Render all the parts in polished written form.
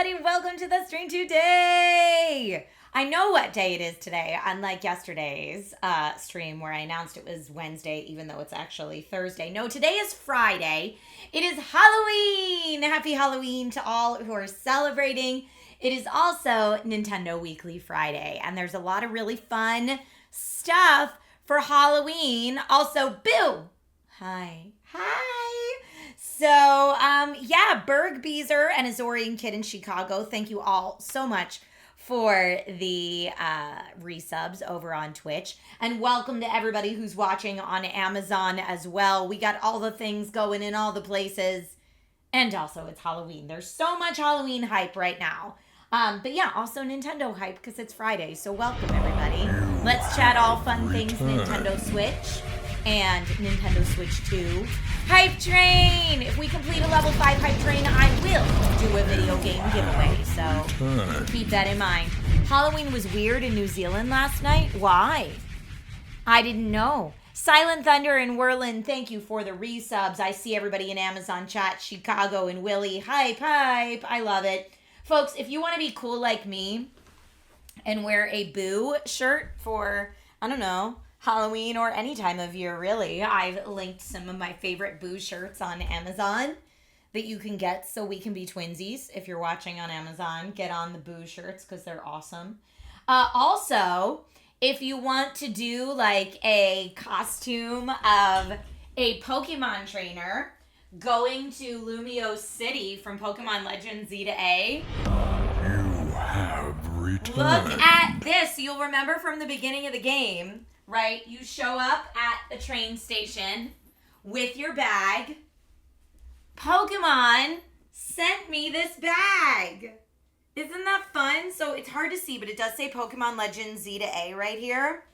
everybody. Welcome to the stream today. I know what day it is today, unlike yesterday's stream where I announced it was Wednesday, even though it's actually Thursday. No, today is Friday. It is Halloween. Happy Halloween to all who are celebrating. It is also Nintendo Weekly Friday, and there's a lot of really fun stuff for Halloween. Also, Boo! Hi. So, Berg Beezer and Azorian Kid in Chicago, thank you all so much for the resubs over on Twitch. And welcome to everybody who's watching on Amazon as well. We got all the things going in all the places. And also, it's Halloween. There's so much Halloween hype right now. But yeah, also Nintendo hype because it's Friday. So welcome, everybody. Let's chat all fun things Nintendo Switch and Nintendo Switch 2. Hype Train! If we complete a level 5 Hype Train, I will do a video game giveaway. So keep that in mind. Halloween was weird in New Zealand last night. Why? I didn't know. Silent Thunder and Whirlin, thank you for the resubs. I see everybody in Amazon chat. Chicago and Willie. Hype. I love it. Folks, if you want to be cool like me and wear a Boo shirt for, I don't know, Halloween or any time of year, really, I've linked some of my favorite Boo shirts on Amazon that you can get so we can be twinsies. If you're watching on Amazon, get on the Boo shirts because they're awesome. Also, if you want to do like a costume of a Pokemon trainer going to Lumio City from Pokemon Legends Z to A. You have returned. Look at this. You'll remember from the beginning of the game, right? You show up at the train station with your bag. Pokemon sent me this bag. Isn't that fun? So it's hard to see, but it does say Pokemon Legends Z to A right here.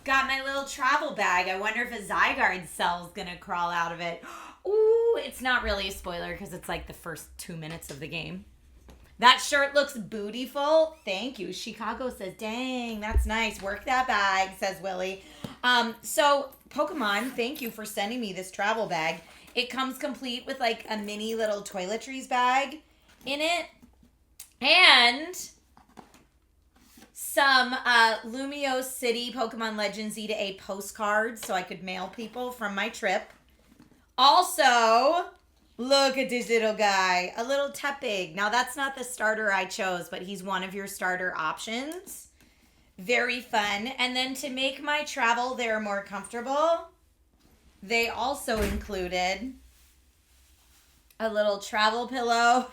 Got my little travel bag. I wonder if a Zygarde cell's gonna crawl out of it. Ooh, it's not really a spoiler because it's like the first 2 minutes of the game. That shirt looks bootyful. Thank you. Chicago says, dang, that's nice. Work that bag, says Willie. So Pokemon, thank you for sending me this travel bag. It comes complete with like a mini little toiletries bag in it. And some Lumio City Pokemon Legends Z to A postcards so I could mail people from my trip. Also, look at this little guy, a little Tepig. Now, that's not the starter I chose, but he's one of your starter options. Very fun. And then to make my travel there more comfortable, they also included a little travel pillow.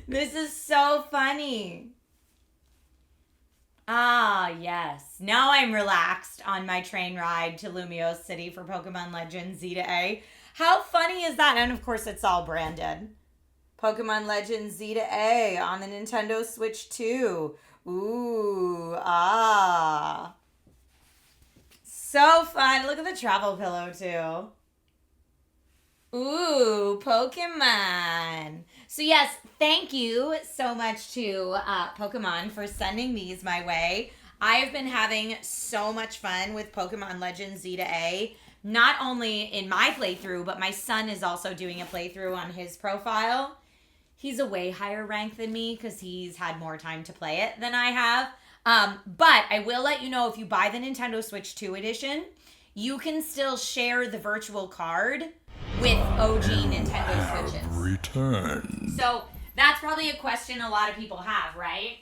This is so funny. Ah, yes. Now I'm relaxed on my train ride to Lumio City for Pokemon Legends Z to A. How funny is that? And of course, it's all branded. Pokemon Legends Z to A on the Nintendo Switch 2. Ooh, ah. So fun. Look at the travel pillow, too. Ooh, Pokemon. So yes, thank you so much to Pokemon for sending these my way. I have been having so much fun with Pokemon Legends Z to A, not only in my playthrough, but my son is also doing a playthrough on his profile. He's a way higher rank than me because he's had more time to play it than I have. But I will let you know, if you buy the Nintendo Switch 2 edition, you can still share the virtual card with OG Nintendo Switches. Returned. So that's probably a question a lot of people have, right?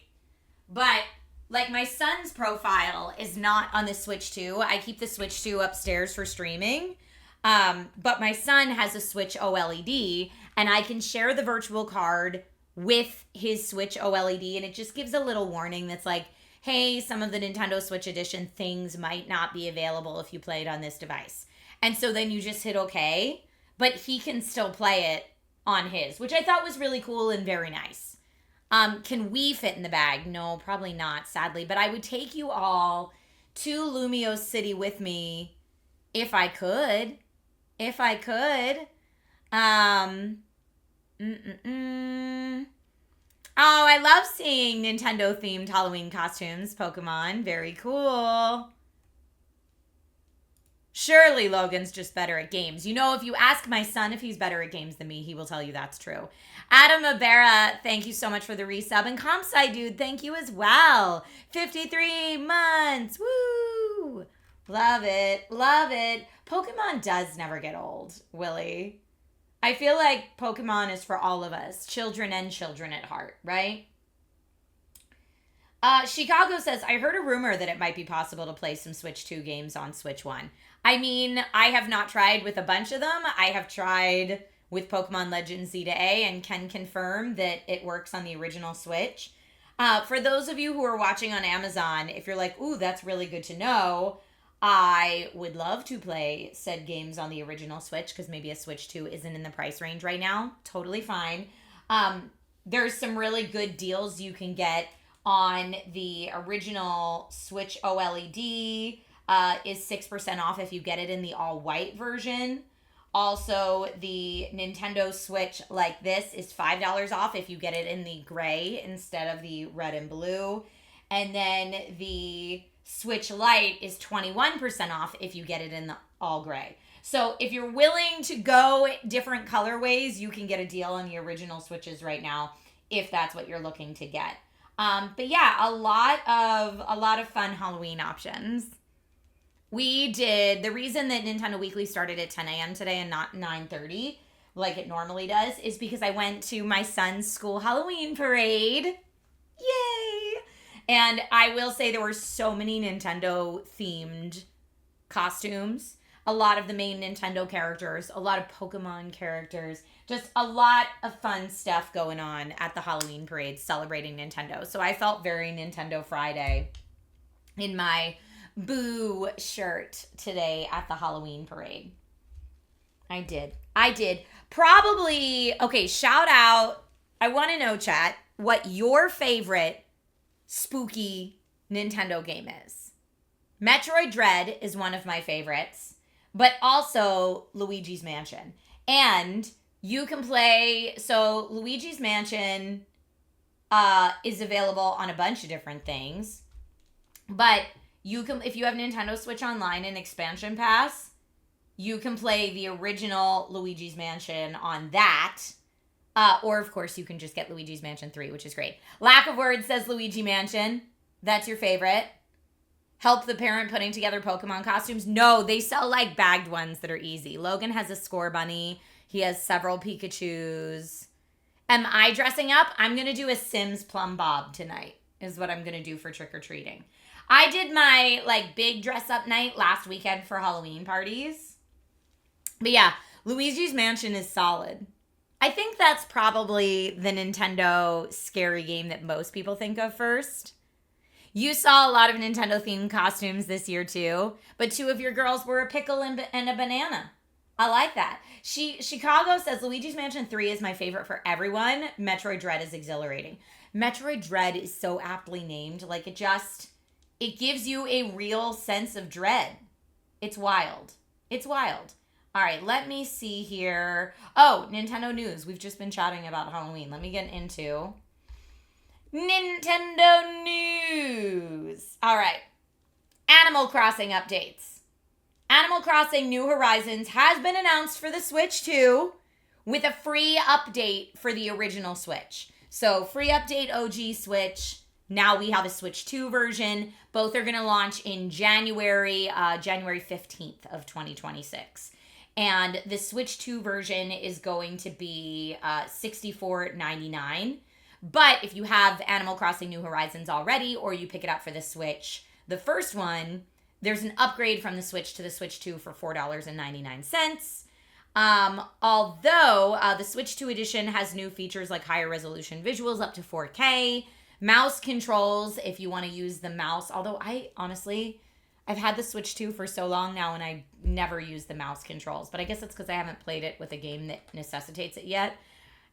But like my son's profile is not on the Switch 2. I keep the Switch 2 upstairs for streaming. But my son has a Switch OLED and I can share the virtual card with his Switch OLED, and it just gives a little warning that's like, hey, some of the Nintendo Switch Edition things might not be available if you play it on this device. And so then you just hit okay. But he can still play it on his, which I thought was really cool and very nice. Can we fit in the bag? No, probably not, sadly. But I would take you all to Lumio City with me if I could. If I could. Oh, I love seeing Nintendo-themed Halloween costumes, Pokemon. Very cool. Surely Logan's just better at games. You know, if you ask my son if he's better at games than me, he will tell you that's true. Adam Abera, thank you so much for the resub. And Compsci Dude, thank you as well. 53 months. Woo! Love it. Love it. Pokemon does never get old, Willie. I feel like Pokemon is for all of us, children and children at heart, right? Chicago says, I heard a rumor that it might be possible to play some Switch 2 games on Switch 1. I mean, I have not tried with a bunch of them. I have tried with Pokemon Legends Z to A and can confirm that it works on the original Switch. For those of you who are watching on Amazon, if you're like, ooh, that's really good to know, I would love to play said games on the original Switch because maybe a Switch 2 isn't in the price range right now. Totally fine. There's some really good deals you can get on the original Switch OLED. Is 6% off if you get it in the all-white version. Also, the Nintendo Switch like this is $5 off if you get it in the gray instead of the red and blue. And then the Switch Lite is 21% off if you get it in the all gray. So if you're willing to go different colorways, you can get a deal on the original Switches right now if that's what you're looking to get. But yeah, a lot of fun Halloween options. We did, the reason that Nintendo Weekly started at 10 a.m. today and not 9:30 like it normally does is because I went to my son's school Halloween parade. Yay! And I will say there were so many Nintendo themed costumes. A lot of the main Nintendo characters, a lot of Pokemon characters, just a lot of fun stuff going on at the Halloween parade celebrating Nintendo. So I felt very Nintendo Friday in my Boo shirt today at the Halloween parade. I did. Probably, okay, shout out. I want to know, chat, what your favorite spooky Nintendo game is. Metroid Dread is one of my favorites, but also Luigi's Mansion. And you can play, so Luigi's Mansion is available on a bunch of different things, but you can, if you have Nintendo Switch Online and Expansion Pass, you can play the original Luigi's Mansion on that. Or, of course, you can just get Luigi's Mansion 3, which is great. Lack of Words says Luigi Mansion. That's your favorite. Help the parent putting together Pokemon costumes. No, they sell, like, bagged ones that are easy. Logan has a Score Bunny. He has several Pikachus. Am I dressing up? I'm going to do a Sims Plum Bob tonight, is what I'm going to do for trick-or-treating. I did my, like, big dress-up night last weekend for Halloween parties. But yeah, Luigi's Mansion is solid. I think that's probably the Nintendo scary game that most people think of first. You saw a lot of Nintendo-themed costumes this year, too. But two of your girls were a pickle and a banana. I like that. Chicago says, Luigi's Mansion 3 is my favorite for everyone. Metroid Dread is exhilarating. Metroid Dread is so aptly named. Like, it gives you a real sense of dread. It's wild. It's wild. All right, let me see here. Oh, Nintendo news. We've just been chatting about Halloween. Let me get into Nintendo news. All right. Animal Crossing updates. Animal Crossing New Horizons has been announced for the Switch 2 with a free update for the original Switch. So, free update OG Switch. Now we have a Switch 2 version. Both are going to launch in January 15th of 2026. And the Switch 2 version is going to be $64.99. But if you have Animal Crossing New Horizons already, or you pick it up for the Switch, the first one, there's an upgrade from the Switch to the Switch 2 for $4.99. Although the Switch 2 edition has new features like higher resolution visuals up to 4K, mouse controls if you want to use the mouse. Although I've had the Switch 2 for so long now and I never use the mouse controls. But I guess it's because I haven't played it with a game that necessitates it yet.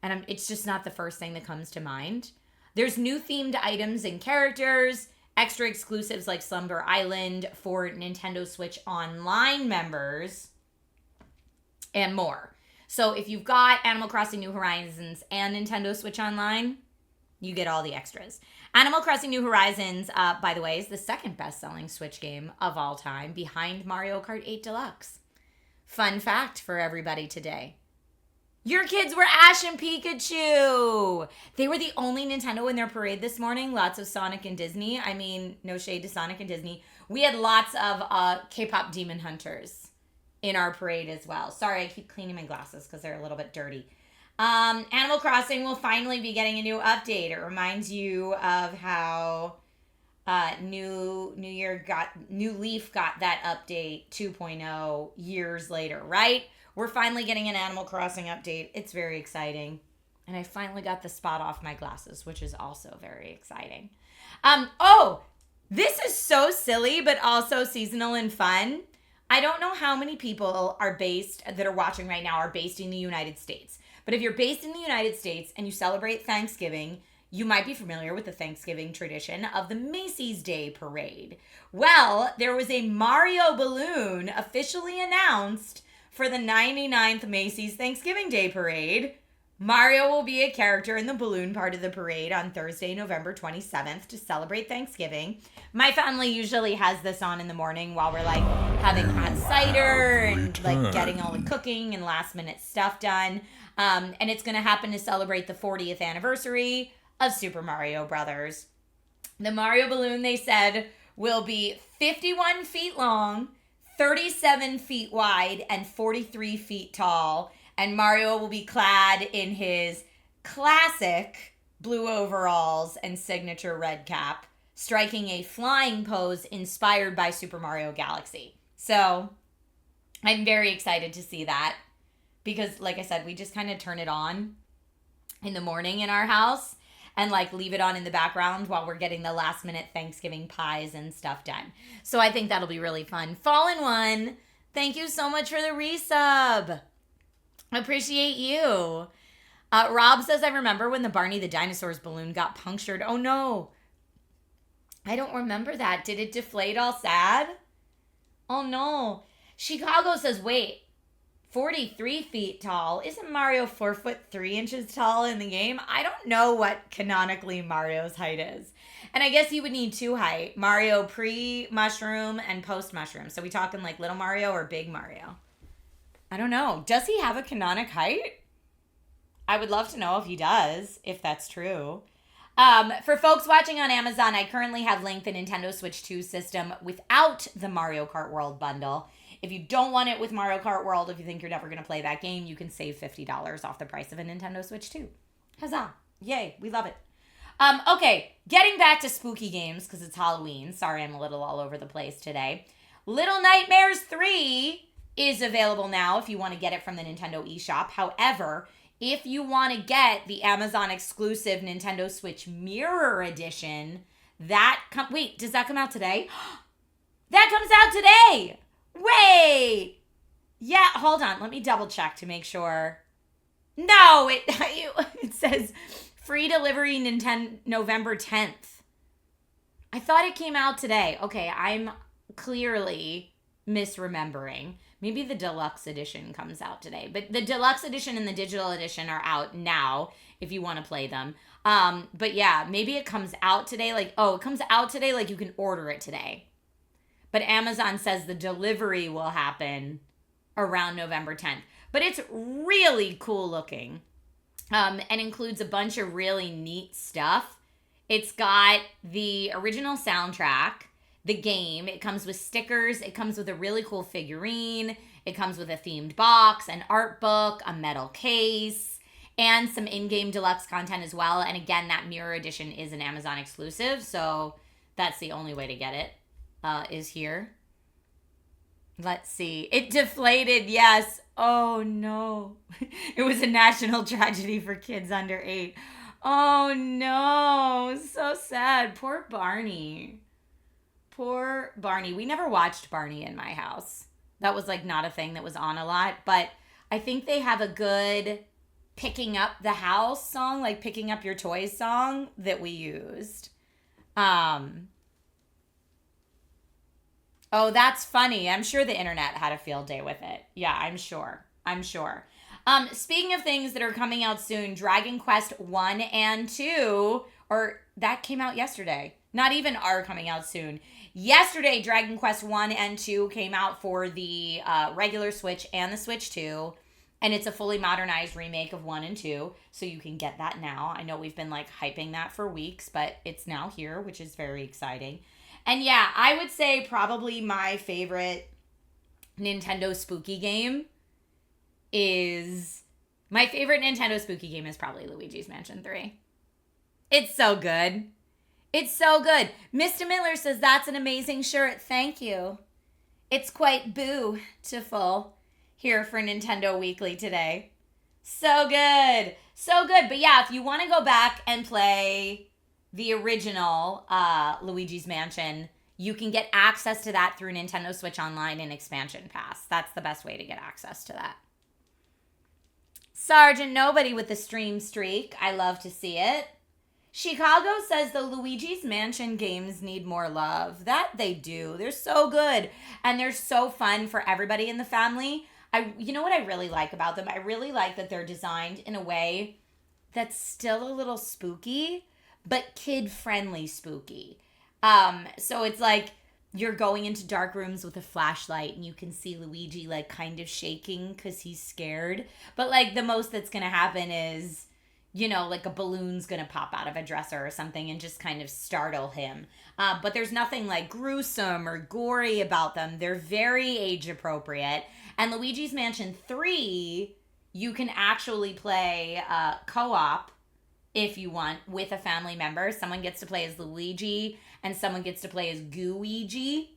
And it's just not the first thing that comes to mind. There's new themed items and characters, extra exclusives like Slumber Island for Nintendo Switch Online members, and more. So if you've got Animal Crossing New Horizons and Nintendo Switch Online, You get all the extras. Animal Crossing New Horizons, by the way, is the second best-selling Switch game of all time, behind Mario Kart 8 Deluxe. Fun fact for everybody today. Your kids were Ash and Pikachu. They were the only Nintendo in their parade this morning. Lots of Sonic and Disney. I mean, no shade to Sonic and Disney. We had lots of K-pop Demon Hunters in our parade as well. Sorry, I keep cleaning my glasses because they're a little bit dirty. Animal Crossing will finally be getting a new update. It reminds you of how New Leaf got that update 2.0 years later, right? We're finally getting an Animal Crossing update. It's very exciting. And I finally got the spot off my glasses, which is also very exciting. This is so silly, but also seasonal and fun. I don't know how many people that are watching right now are based in the United States. But if you're based in the United States and you celebrate Thanksgiving, you might be familiar with the Thanksgiving tradition of the Macy's Day Parade. Well, there was a Mario balloon officially announced for the 99th Macy's Thanksgiving Day Parade. Mario will be a character in the balloon part of the parade on Thursday, November 27th to celebrate Thanksgiving. My family usually has this on in the morning while we're like having hot cider and like getting all the cooking and last minute stuff done. And it's going to happen to celebrate the 40th anniversary of Super Mario Brothers. The Mario balloon, they said, will be 51 feet long, 37 feet wide, and 43 feet tall. And Mario will be clad in his classic blue overalls and signature red cap, striking a flying pose inspired by Super Mario Galaxy. So I'm very excited to see that because, like I said, we just kind of turn it on in the morning in our house and like leave it on in the background while we're getting the last minute Thanksgiving pies and stuff done. So I think that'll be really fun. Fallen One, thank you so much for the resub. Appreciate you. Rob says, I remember when the Barney the Dinosaur's balloon got punctured. Oh no. I don't remember that. Did it deflate all sad? Oh no. Chicago says, wait, 43 feet tall. Isn't Mario 4'3" tall in the game? I don't know what canonically Mario's height is. And I guess you would need two height. Mario pre-mushroom and post-mushroom. So we talking like little Mario or big Mario? I don't know. Does he have a canonic height? I would love to know if he does, if that's true. For folks watching on Amazon, I currently have linked the Nintendo Switch 2 system without the Mario Kart World bundle. If you don't want it with Mario Kart World, if you think you're never going to play that game, you can save $50 off the price of a Nintendo Switch 2. Huzzah. Yay. We love it. Okay, getting back to spooky games because it's Halloween. Sorry, I'm a little all over the place today. Little Nightmares 3 is available now if you want to get it from the Nintendo eShop. However, if you want to get the Amazon exclusive Nintendo Switch Mirror Edition, wait, does that come out today? That comes out today! Wait! Yeah, hold on. Let me double check to make sure. No, it says free delivery November 10th. I thought it came out today. Okay, I'm clearly misremembering. Maybe the deluxe edition comes out today. But the deluxe edition and the digital edition are out now if you want to play them. But yeah, maybe it comes out today. It comes out today, like you can order it today. But Amazon says the delivery will happen around November 10th. But it's really cool looking and includes a bunch of really neat stuff. It's got the original soundtrack, the game. It comes with stickers. It comes with a really cool figurine. It comes with a themed box, an art book, a metal case, and some in-game deluxe content as well. And again, that Mirror Edition is an Amazon exclusive, so that's the only way to get it. Is here. Let's see. It deflated, yes. Oh, no. It was a national tragedy for kids under 8. Oh, no. So sad. Poor Barney. Poor Barney. We never watched Barney in my house. That was, not a thing that was on a lot. But I think they have a good picking up the house song, picking up your toys song that we used. Oh, that's funny. I'm sure the internet had a field day with it. Yeah, I'm sure. Speaking of things that are coming out soon, Dragon Quest 1 and 2, or that came out yesterday. Not even are coming out soon. Yesterday, Dragon Quest 1 and 2 came out for the regular Switch and the Switch 2. And it's a fully modernized remake of 1 and 2. So you can get that now. I know we've been like hyping that for weeks, but it's now here, which is very exciting. And yeah, I would say probably my favorite Nintendo spooky game is probably Luigi's Mansion 3. It's so good. It's so good. Mr. Miller says, that's an amazing shirt. Thank you. It's quite beautiful here for Nintendo Weekly today. So good. So good. But yeah, if you want to go back and play the original Luigi's Mansion, you can get access to that through Nintendo Switch Online and Expansion Pass. That's the best way to get access to that. Sergeant Nobody with the stream streak. I love to see it. Chicago says the Luigi's Mansion games need more love. That they do. They're so good. And they're so fun for everybody in the family. You know what I really like about them? I really like that they're designed in a way that's still a little spooky, but kid-friendly spooky. So it's like you're going into dark rooms with a flashlight and you can see Luigi like kind of shaking because he's scared. But like the most that's going to happen is, you know, like a balloon's going to pop out of a dresser or something and just kind of startle him. But there's nothing like gruesome or gory about them. They're very age appropriate. And Luigi's Mansion 3, you can actually play co-op if you want with a family member. Someone gets to play as Luigi and someone gets to play as Gooigi.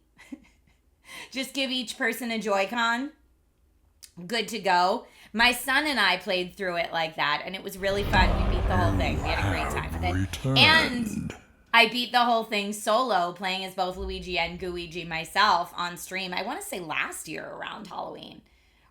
Just give each person a Joy-Con. Good to go. My son and I played through it like that, and it was really fun. We beat the whole thing. We had a great time with it. Returned. And I beat the whole thing solo, playing as both Luigi and Gooigi myself on stream. I want to say last year around Halloween.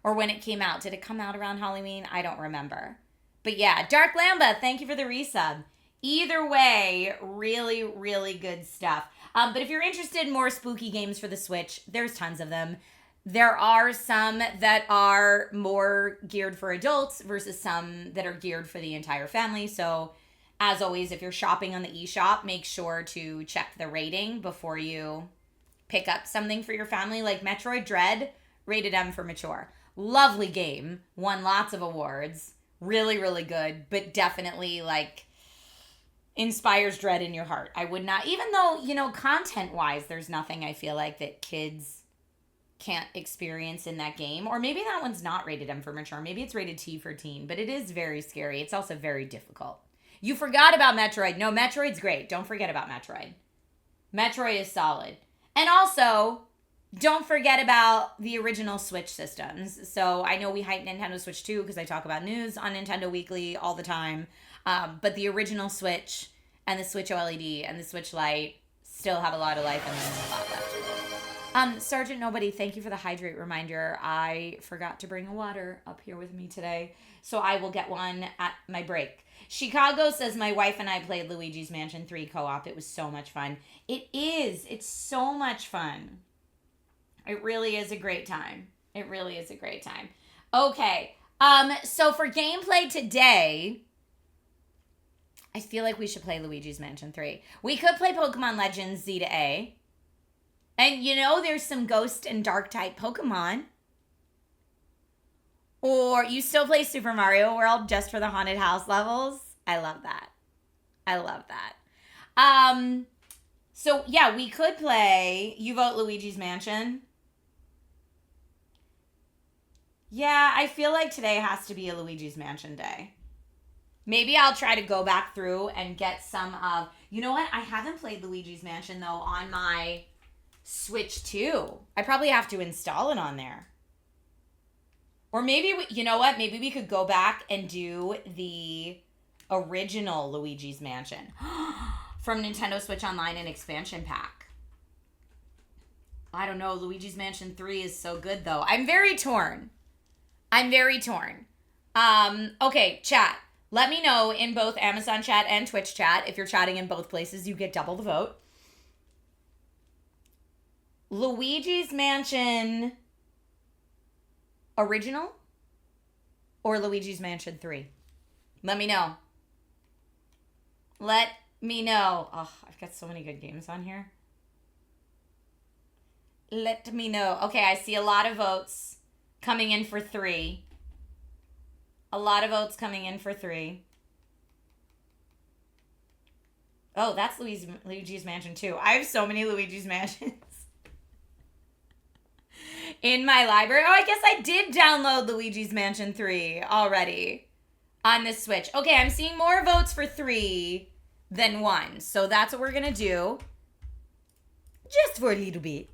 Or when it came out. Did it come out around Halloween? I don't remember. But yeah, Dark Lamba, thank you for the resub. Either way, really, really good stuff. But if you're interested in more spooky games for the Switch, there's tons of them. There are some that are more geared for adults versus some that are geared for the entire family. So, as always, if you're shopping on the eShop, make sure to check the rating before you pick up something for your family. Like Metroid Dread, rated M for mature. Lovely game. Won lots of awards. Really, really good. But definitely, like, inspires dread in your heart. I would not, even though, you know, content-wise, there's nothing I feel like that kids can't experience in that game. Or maybe that one's not rated M for mature. Maybe it's rated T for teen. But it is very scary. It's also very difficult. You forgot about Metroid. No, Metroid's great. Don't forget about Metroid. Metroid is solid. And also, don't forget about the original Switch systems. So I know we hype Nintendo Switch 2 because I talk about news on Nintendo Weekly all the time. But the original Switch and the Switch OLED and the Switch Lite still have a lot of life and there's a lot left to do. Sergeant Nobody, thank you for the hydrate reminder. I forgot to bring a water up here with me today, so I will get one at my break. Chicago says, my wife and I played Luigi's Mansion 3 co-op. It was so much fun. It is. It's so much fun. It really is a great time. It really is a great time. Okay. So for gameplay today, I feel like we should play Luigi's Mansion 3. We could play Pokemon Legends Z to A. And you know, there's some ghost and dark type Pokemon. Or you still play Super Mario World just for the haunted house levels. I love that. I love that. So yeah, we could play, you vote Luigi's Mansion. Yeah, I feel like today has to be a Luigi's Mansion day. Maybe I'll try to go back through and get some of, you know what? I haven't played Luigi's Mansion though on my Switch 2. I probably have to install it on there. Or maybe, you know what? Maybe we could go back and do the original Luigi's Mansion from Nintendo Switch Online and Expansion Pack. I don't know. Luigi's Mansion 3 is so good, though. I'm very torn. Okay, chat. Let me know in both Amazon chat and Twitch chat. If you're chatting in both places, you get double the vote. Luigi's Mansion original or Luigi's Mansion 3? Let me know. Let me know. Oh, I've got so many good games on here. Let me know. Okay, I see a lot of votes coming in for 3. A lot of votes coming in for 3. Oh, that's Luigi's Mansion 2. I have so many Luigi's Mansions in my library. Oh, I guess I did download Luigi's Mansion 3 already on the Switch. Okay, I'm seeing more votes for 3 than 1. So that's what we're going to do. Just for a little bit.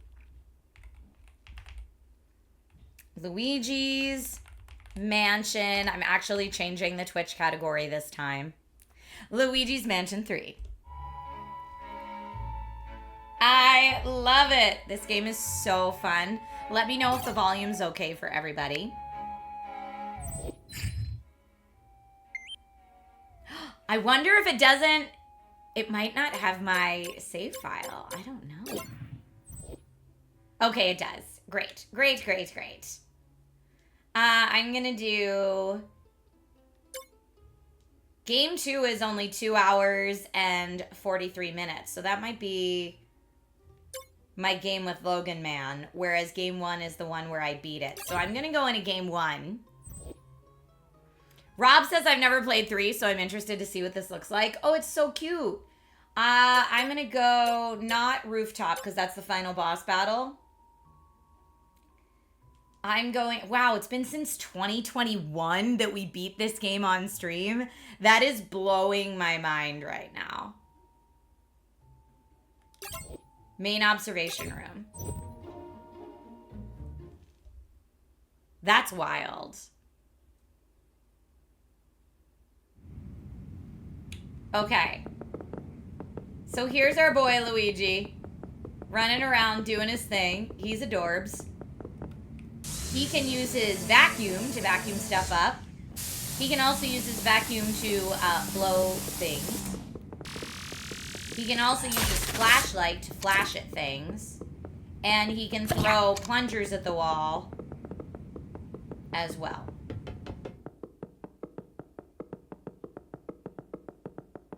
Luigi's Mansion. I'm actually changing the Twitch category this time. Luigi's Mansion 3. I love it. This game is so fun. Let me know if the volume's okay for everybody. I wonder if it doesn't... It might not have my save file. I don't know. Okay, it does. Great. Great, great, great. I'm going to do... Game 2 is only 2 hours and 43 minutes. So that might be my game with Logan Man. Whereas game 1 is the one where I beat it. So I'm going to go into game 1. Rob says I've never played 3, so I'm interested to see what this looks like. Oh, it's so cute. I'm going to go not rooftop because that's the final boss battle. I'm going... Wow, it's been since 2021 that we beat this game on stream. That is blowing my mind right now. Main observation room. That's wild. Okay. So here's our boy Luigi. Running around doing his thing. He's adorbs. He can use his vacuum to vacuum stuff up. He can also use his vacuum to blow things. He can also use his flashlight to flash at things. And he can throw plungers at the wall as well.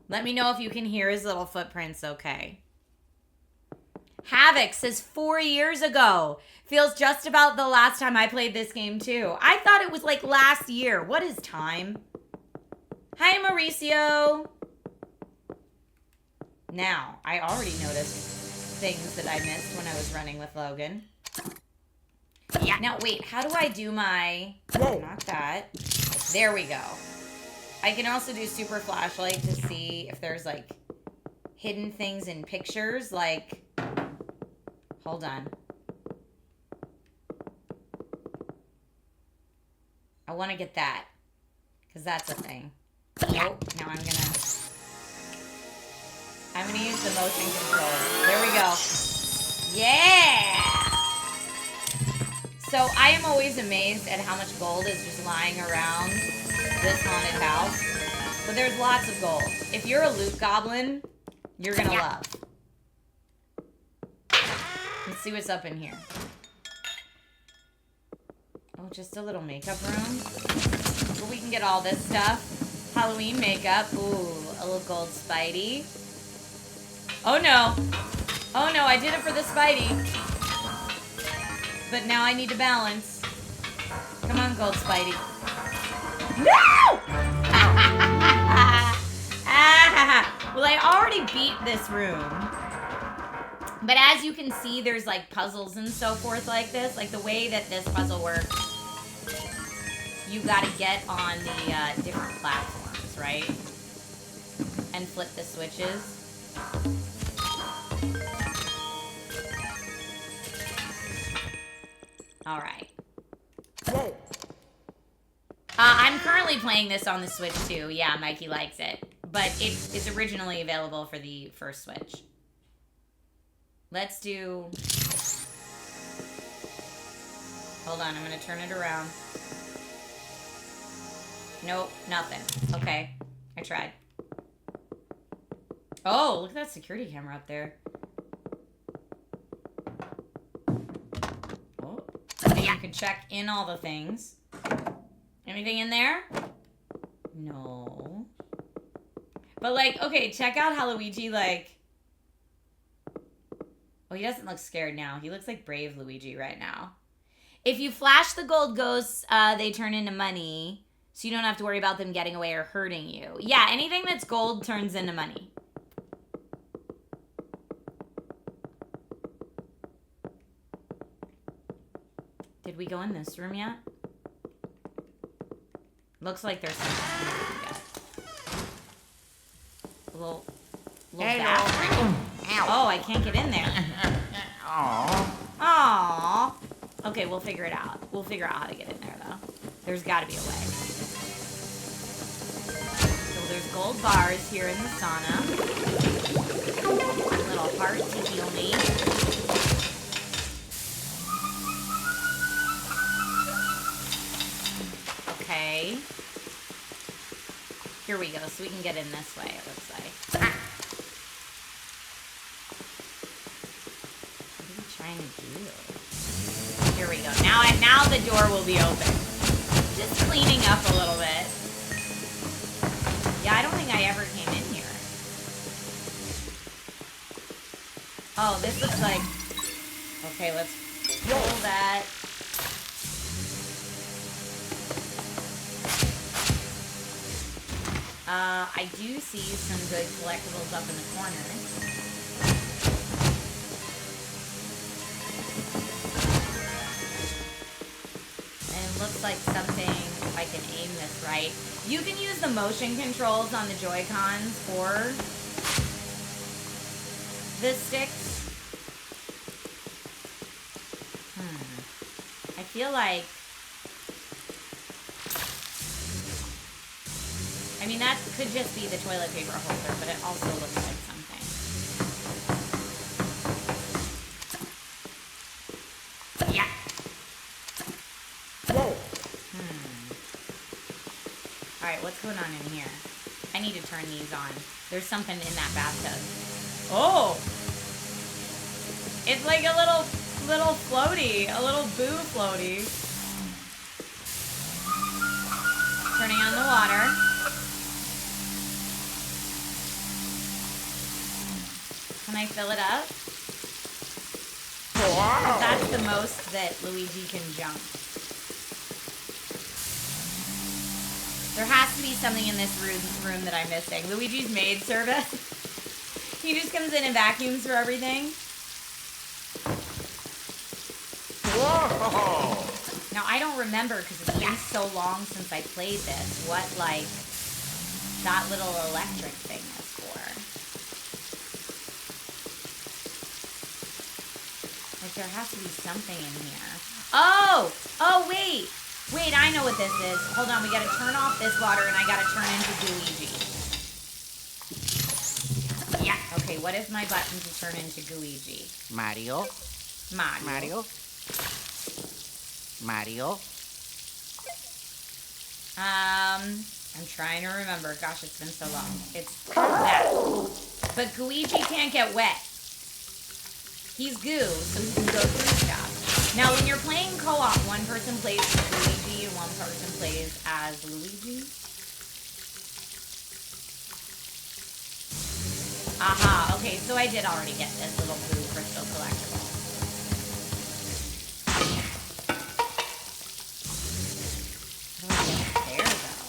Let me know if you can hear his little footprints okay. Havoc says 4 years ago. Feels just about the last time I played this game too. I thought it was like last year. What is time? Hi, Mauricio. Now, I already noticed things that I missed when I was running with Logan. Yeah. Now, wait. How do I do my... Not that. There we go. I can also do super flashlight to see if there's like hidden things in pictures. Like... Hold on. I want to get that. Because that's a thing. Nope. Now I'm going to use the motion control. There we go. Yeah! So I am always amazed at how much gold is just lying around this haunted house. But there's lots of gold. If you're a loot goblin, you're going to love. Let's see what's up in here. Oh, just a little makeup room. But we can get all this stuff. Halloween makeup. Ooh, a little gold Spidey. Oh no. Oh no, I did it for the Spidey. But now I need to balance. Come on, gold Spidey. No! Well, I already beat this room. But as you can see, there's like puzzles and so forth like this. Like the way that this puzzle works, you gotta get on the different platforms, right? And flip the switches. All right. I'm currently playing this on the Switch too. Yeah, Mikey likes it. But it is originally available for the first Switch. Let's do... Hold on, I'm going to turn it around. Nope, nothing. Okay, I tried. Oh, look at that security camera up there. Oh, and you can check in all the things. Anything in there? No. But, like, okay, check out how Luigi, like... Oh, he doesn't look scared now. He looks like brave Luigi right now. If you flash the gold ghosts, they turn into money. So you don't have to worry about them getting away or hurting you. Yeah, anything that's gold turns into money. Did we go in this room yet? Looks like there's something we can get. A little bathroom. Oh, I can't get in there. Aww. Okay, we'll figure it out. We'll figure out how to get in there, though. There's got to be a way. So there's gold bars here in the sauna. A little heart to heal me. Okay. Here we go, so we can get in this way, it looks like. What are we trying to do? Here we go. Now the door will be open. Just cleaning up a little bit. Yeah, I don't think I ever came in here. Oh, this looks like... Okay, let's roll that. I do see some good collectibles up in the corner. And it looks like something, if I can aim this right. You can use the motion controls on the Joy-Cons for the sticks. I feel like... I mean, that could just be the toilet paper holder, but it also looks like something. Yeah. Whoa. Alright, what's going on in here? I need to turn these on. There's something in that bathtub. Oh! It's like a little floaty. A little boo floaty. Turning on the water. Can I fill it up? Wow. That's the most that Luigi can jump. There has to be something in this room that I'm missing. Luigi's maid service. He just comes in and vacuums for everything. Whoa. Now, I don't remember, because it's been so long since I played this, what, like, that little electric thing is for. Like, there has to be something in here. Oh! Oh, wait! Wait, I know what this is. Hold on, we gotta turn off this water, and I gotta turn into Luigi. Yeah. Okay, what is my button to turn into Luigi? Mario. Mario. I'm trying to remember. Gosh, it's been so long. It's that. But Luigi can't get wet. He's goo, so he can go through stuff. Now, when you're playing co-op, one person plays as Luigi and one person plays as Luigi. Aha, okay, so I did already get this little blue crystal collectible. How do I get there, though?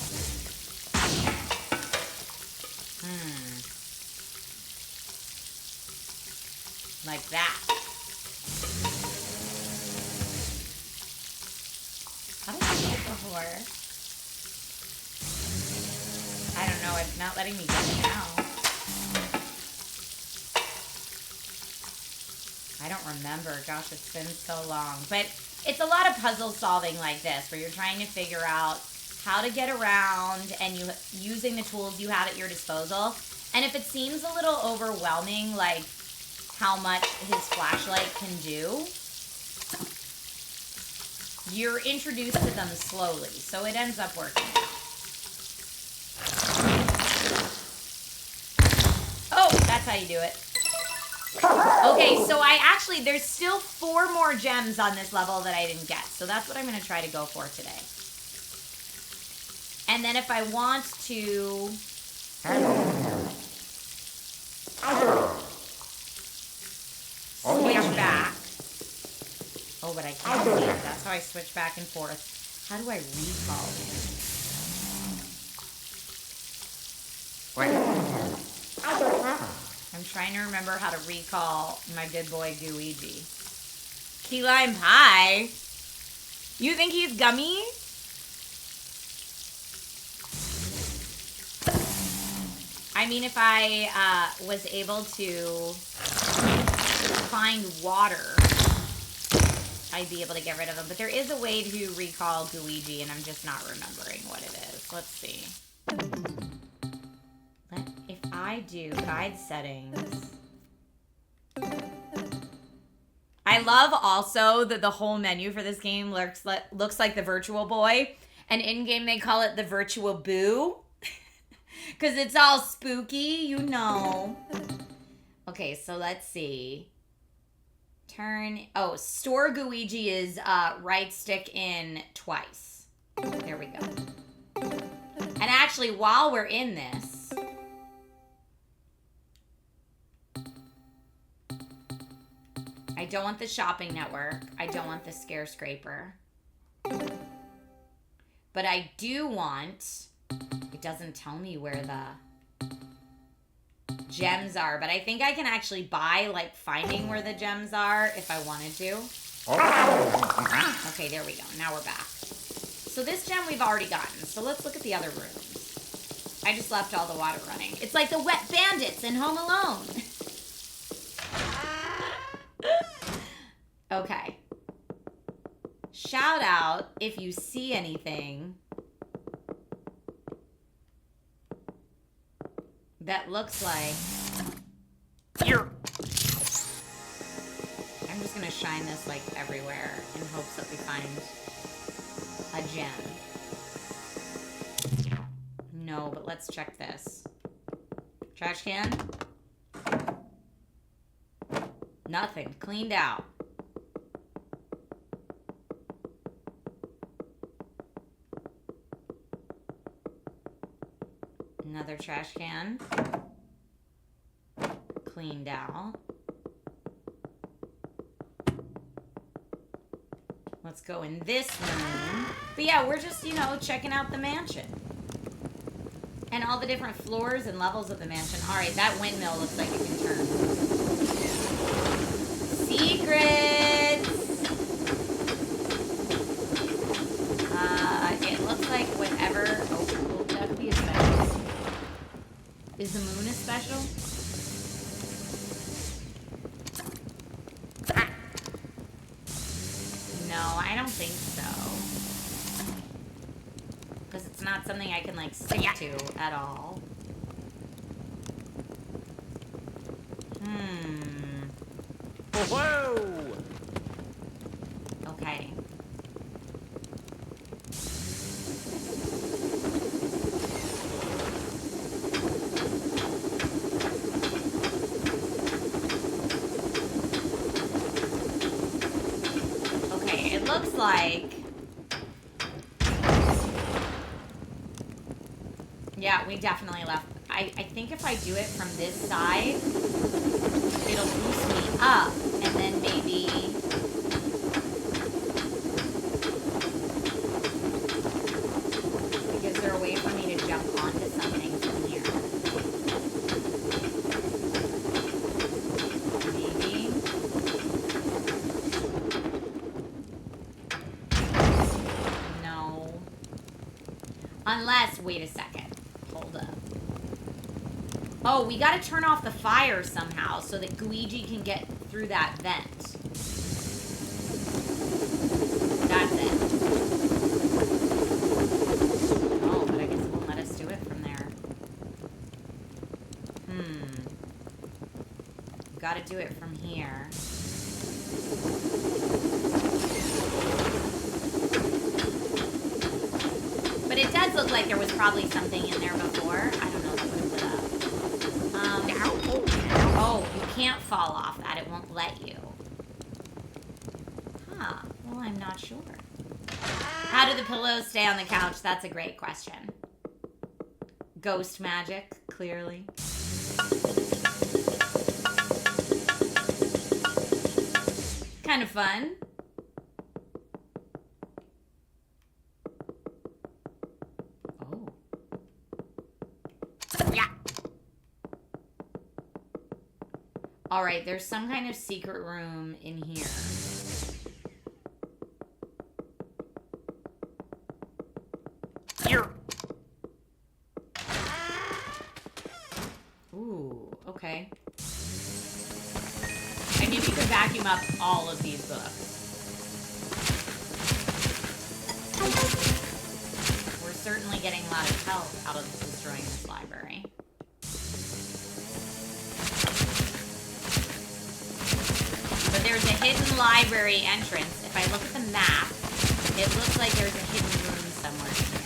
Like that. How did I get before? I don't know, it's not letting me get it now. I don't remember. Gosh, it's been so long. But it's a lot of puzzle solving like this, where you're trying to figure out how to get around and you using the tools you have at your disposal. And if it seems a little overwhelming, like how much his flashlight can do, you're introduced to them slowly, so it ends up working out. Oh, that's how you do it. Okay, so there's still 4 more gems on this level that I didn't get, so that's what I'm going to try to go for today. And then if I want to... switch back. Oh, but I can't see it. That's how I switch back and forth. How do I recall it? I'm trying to remember how to recall my good boy Luigi. Key lime pie? You think he's gummy? I mean, if I was able to find water, I'd be able to get rid of him. But there is a way to recall Luigi, and I'm just not remembering what it is. Let's see. If I do guide settings... I love also that the whole menu for this game looks like the Virtual Boy. And in-game they call it the Virtual Boo. Because it's all spooky, you know. Okay, so let's see. Store Luigi is right stick in twice. There we go. And actually, while we're in this... I don't want the shopping network. I don't want the scare scraper. But I do want... It doesn't tell me where the gems are, but I think I can actually buy, like, finding where the gems are if I wanted to. Okay, there we go. Now we're back. So this gem we've already gotten. So let's look at the other rooms. I just left all the water running. It's like the wet bandits in Home Alone. Okay. Shout out if you see anything that looks like... Here. I'm just gonna shine this like everywhere in hopes that we find a gem. No, but let's check this. Trash can? Nothing. Cleaned out. Another trash can. Cleaned out. Let's go in this room. But yeah, we're just, checking out the mansion. And all the different floors and levels of the mansion. Alright, that windmill looks like it can turn. Secrets! It looks like whatever... Oh, that could be a special. Is the moon a special? No, I don't think so. Because it's not something I can, like, stick to at all. Whoa! Okay. Okay, it looks like... Yeah, we definitely left. I think if I do it from this side, it'll boost me up, and then maybe... Like, is there a way for me to jump onto something from here? Maybe? No. Unless, wait a second. Hold up. Oh, we gotta turn off the fire somehow so that Luigi can get through that vent. That's it. Oh, but I guess it won't let us do it from there. Gotta do it from here. But it does look like there was probably something in there before. I don't know if it would put up. Oh, you can't fall off that. It won't let you. Huh. Well, I'm not sure. How do the pillows stay on the couch? That's a great question. Ghost magic, clearly. Kind of fun. Oh. Yeah. All right, there's some kind of secret room in here. Here. Ooh, okay. I knew you could vacuum up all of these books. We're certainly getting a lot of help out of destroying this library. But there's a hidden library entrance. If I look at the map, it looks like there's a hidden room somewhere in here.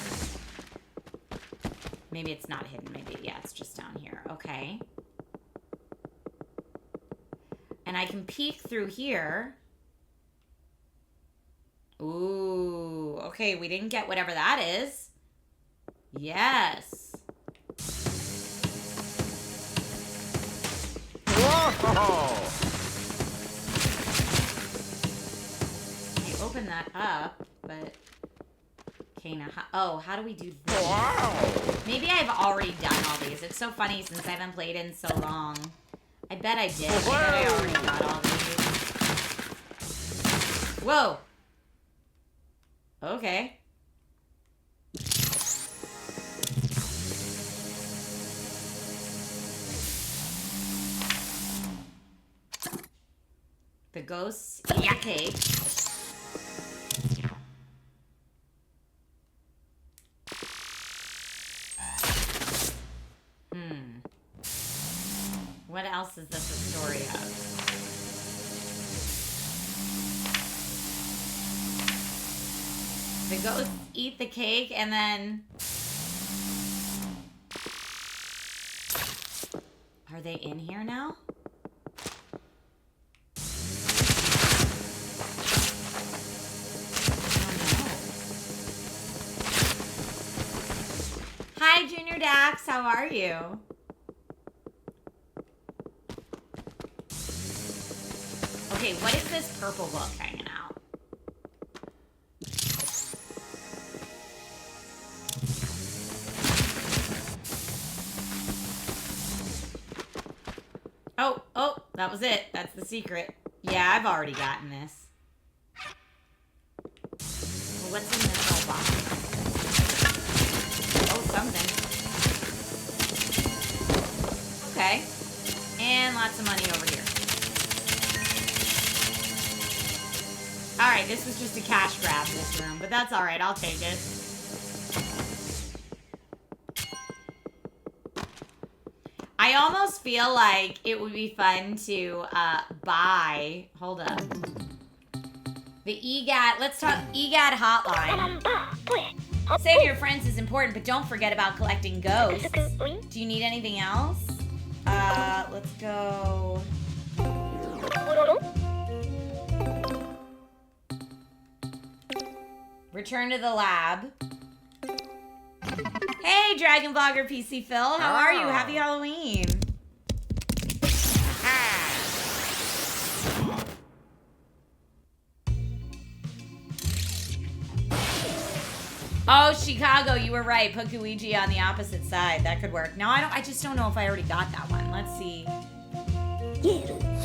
Maybe it's not hidden. Maybe, yeah, it's just down here. Okay. And I can peek through here. Ooh, okay, we didn't get whatever that is. Yes. Whoa! I open that up, but... Okay, now, how do we do this? Wow! Maybe I've already done all these. It's so funny since I haven't played in so long. I bet I did. I bet I already got all these. Whoa! Okay. The ghosts eat the cake. What else is this a story of? The ghosts eat the cake and then... Are they in here now? Hi, Junior Dax. How are you? Okay, what is this purple book hanging out? Oh, that was it. That's the secret. Yeah, I've already gotten this. Well, what's in this whole box? Oh, something. Okay. And lots of money over here. Alright, this was just a cash grab, this room, but that's alright, I'll take it. I almost feel like it would be fun to buy, hold up, the EGAD, let's talk EGAD hotline. Saving your friends is important, but don't forget about collecting ghosts. Do you need anything else? Let's go... Return to the lab. Hey, Dragon Vlogger PC Phil. How are you? Happy Halloween. Oh, Chicago, you were right. Put Luigi on the opposite side. That could work. No, I just don't know if I already got that one. Let's see.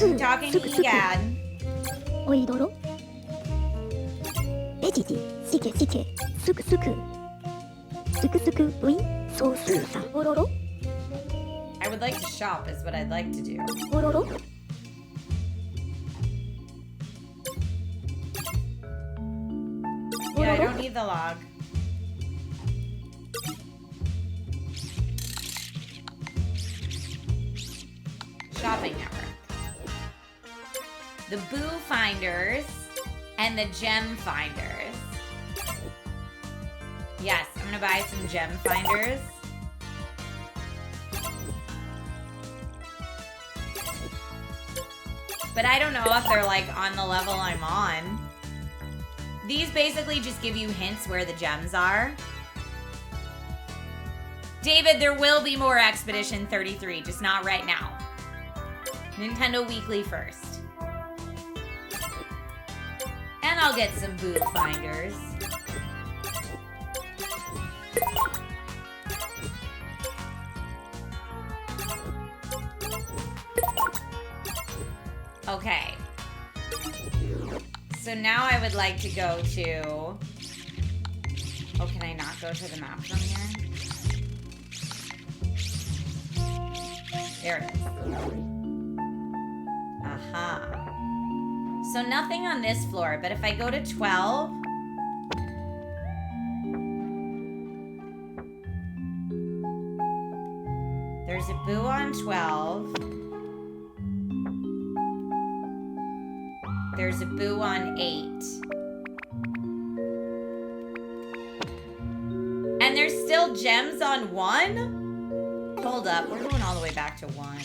I'm talking to EGAD. レジジ、シケシケ、スクスク。スクスクウィン、ソースさ、オロロ。I would like to shop is what I'd like to do. オロロ。Yeah, I don't need the log. Shopping network. The Boo Finders and the Gem Finders. Yes, I'm gonna buy some Gem Finders. But I don't know if they're like on the level I'm on. These basically just give you hints where the gems are. David, there will be more Expedition 33, just not right now. Nintendo Weekly first. And I'll get some booth binders. Okay. So now I would like to go to... Oh, can I not go to the map from here? There it is. Aha. So nothing on this floor, but if I go to 12... There's a boo on 12. There's a boo on 8. And there's still gems on 1? Hold up, we're going all the way back to 1.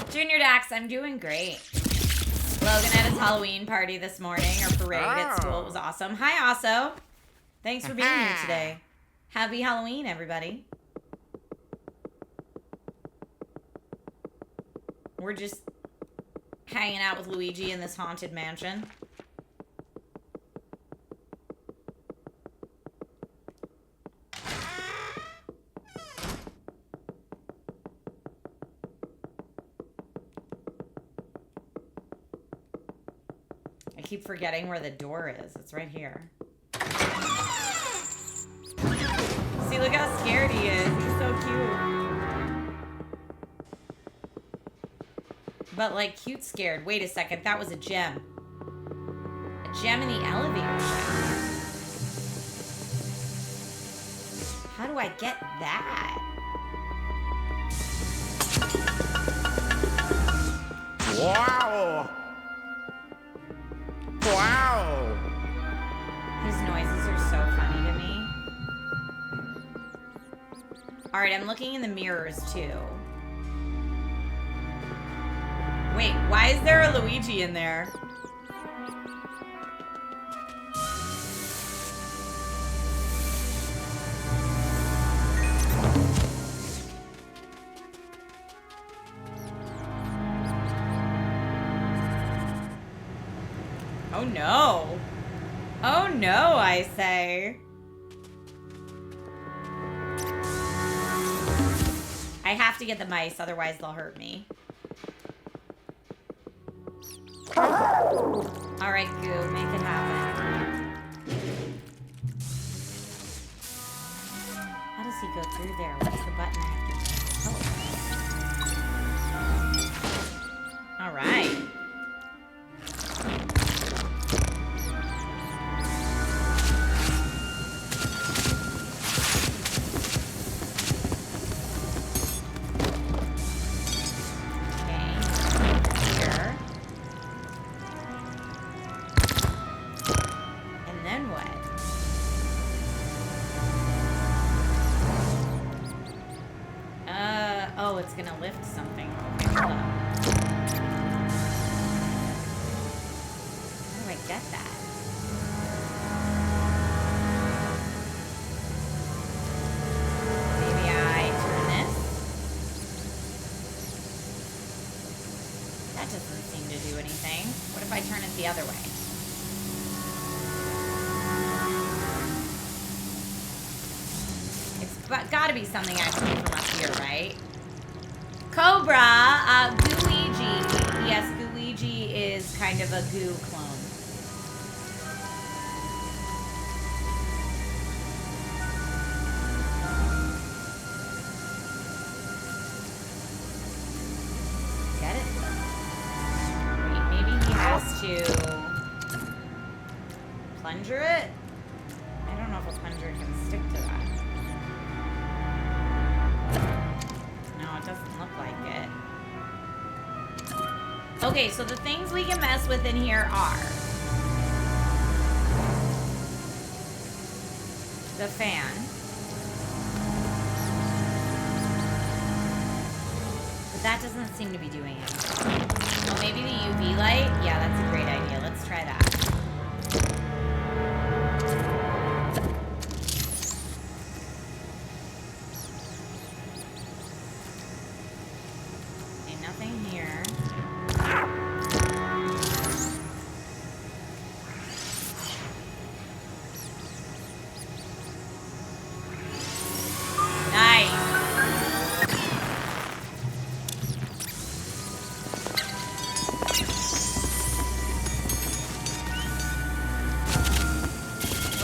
Junior Dax, I'm doing great. Logan had his Halloween party this morning, or parade at school. It was awesome. Hi, Aso. Thanks for being here today. Happy Halloween, everybody. We're just hanging out with Luigi in this haunted mansion. I keep forgetting where the door is. It's right here. See, look how scared he is. He's so cute. But, like, cute scared. Wait a second. That was a gem. A gem in the elevator shaft. How do I get that? Wow! Wow! His noises are so funny to me. Alright, I'm looking in the mirrors, too. Wait, why is there a Luigi in there? Oh no. Oh no, I say. I have to get the mice, otherwise they'll hurt me. Alright, Goo, make it happen. How does he go through there? What's the button I have to... Oh. Alright. Gonna lift something. Okay, hold up. How do I get that? Maybe I turn this? That doesn't seem to do anything. What if I turn it the other way? It's gotta be something I can do from up here, right? Cobra, Luigi. Yes, Luigi is kind of a goo clone. Get it? Wait, maybe he has to plunger it? I don't know if a plunger can stick to that. Doesn't look like it. Okay, so the things we can mess with in here are the fan, but that doesn't seem to be doing anything. Oh, maybe the UV light? Yeah, that's a great idea. Let's try that.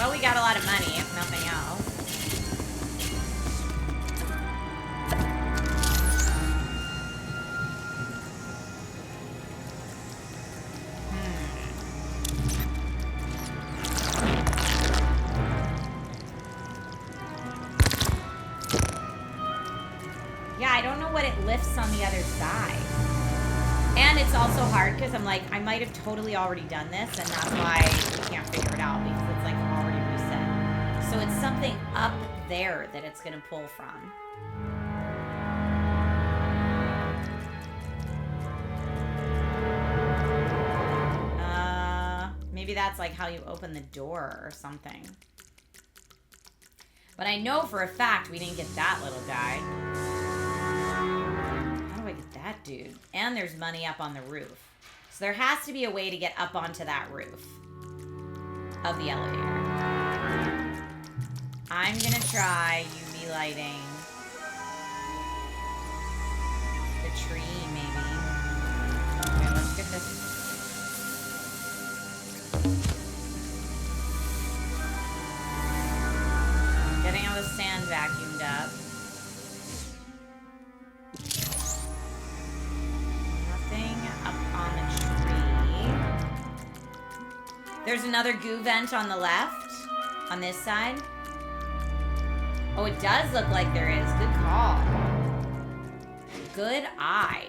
Well, we got a lot of money, if nothing else. Yeah, I don't know what it lifts on the other side. And it's also hard because I'm like, I might have totally already done this, and that's why we can't figure it out, because it's like already reset. So it's something up there that it's going to pull from. Maybe that's like how you open the door or something. But I know for a fact we didn't get that little guy. How do I get that dude? And there's money up on the roof. So there has to be a way to get up onto that roof of the elevator. I'm gonna try UV lighting the tree, maybe. Okay, let's get this. Getting all the sand vacuumed up. Nothing up on the tree. There's another goo vent on the left, on this side. Oh, it does look like there is. Good call. Good eye.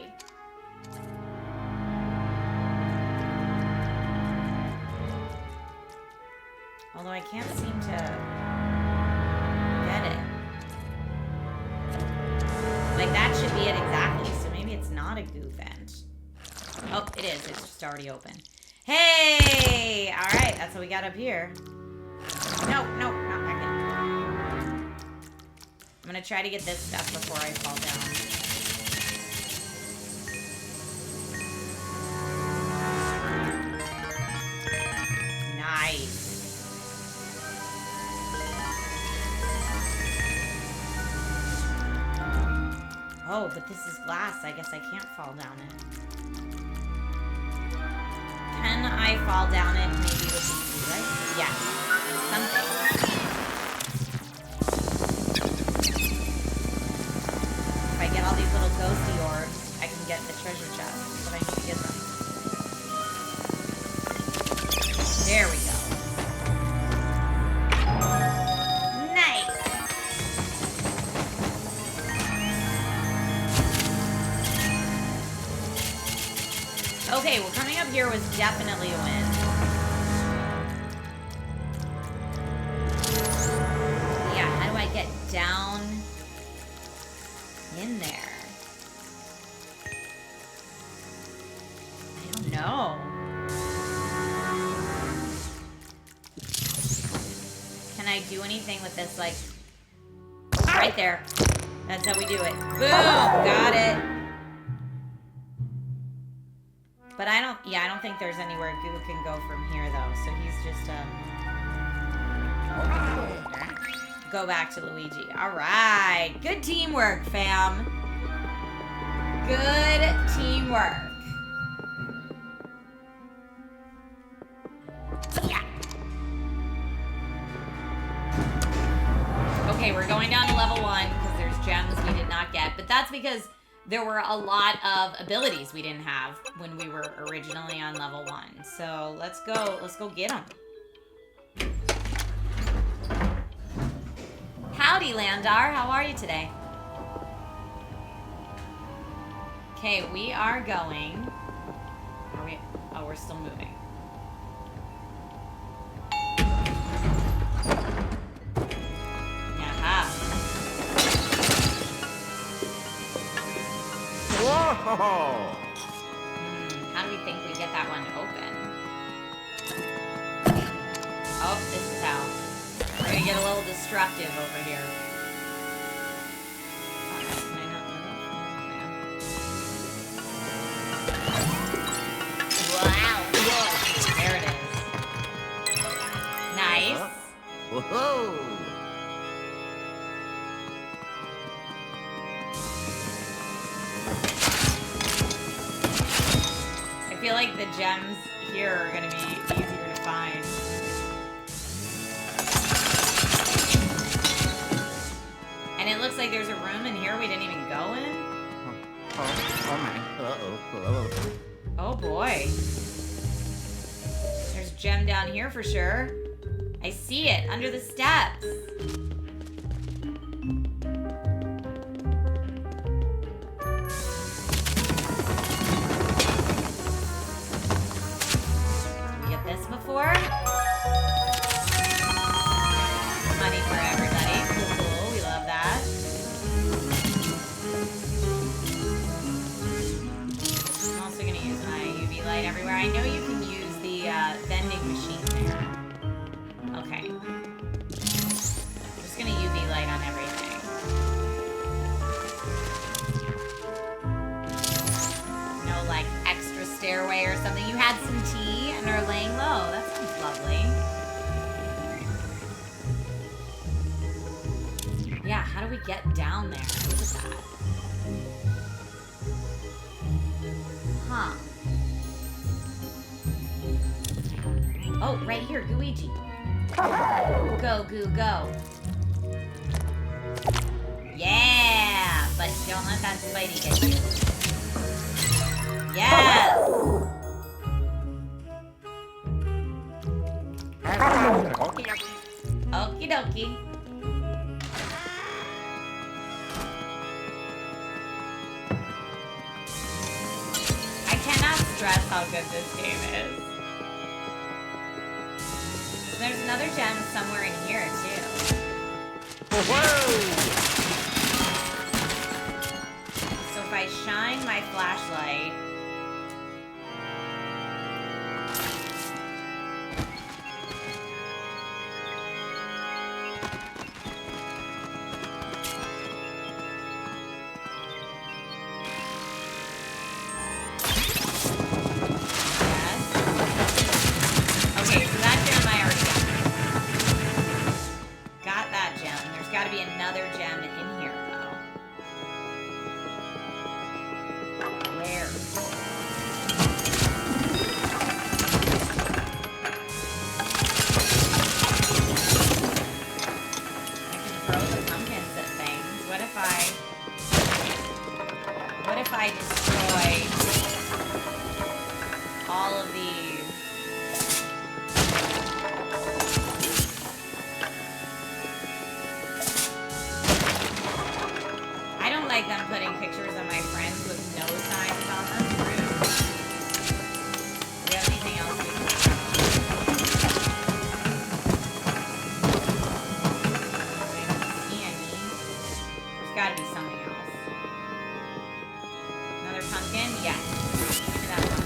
Although I can't seem to get it. Like, that should be it exactly, so maybe it's not a goo vent. Oh, it is. It's just already open. Hey! Alright, that's what we got up here. No, not back in. I'm gonna try to get this stuff before I fall down. Nice. Oh, but this is glass. I guess I can't fall down it. Can I fall down it maybe with the UV light? Yes. Something. If I get all these little ghosty orbs, I can get the treasure chest, but I need to get them. There we go. Nice! Okay, well, coming up here was definitely a win. Yeah, how do I get down in there? I don't know. Can I do anything with this, like... Right there. That's how we do it. Boom! Got it. But I don't think there's anywhere Goo can go from here, though. So he's just, go back to Luigi. All right. Good teamwork, fam. Good teamwork. Yeah. Okay, we're going down to level 1 because there's gems we did not get. But that's because there were a lot of abilities we didn't have when we were originally on level 1. So let's go get them. Howdy, Landar. How are you today? Okay, we are going. Are we? Oh, we're still moving. Whoa! How do we think we get that one open? Oh, this is how. We're gonna get a little destructive over here. Can I not move? Wow! There it is. Nice. Whoa! I feel like the gems here are gonna be easier to find. there's a room in here we didn't even go in? Oh my. Uh-oh. Oh boy. There's a gem down here for sure. I see it under the steps. Did we get this before? Money for everybody. Cool. We love that. I'm also going to use my UV light everywhere. I know you can use the vending machine there. Okay. I'm just going to UV light on everything. No, like, extra stairway or something. You had some tea and are laying low. That sounds lovely. Yeah, how do we get down there? Look at that. Huh. Oh, right here, Luigi. Go, Goo, go. Yeah! But don't let that Spidey get you. Yes! Okie dokie. I cannot stress how good this game is. There's another gem somewhere in here, too. Whoa! So if I shine my flashlight... Another gem in here, though. Where? I can throw the pumpkins at things. What if I destroy all of these? Like I'm putting pictures of my friends with no signs on them. Rude. Do we have anything else we can do? I don't see any. There's gotta be something else. Another pumpkin? Yes. Give me that pumpkin.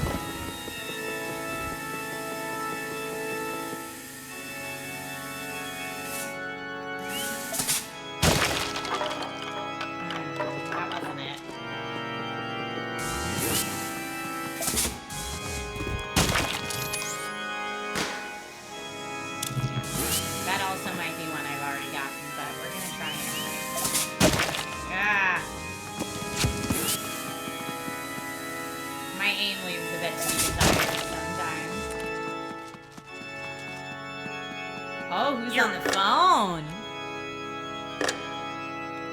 Oh, who's on the phone?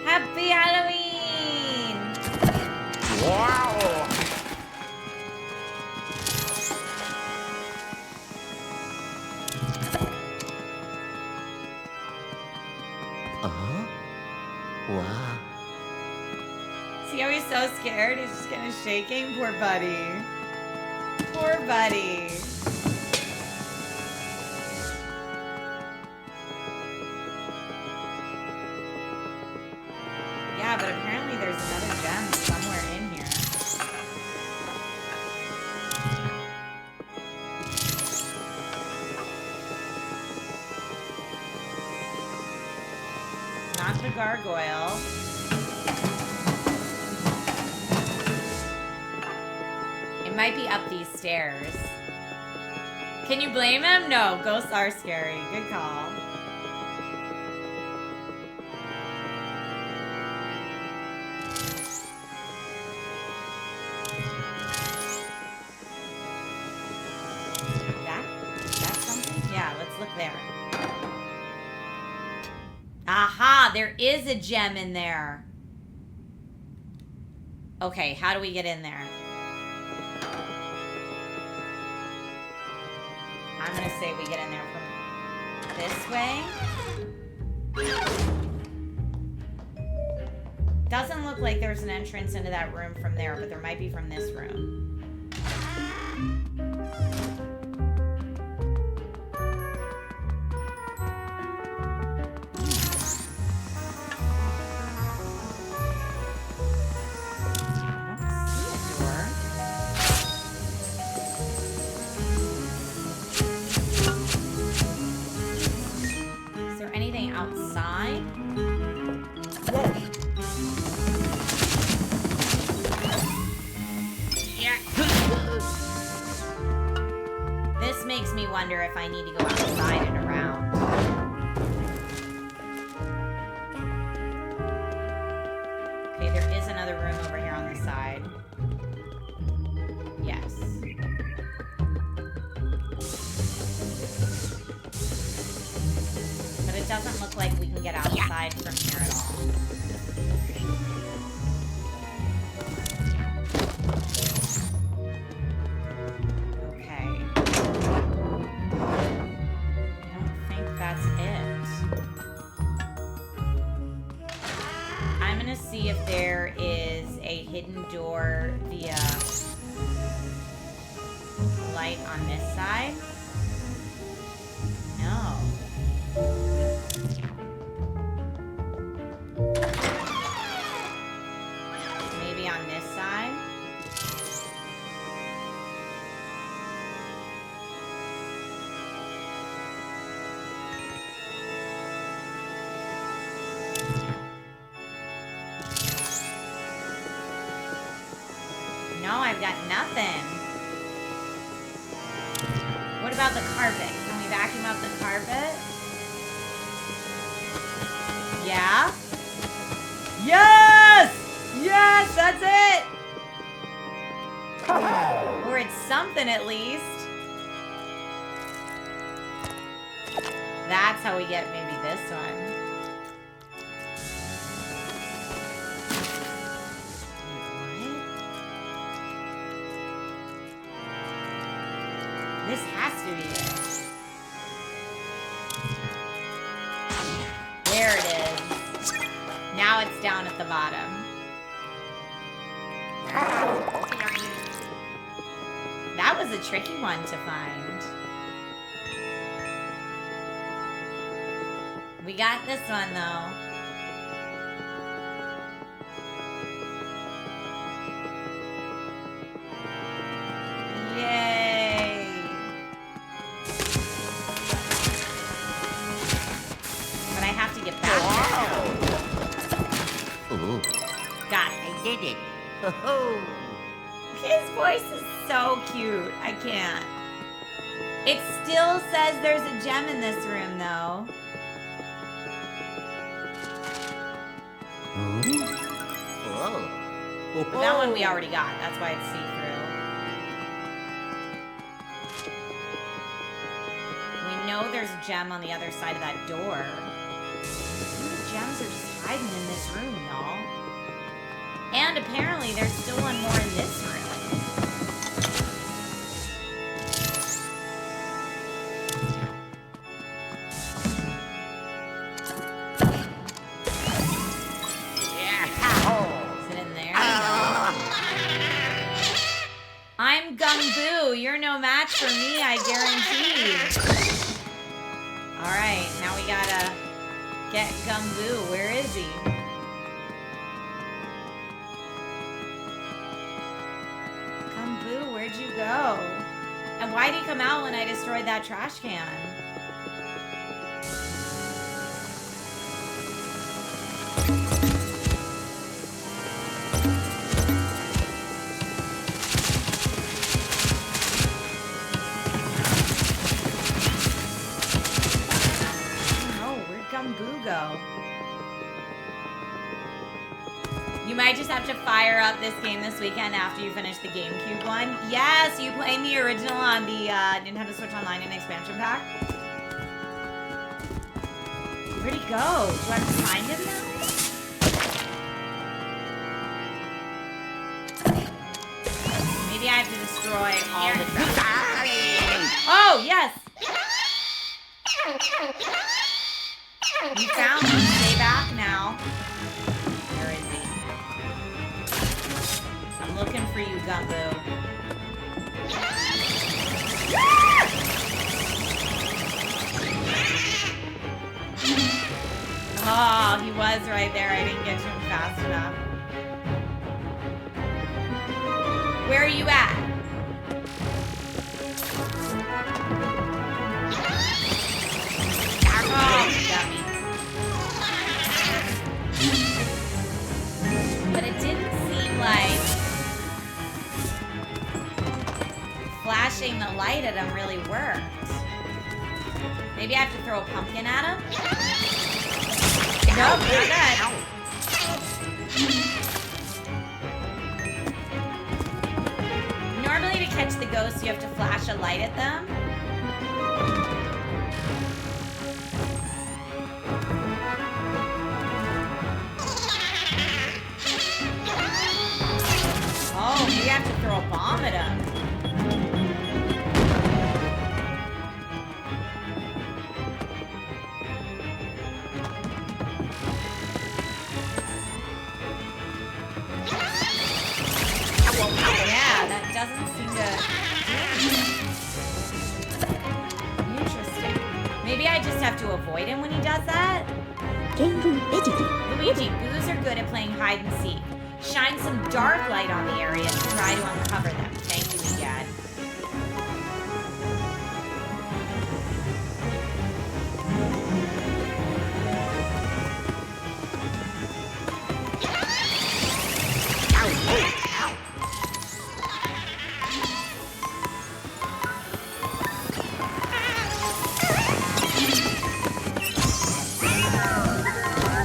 Happy Halloween! Wow! Wow. See how he's so scared? He's just kind of shaking. Poor buddy. Poor buddy. Yeah, but apparently there's another gem somewhere in here. Not the gargoyle. It might be up these stairs. Can you blame him? No, ghosts are scary. Good call. That's something? Yeah, let's look there. Aha, there is a gem in there. Okay, how do we get in there? I'm gonna say we get in there from this way. Doesn't look like there's an entrance into that room from there, but there might be from this room. If I need to go outside and around. Okay, there is another room over here on the side. Yes. But it doesn't look like we can get outside from here at all. Hidden door via light on this side. No. Maybe on this side. No, I've got nothing. What about the carpet? Can we vacuum up the carpet? Yeah? Yes! Yes, that's it! Or it's something at least. That's how we get maybe this one. This has to be it. There it is. Now it's down at the bottom. That was a tricky one to find. We got this one though. Yay! But I have to get back there. Ooh. Got it. I did it. Oh. His voice is so cute. I can't. It still says there's a gem in this room, though. Whoa. But that one we already got. That's why it's see-through. We know there's a gem on the other side of that door. These gems are just hiding in this room, y'all. And apparently there's still one more in this room. I'm Gumbo. You're no match for me, I guarantee. Alright, now we gotta get Gumbo. Where is he? Gumbo, where'd you go? And why'd he come out when I destroyed that trash can? Go. You might just have to fire up this game this weekend after you finish the GameCube one. Yes, you playing the original on the Nintendo Switch Online and expansion pack? Where'd he go? Do I have to find him now? Maybe I have to destroy all the traps. Oh, yes! You found him. Stay back now. Where is he? I'm looking for you, Gumbo. Oh, he was right there. I didn't get to him fast enough. Where are you at? Oh, he got me. But it didn't seem like flashing the light at him really worked. Maybe I have to throw a pumpkin at him? Nope, not good. Normally to catch the ghosts, you have to flash a light at them. Oh, maybe I have to throw a bomb at him. Yeah, that doesn't seem to... Interesting. Maybe I just have to avoid him when he does that? Luigi, boos are good at playing hide and seek. Shine some dark light on the area to try to uncover them. Thank you, Egad.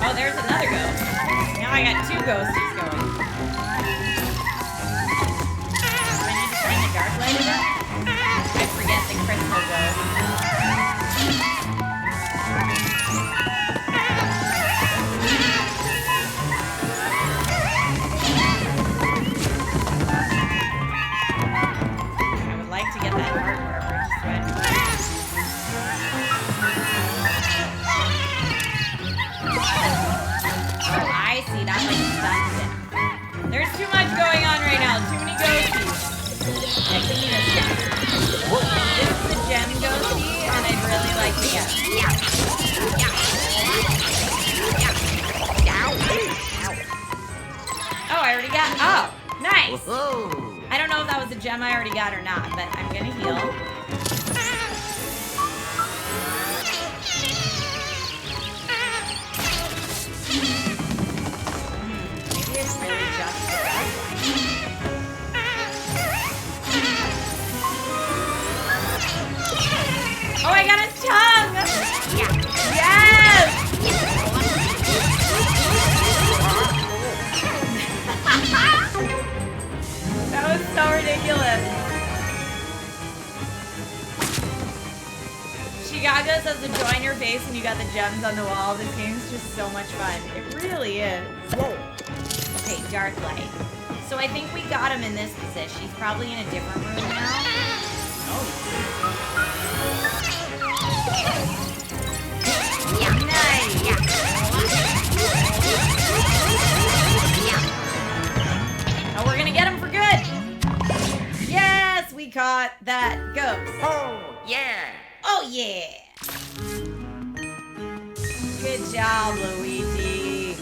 Oh, there's another ghost. Now I got two ghosties going. Do I need to shine the dark light at them? I forget the crystal ghost. I would like to get that heart wherever it just went. Oh, I see. That like stuns him. There's too much going on right now. Too many ghosties. I can need a step. This is the gem ghostie, and I'd really like to get it. Oh, I already got. Oh, nice. Whoa! I don't know if that was a gem I already got or not, but I'm gonna heal. Maybe it's really just the dark light. Oh, I got his tongue! Yes! That was so ridiculous. Chicago says to join your face when you got the gems on the wall. This game's just so much fun. It really is. Okay, dark light. So I think we got him in this position. He's probably in a different room now. Nice. Oh, we're gonna get him for good. Yes, we caught that ghost. Oh, yeah! Oh yeah. Good job, Luigi.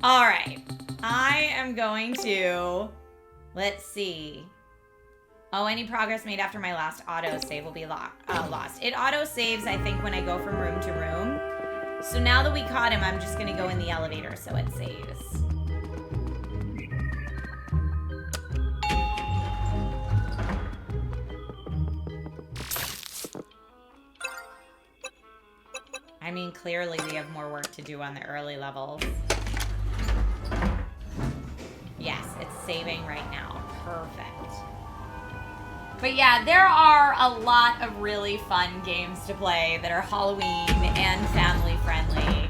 All right, I am going to, let's see. Oh, any progress made after my last autosave will be lost. It auto-saves, I think, when I go from room to room. So now that we caught him, I'm just going to go in the elevator so it saves. I mean, clearly we have more work to do on the early levels. Yes, it's saving right now. Perfect. But yeah, there are a lot of really fun games to play that are Halloween and family friendly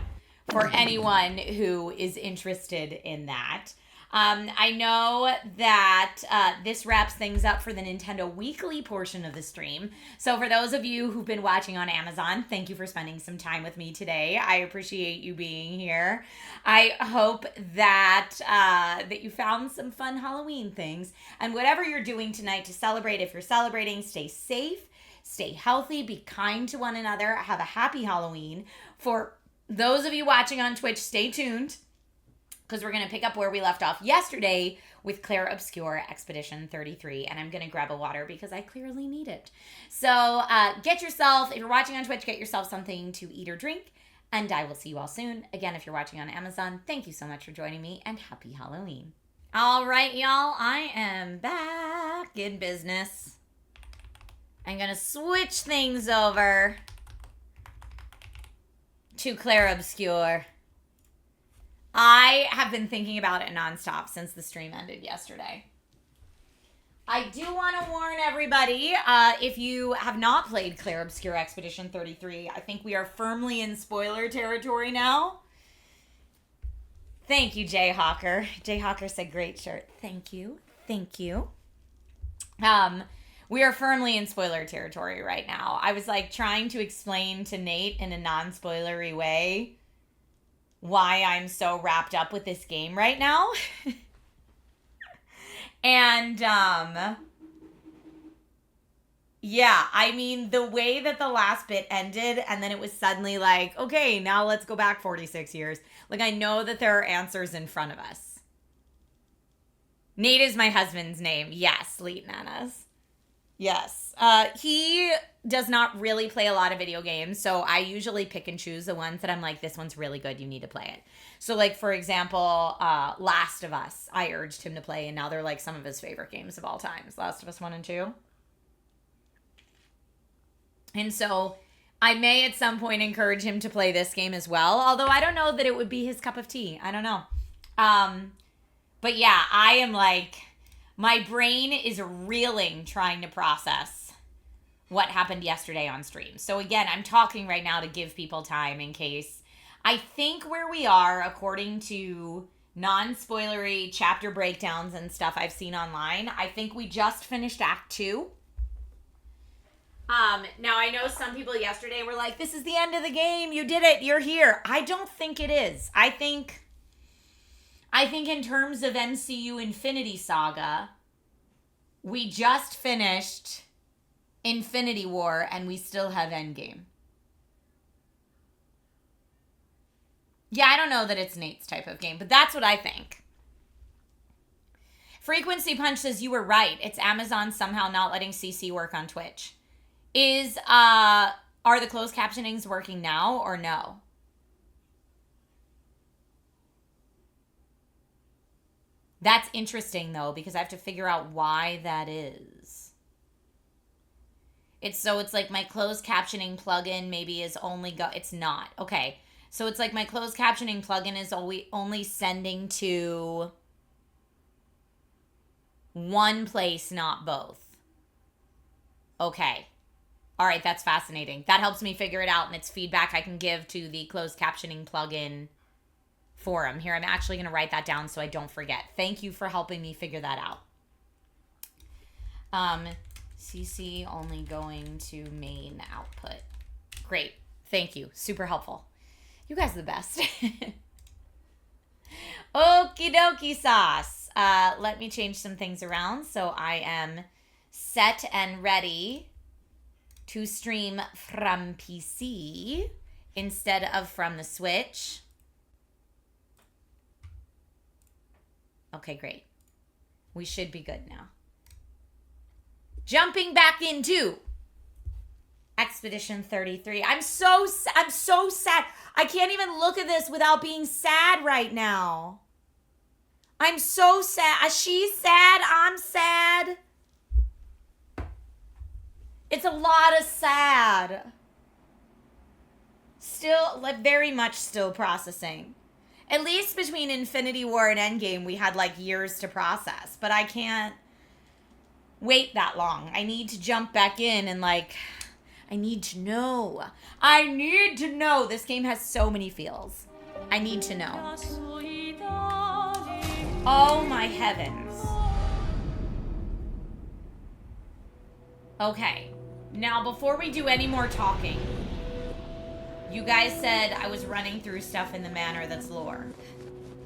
for anyone who is interested in that. I know that this wraps things up for the Nintendo Weekly portion of the stream. So for those of you who've been watching on Amazon, thank you for spending some time with me today. I appreciate you being here. I hope that that you found some fun Halloween things. And whatever you're doing tonight to celebrate, if you're celebrating, stay safe, stay healthy, be kind to one another, have a happy Halloween. For those of you watching on Twitch, stay tuned, because we're going to pick up where we left off yesterday with Clair Obscur Expedition 33. And I'm going to grab a water because I clearly need it. So get yourself, if you're watching on Twitch, get yourself something to eat or drink. And I will see you all soon. Again, if you're watching on Amazon, thank you so much for joining me, and happy Halloween. All right, y'all, I am back in business. I'm going to switch things over to Clair Obscur. I have been thinking about it nonstop since the stream ended yesterday. I do want to warn everybody, if you have not played Clair Obscur Expedition 33, I think we are firmly in spoiler territory now. Thank you, Jay Hawker. Jay Hawker said, great shirt. Thank you. Thank you. We are firmly in spoiler territory right now. I was like trying to explain to Nate in a non-spoilery way why I'm so wrapped up with this game right now. And, yeah, I mean, the way that the last bit ended, and then it was suddenly like, okay, now let's go back 46 years. Like, I know that there are answers in front of us. Nate is my husband's name. Yes, Leetnanas. Yes. He does not really play a lot of video games, so I usually pick and choose the ones that I'm like, this one's really good, you need to play it. So, like, for example, Last of Us, I urged him to play, and now they're, like, some of his favorite games of all time. Last of Us 1 and 2. And so I may at some point encourage him to play this game as well, although I don't know that it would be his cup of tea. I don't know. But yeah, I am like, my brain is reeling trying to process what happened yesterday on stream. So again, I'm talking right now to give people time in case. I think where we are, according to non-spoilery chapter breakdowns and stuff I've seen online, I think we just finished Act 2. Now I know some people yesterday were like, this is the end of the game. You did it. You're here. I don't think it is. I think in terms of MCU Infinity Saga, we just finished Infinity War and we still have Endgame. Yeah, I don't know that it's Nate's type of game, but that's what I think. Frequency Punch says you were right. It's Amazon somehow not letting CC work on Twitch. Are the closed captionings working now or no? That's interesting though, because I have to figure out why that is. It's like my closed captioning plugin maybe is only it's not. Okay. So it's like my closed captioning plugin is only sending to one place, not both. Okay. All right, that's fascinating. That helps me figure it out, and it's feedback I can give to the closed captioning plugin forum. Here, I'm actually going to write that down so I don't forget. Thank you for helping me figure that out. CC only going to main output. Great. Thank you. Super helpful. You guys are the best. Okie dokie sauce. Let me change some things around so I am set and ready to stream from PC instead of from the Switch. Okay, great. We should be good now. Jumping back into Expedition 33. I'm so sad. I can't even look at this without being sad right now. I'm so sad. She's sad. I'm sad. It's a lot of sad. Still, like, very much still processing. At least between Infinity War and Endgame, we had, like, years to process. But I can't wait that long. I need to jump back in and like, I need to know. I need to know. This game has so many feels. I need to know. Oh my heavens. Okay. Now, before we do any more talking, you guys said I was running through stuff in the manor that's lore.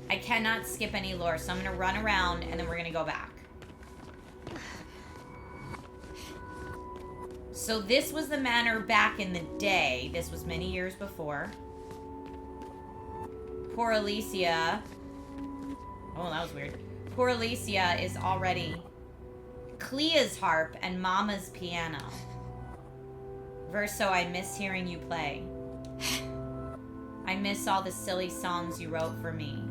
I cannot skip any lore, so I'm going to run around and then we're going to go back. So this was the manor back in the day. This was many years before. Poor Alicia. Oh, that was weird. Poor Alicia is already Clea's harp and Mama's piano. Verso, I miss hearing you play. I miss all the silly songs you wrote for me.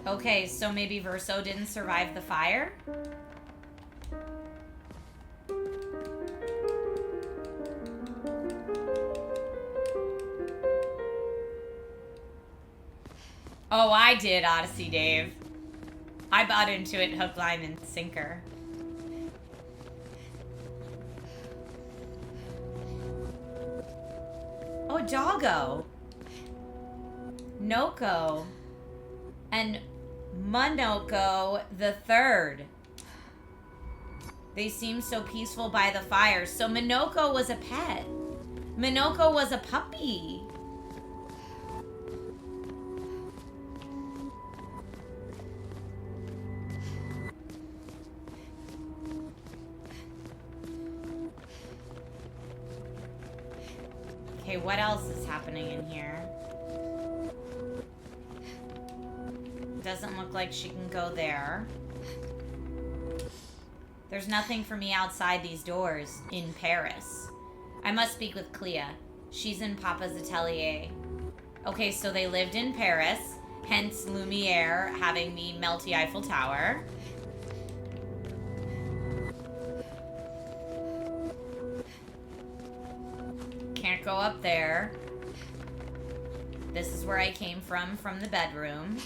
Okay, so maybe Verso didn't survive the fire? Oh, I did, Odyssey Dave. I bought into it hook, line, and sinker. Oh, Doggo. Noko. And Monoko the Third. They seem so peaceful by the fire. So Minoko was a pet. Minoko was a puppy. Okay, what else is happening in here? Doesn't look like she can go there. There's nothing for me outside these doors in Paris. I must speak with Clea. She's in Papa's atelier. Okay, so they lived in Paris, hence Lumiere having the melty Eiffel Tower. Can't go up there. This is where I came from the bedroom.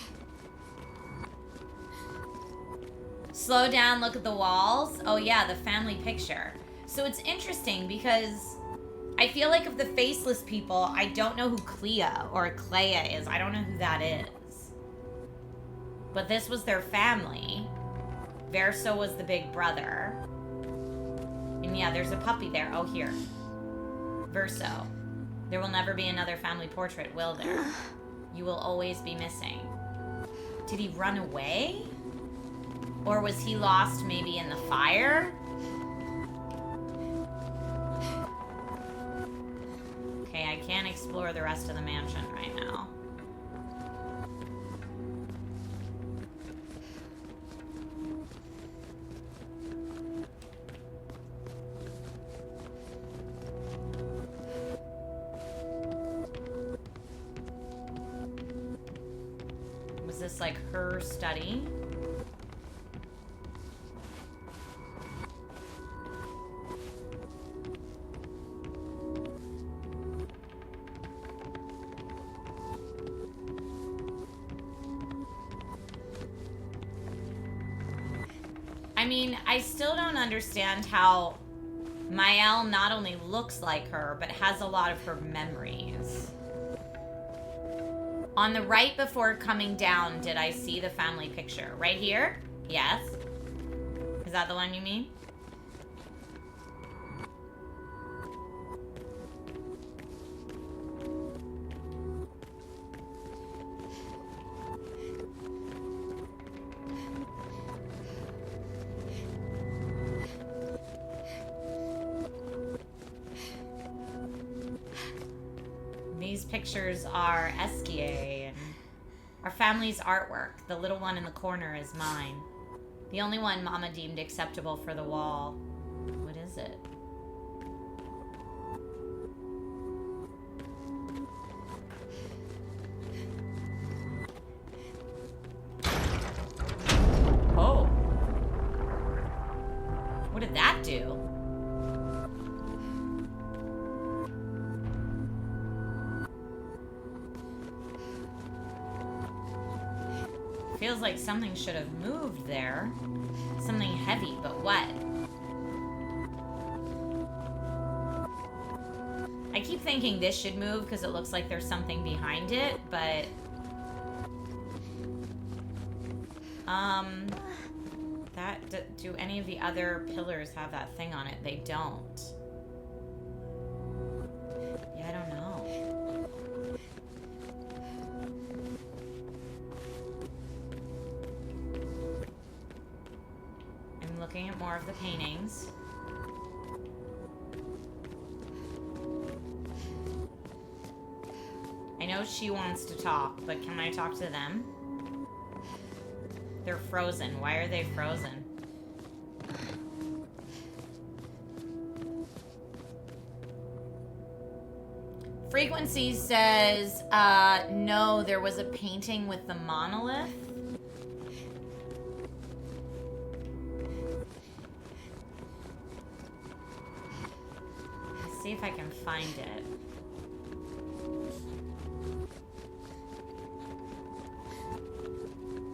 Slow down, look at the walls. Oh yeah, the family picture. So it's interesting because I feel like of the faceless people, I don't know who Clea or Clea is. I don't know who that is. But this was their family. Verso was the big brother. And yeah, there's a puppy there. Oh, here. Verso. There will never be another family portrait, will there? You will always be missing. Did he run away? Or was he lost maybe in the fire? Okay, I can't explore the rest of the mansion right now. Was this like her study? I mean, I still don't understand how Mael not only looks like her, but has a lot of her memories. On the right before coming down, did I see the family picture? Right here? Yes. Is that the one you mean? These pictures are Esquier and our family's artwork. The little one in the corner is mine. The only one Mama deemed acceptable for the wall. What is it? Oh. What did that do? Feels like something should have moved there. Something heavy, but what? I keep thinking this should move because it looks like there's something behind it, but... do any of the other pillars have that thing on it? They don't. Yeah, I don't know. I'm looking at more of the paintings. I know she wants to talk, but can I talk to them? They're frozen. Why are they frozen? Frequency says, no, there was a painting with the monolith. Let's see if I can find it.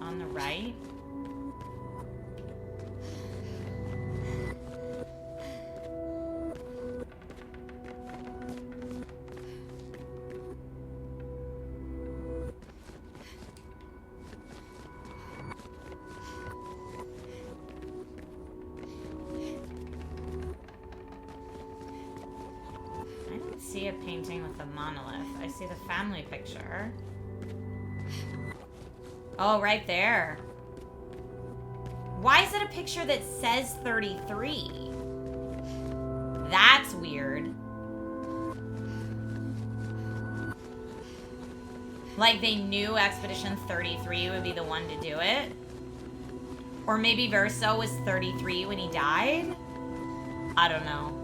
On the right. A painting with a monolith. I see the family picture. Oh, right there. Why is it a picture that says 33? That's weird. Like they knew Expedition 33 would be the one to do it. Or maybe Verso was 33 when he died? I don't know.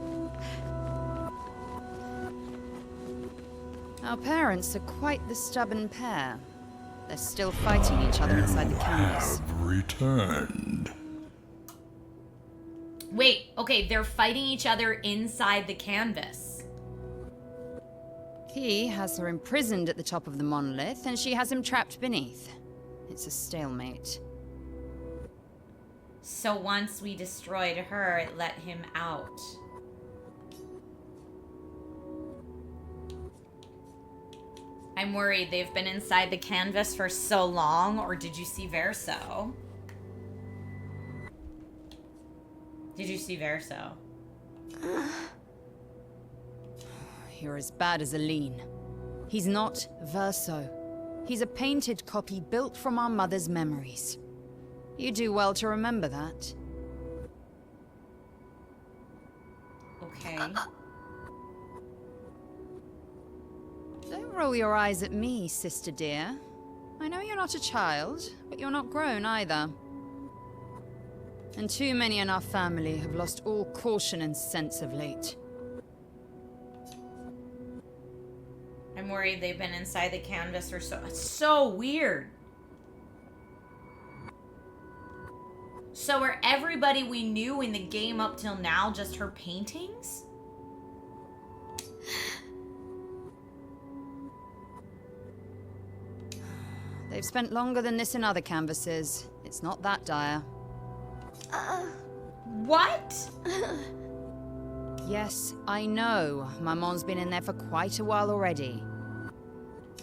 Our parents are quite the stubborn pair. They're still fighting each other inside the canvas. Have returned. Wait, okay, they're fighting each other inside the canvas. He has her imprisoned at the top of the monolith, and she has him trapped beneath. It's a stalemate. So once we destroyed her, it let him out. I'm worried they've been inside the canvas for so long, or did you see Verso? Did you see Verso? You're as bad as Aline. He's not Verso. He's a painted copy built from our mother's memories. You do well to remember that. Okay. Don't roll your eyes at me, sister dear. I know you're not a child, but you're not grown either. And too many in our family have lost all caution and sense of late. I'm worried they've been inside the canvas for so... It's so weird. So are everybody we knew in the game up till now just her paintings? They've spent longer than this in other canvases. It's not that dire. What? Yes, I know. Maman's been in there for quite a while already.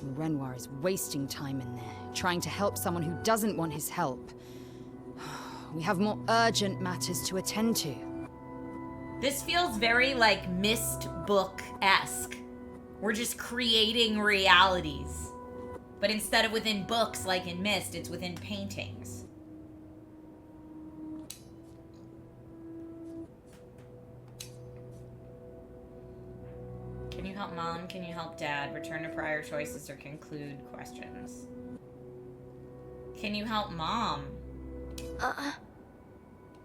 Renoir is wasting time in there, trying to help someone who doesn't want his help. We have more urgent matters to attend to. This feels very, like, Mist book-esque. We're just creating realities. But instead of within books, like in Mist, it's within paintings. Can you help Mom? Can you help Dad? Return to prior choices or conclude questions. Can you help Mom?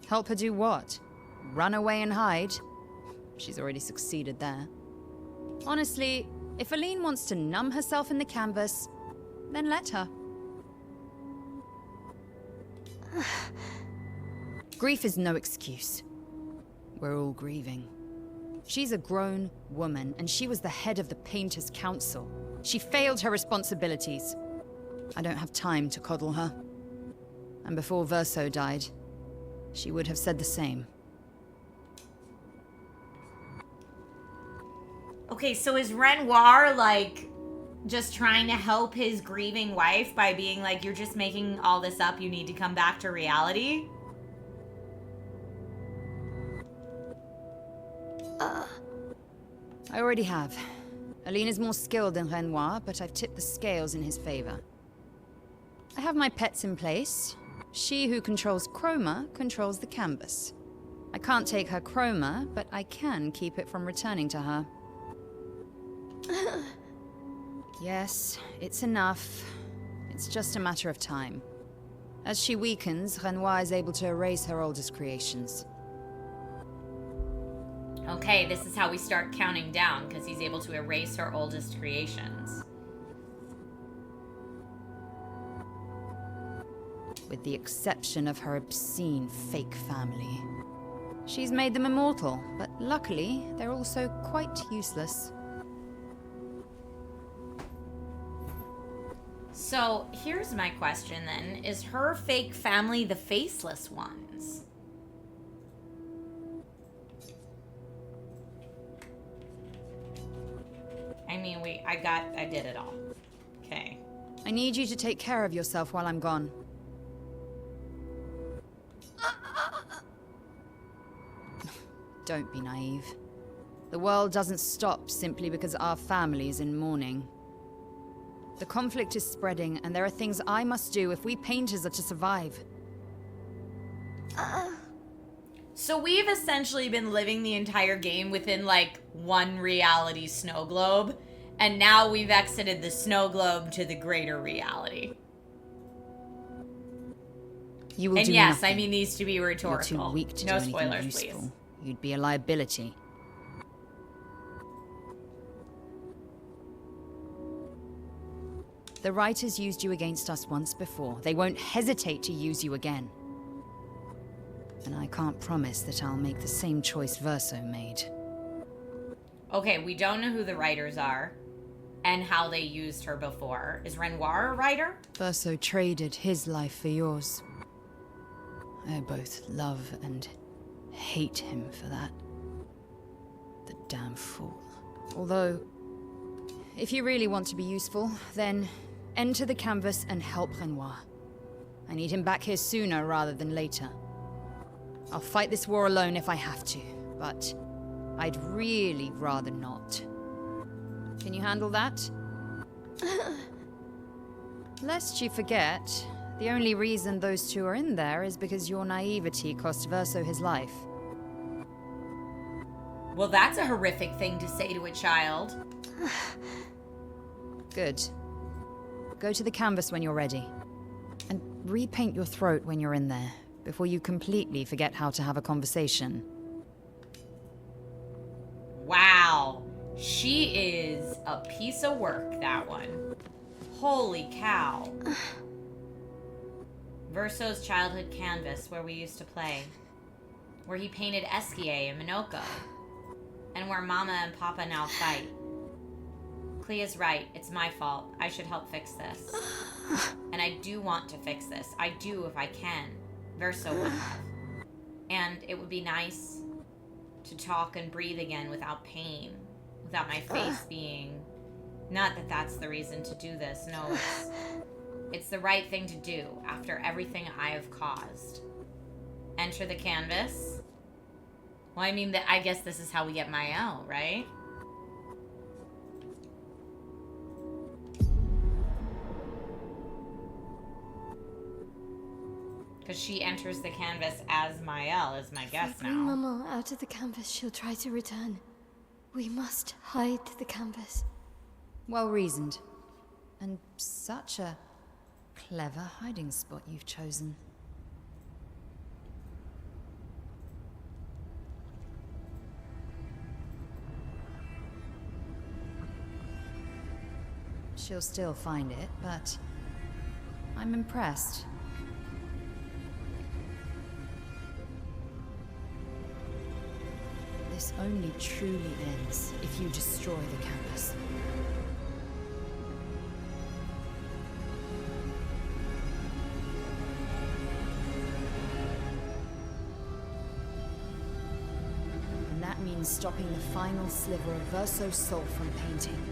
Help her do what? Run away and hide? She's already succeeded there. Honestly, if Aline wants to numb herself in the canvas, then let her. Grief is no excuse. We're all grieving. She's a grown woman, and she was the head of the Painters' Council. She failed her responsibilities. I don't have time to coddle her. And before Verso died, she would have said the same. Okay, so is Renoir, like, just trying to help his grieving wife by being like, you're just making all this up, you need to come back to reality? I already have. Aline is more skilled than Renoir, but I've tipped the scales in his favor. I have my pets in place. She who controls chroma controls the canvas. I can't take her chroma, but I can keep it from returning to her. Yes, it's enough. It's just a matter of time. As she weakens, Renoir is able to erase her oldest creations. Okay, this is how we start counting down, because he's able to erase her oldest creations. With the exception of her obscene fake family. She's made them immortal, but luckily, they're also quite useless. So, here's my question then. Is her fake family the faceless ones? I mean, I did it all. Okay. I need you to take care of yourself while I'm gone. Don't be naive. The world doesn't stop simply because our family is in mourning. The conflict is spreading, and there are things I must do if we painters are to survive. So we've essentially been living the entire game within, like, one reality snow globe, and now we've exited the snow globe to the greater reality. You will And do yes, nothing. I mean these to be You're rhetorical. too weak to No do spoilers, anything useful. please. You'd be a liability. The writers used you against us once before. They won't hesitate to use you again. And I can't promise that I'll make the same choice Verso made. Okay, we don't know who the writers are and how they used her before. Is Renoir a writer? Verso traded his life for yours. I both love and hate him for that. The damn fool. Although, if you really want to be useful, then enter the canvas and help Renoir. I need him back here sooner rather than later. I'll fight this war alone if I have to, but I'd really rather not. Can you handle that? Lest you forget, the only reason those two are in there is because your naivety cost Verso his life. Well, that's a horrific thing to say to a child. Good. Go to the canvas when you're ready. And repaint your throat when you're in there, before you completely forget how to have a conversation. Wow. She is a piece of work, that one. Holy cow. Verso's childhood canvas, where we used to play. Where he painted Esquier and Minoko. And where Mama and Papa now fight. Clea's right. It's my fault. I should help fix this. And I do want to fix this. I do if I can. Verso would have. And it would be nice to talk and breathe again without pain. Without my face being... Not that that's the reason to do this. No, it's the right thing to do after everything I have caused. Enter the canvas. Well, I mean, I guess this is how we get Mael, right? Because she enters the canvas as Mael, is my guess If we bring now. Mama out of the canvas, she'll try to return. We must hide the canvas. Well reasoned. And such a clever hiding spot you've chosen. She'll still find it, but I'm impressed. This only truly ends if you destroy the canvas. means stopping the final sliver of Verso's soul from painting.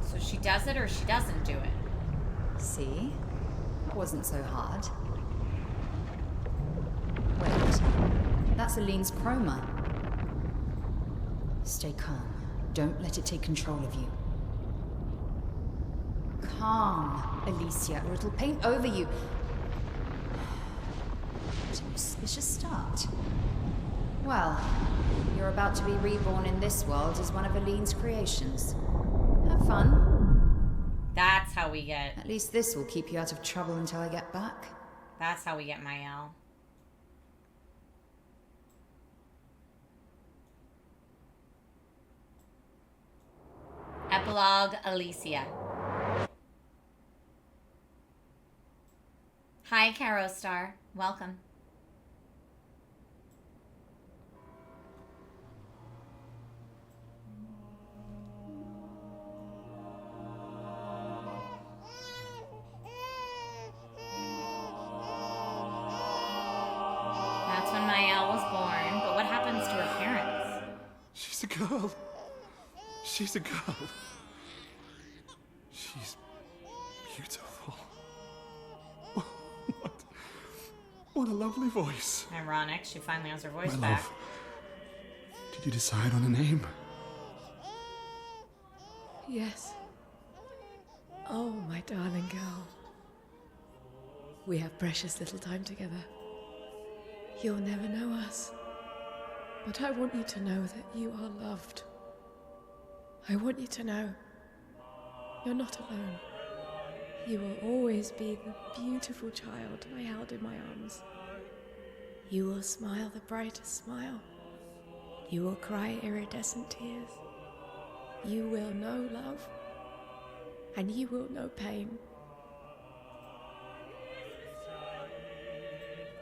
So she does it or she doesn't do it. See? That wasn't so hard. Wait. That's Aline's chroma. Stay calm. Don't let it take control of you. Calm, Alicia, or it'll paint over you. What an auspicious start. Well, you're about to be reborn in this world as one of Aline's creations. Have fun. That's how we get. At least this will keep you out of trouble until I get back. That's how we get Mael. Epilogue, Alicia. Hi, Caro Star. Welcome. That's when Mael was born, but what happens to her parents? She's a girl. She's a girl. She's beautiful. What a lovely voice. Ironic, she finally has her voice My back. love, did you decide on a name? Yes. Oh, my darling girl. We have precious little time together. You'll never know us. But I want you to know that you are loved. I want you to know you're not alone. You will always be the beautiful child I held in my arms. You will smile the brightest smile. You will cry iridescent tears. You will know love, and you will know pain.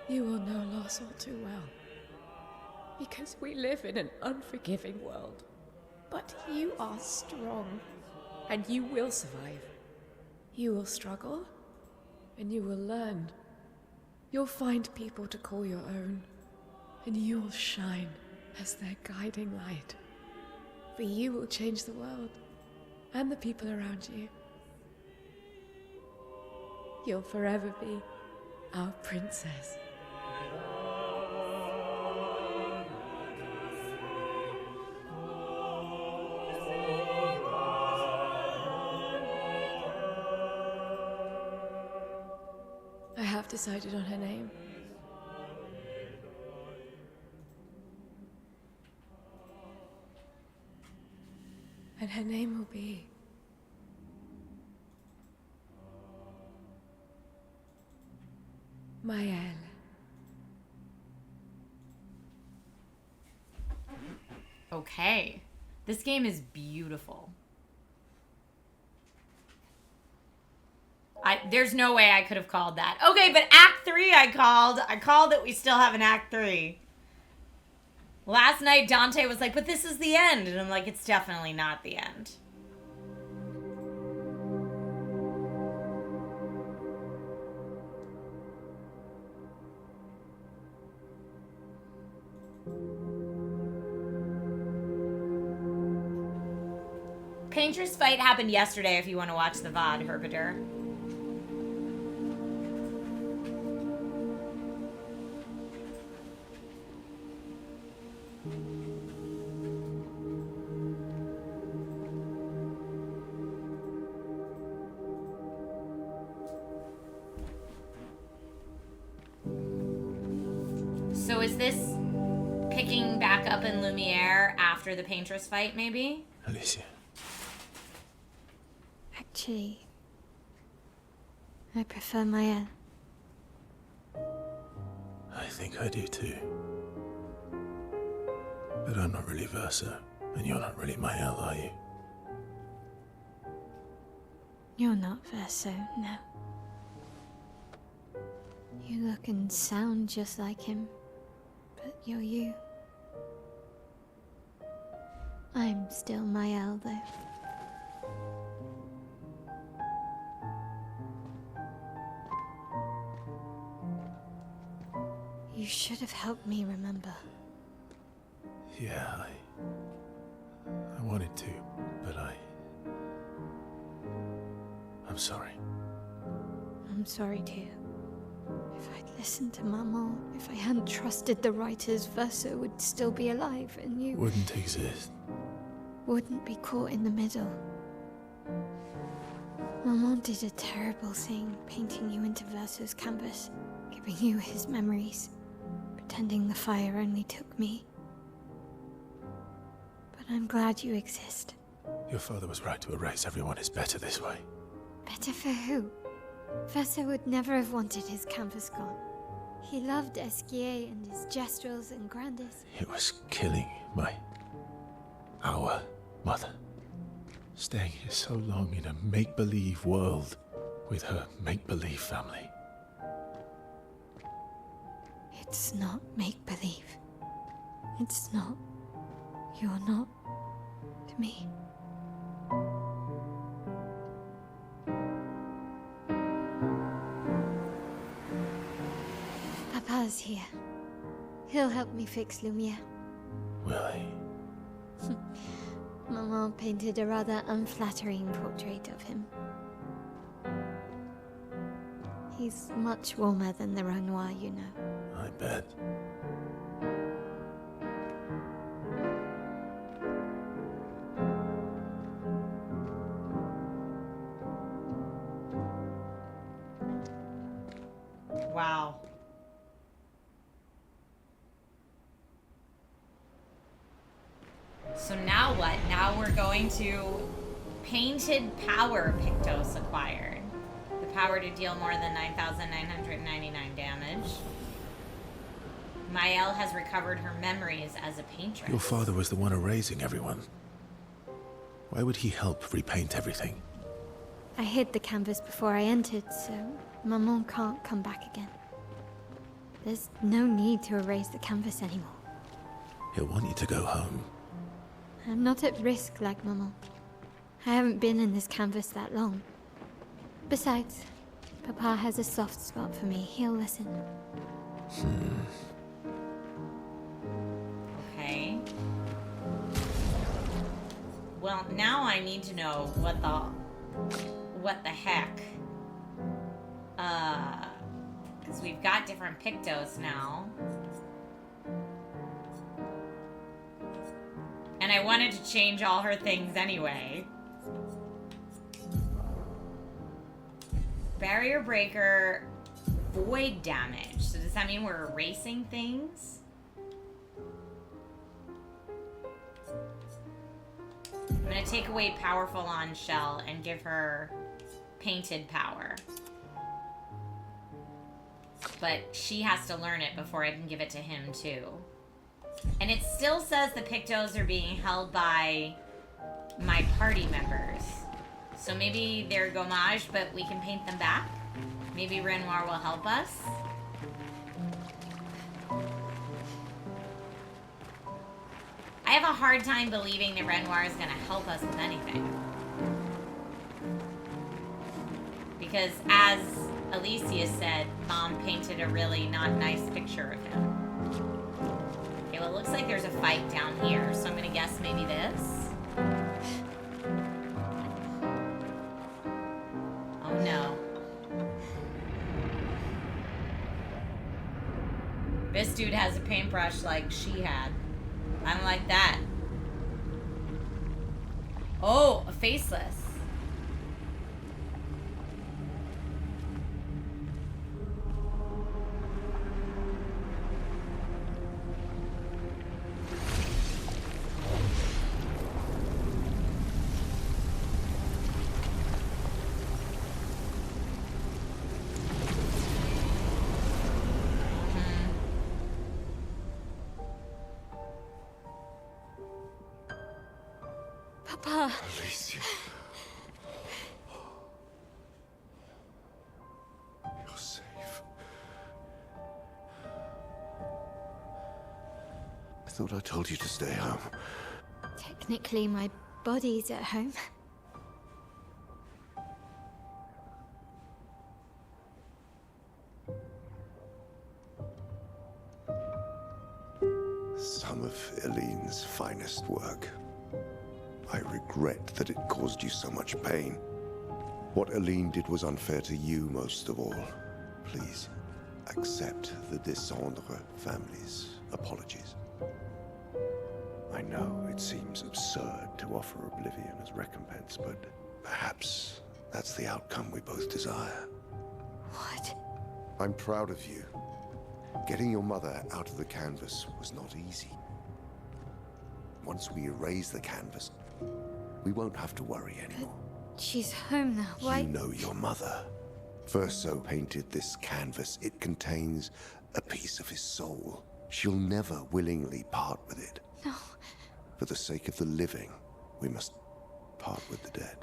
You will know loss all too well, because we live in an unforgiving world. But you are strong, and you will survive. You will struggle, and you will learn. You'll find people to call your own, and you will shine as their guiding light. For you will change the world, and the people around you. You'll forever be our princess. I have decided on her name. And her name will be Mael. Okay. This game is beautiful. There's no way I could have called that. Okay, but Act 3 I called that we still have an Act 3. Last night Dante was like, but this is the end. And I'm like, it's definitely not the end. Painter's fight happened yesterday if you want to watch the VOD, Herbider. So is this picking back up in Lumiere after the Painter's fight, maybe? Alicia. Actually, I prefer Mael. I think I do too. But I'm not really Verso, and you're not really Mael, are you? You're not Verso, no. You look and sound just like him, but you're you. I'm still Mael, though. You should have helped me remember. Yeah, I wanted to, but I'm sorry. I'm sorry too. If I'd listened to Maman, if I hadn't trusted the writers, Verso would still be alive, and you Wouldn't exist. wouldn't be caught in the middle. Maman did a terrible thing, painting you into Verso's canvas, giving you his memories, pretending the fire only took me. But I'm glad you exist. Your father was right to erase everyone. It's better this way. Better for who? Verso would never have wanted his canvas gone. He loved Esquier and his gestrels and grandes. It was killing our mother. Staying here so long in a make-believe world with her make-believe family. It's not make-believe. It's not. You're not to me. Papa's here. He'll help me fix Lumiere. Will he? Maman painted a rather unflattering portrait of him. He's much warmer than the Renoir, you know. I bet. Wow. So now what? Now we're going to Painted Power Pictos acquired. The power to deal more than 9,999 damage. Mael has recovered her memories as a paintress. Your father was the one erasing everyone. Why would he help repaint everything? I hid the canvas before I entered, so Maman can't come back again. There's no need to erase the canvas anymore. He'll want you to go home. I'm not at risk like Maman. I haven't been in this canvas that long. Besides, Papa has a soft spot for me. He'll listen. Okay. Well, now I need to know what the heck. Because we've got different Pictos now. And I wanted to change all her things anyway. Barrier breaker, void damage. So does that mean we're erasing things? I'm gonna take away powerful on Shell and give her painted power. But she has to learn it before I can give it to him too. And it still says the Pictos are being held by my party members. So maybe they're gommage, but we can paint them back. Maybe Renoir will help us. I have a hard time believing that Renoir is going to help us with anything. Because as Alicia said, Mom painted a really not nice picture of him. Okay, well it looks like there's a fight down here, so I'm going to guess maybe this. Oh no. This dude has a paintbrush like she had. I don't like that. Oh, a faceless. Papa. Alicia. thought I told you to stay home. Technically, my body's at home. Some of Eileen's finest work. I regret that it caused you so much pain. What Eileen did was unfair to you most of all. Please, accept the Descendre family's apologies. I know it seems absurd to offer oblivion as recompense, but perhaps that's the outcome we both desire. What? I'm proud of you. Getting your mother out of the canvas was not easy. Once we erase the canvas, we won't have to worry anymore. She's home now. Why? You know your mother. Verso painted this canvas. It contains a piece of his soul. She'll never willingly part with it. No. For the sake of the living, we must part with the dead.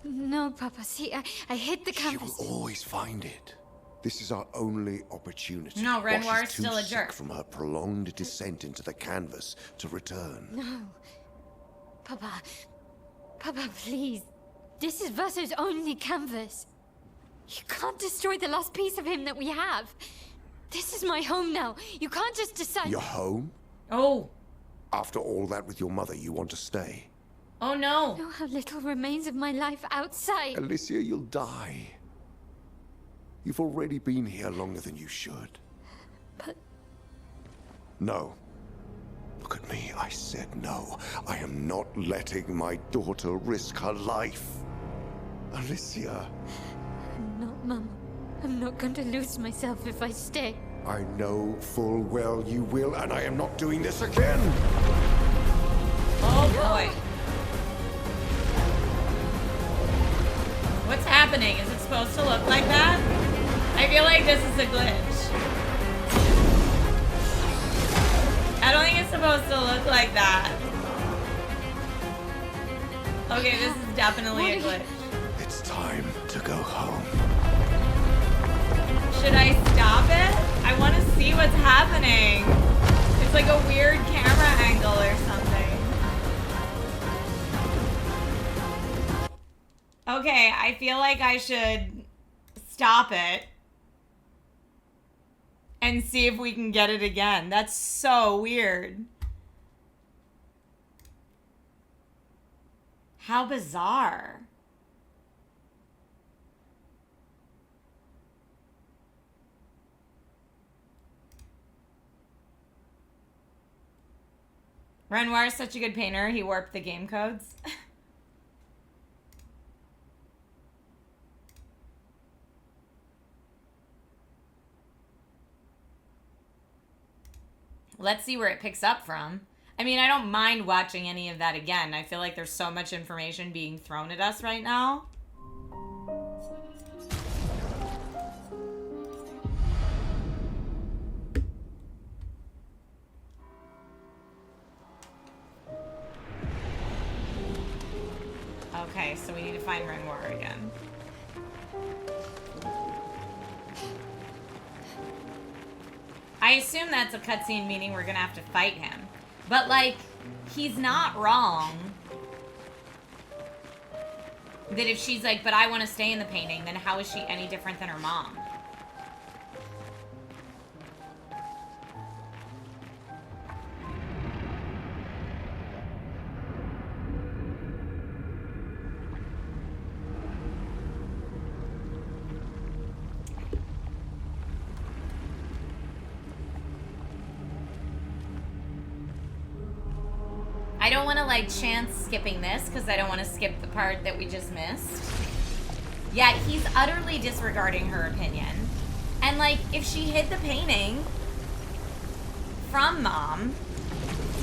No, Papa. See, I hid the She canvas. will always find it. This is our only opportunity. No, While Renoir's she's too still a sick jerk. from her prolonged descent into the canvas to return. No. Papa. Papa, please. This is Verso's only canvas. You can't destroy the last piece of him that we have. This is my home now. You can't just decide. Your home? Oh. After all that with your mother, you want to stay? Oh no. You know how little remains of my life outside. Alicia, you'll die. You've already been here longer than you should. But... No. Look at me, I said no. I am not letting my daughter risk her life. Alicia. Not, Mama. I'm not going to lose myself if I stay. I know full well you will, and I am not doing this again! Oh boy. What's happening? Is it supposed to look like that? I feel like this is a glitch. I don't think it's supposed to look like that. Okay, this is definitely a glitch. It's time to go home. Should I stop it? I want to see what's happening. It's like a weird camera angle or something. Okay, I feel like I should stop it and see if we can get it again. That's so weird. How bizarre. Renoir is such a good painter, he warped the game codes. Let's see where it picks up from. I mean, I don't mind watching any of that again. I feel like there's so much information being thrown at us right now. Okay, so we need to find Renoir again. I assume that's a cutscene, meaning we're gonna have to fight him. But, like, he's not wrong. That if she's like, but I want to stay in the painting, then how is she any different than her mom? I don't want to, like, chance skipping this because I don't want to skip the part that we just missed. Yeah, he's utterly disregarding her opinion. And, like, if she hid the painting from Mom,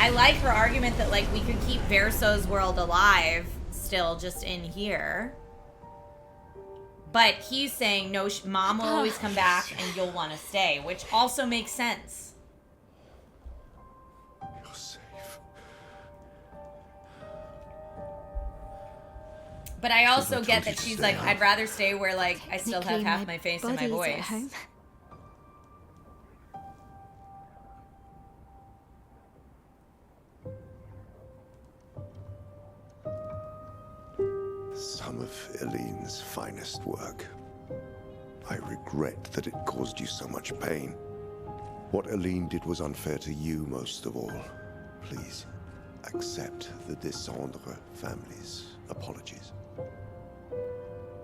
I like her argument that, like, we could keep Verso's world alive still just in here. But he's saying, no, Mom will always come back and you'll want to stay, which also makes sense. You're safe. But I also I get told you that to she's stay like, home. I'd rather stay where, like, I still have Technically, half my face and my body's at voice. home. outcome of Eileen's finest work. I regret that it caused you so much pain. What Eileen did was unfair to you most of all. Please, accept the Descendre family's apologies.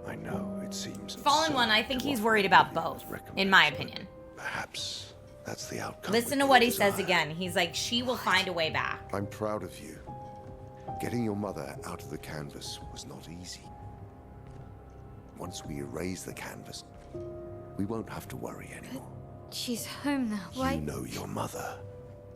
I know it seems Fallen absurd One, I think to he's offer worried about Eileen's both, in my recommendation. opinion. Perhaps that's the outcome. Listen to we what he both says desire. again. He's like, she will find a way back. I'm proud of you. Getting your mother out of the canvas was not easy. Once we erase the canvas, we won't have to worry anymore. She's home now. Why? You know your mother.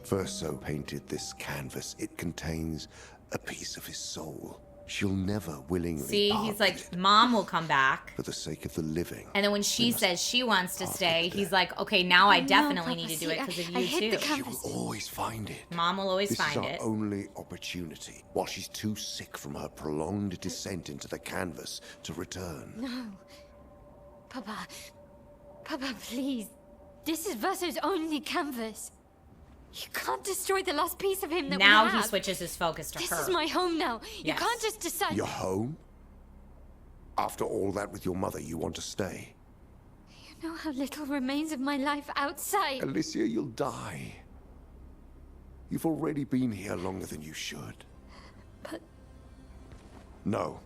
Verso painted this canvas. It contains a piece of his soul. She'll never willingly See, part he's with like, it. Mom will come back. For the sake of the living. And then when she says she wants to stay, he's like, okay, now I No, definitely Papa, need to see, do it because of I you hid the too. She canvas. will always find it. Mom will always This find is it. our only opportunity. While she's too sick from her prolonged descent into the canvas to return. No. Papa. Papa, please. This is Verso's only canvas. You can't destroy the last piece of him that Now we have. he switches his focus to This her. is my home now. You Yes. can't just decide. You're home? After all that with your mother, you want to stay? You know how little remains of my life outside. Alicia, you'll die. You've already been here longer than you should. But No.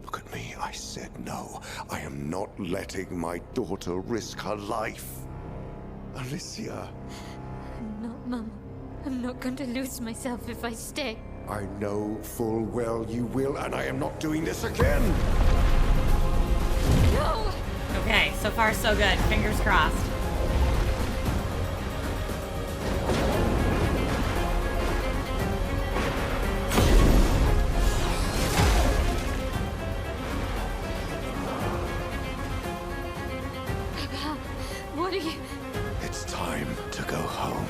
Look at me, I said no. I am not letting my daughter risk her life. Alicia, not, Mama. I'm not going to lose myself if I stay. I know full well you will, and I am not doing this again. No! Okay, so far so good. Fingers crossed. Papa, what are you... It's time to go home.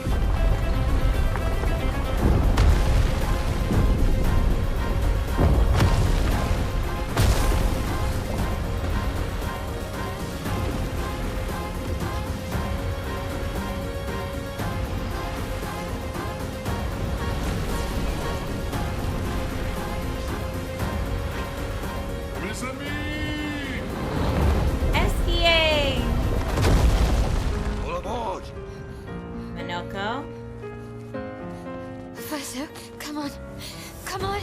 SEA! All aboard! Minoko? Verso, come on. Come on.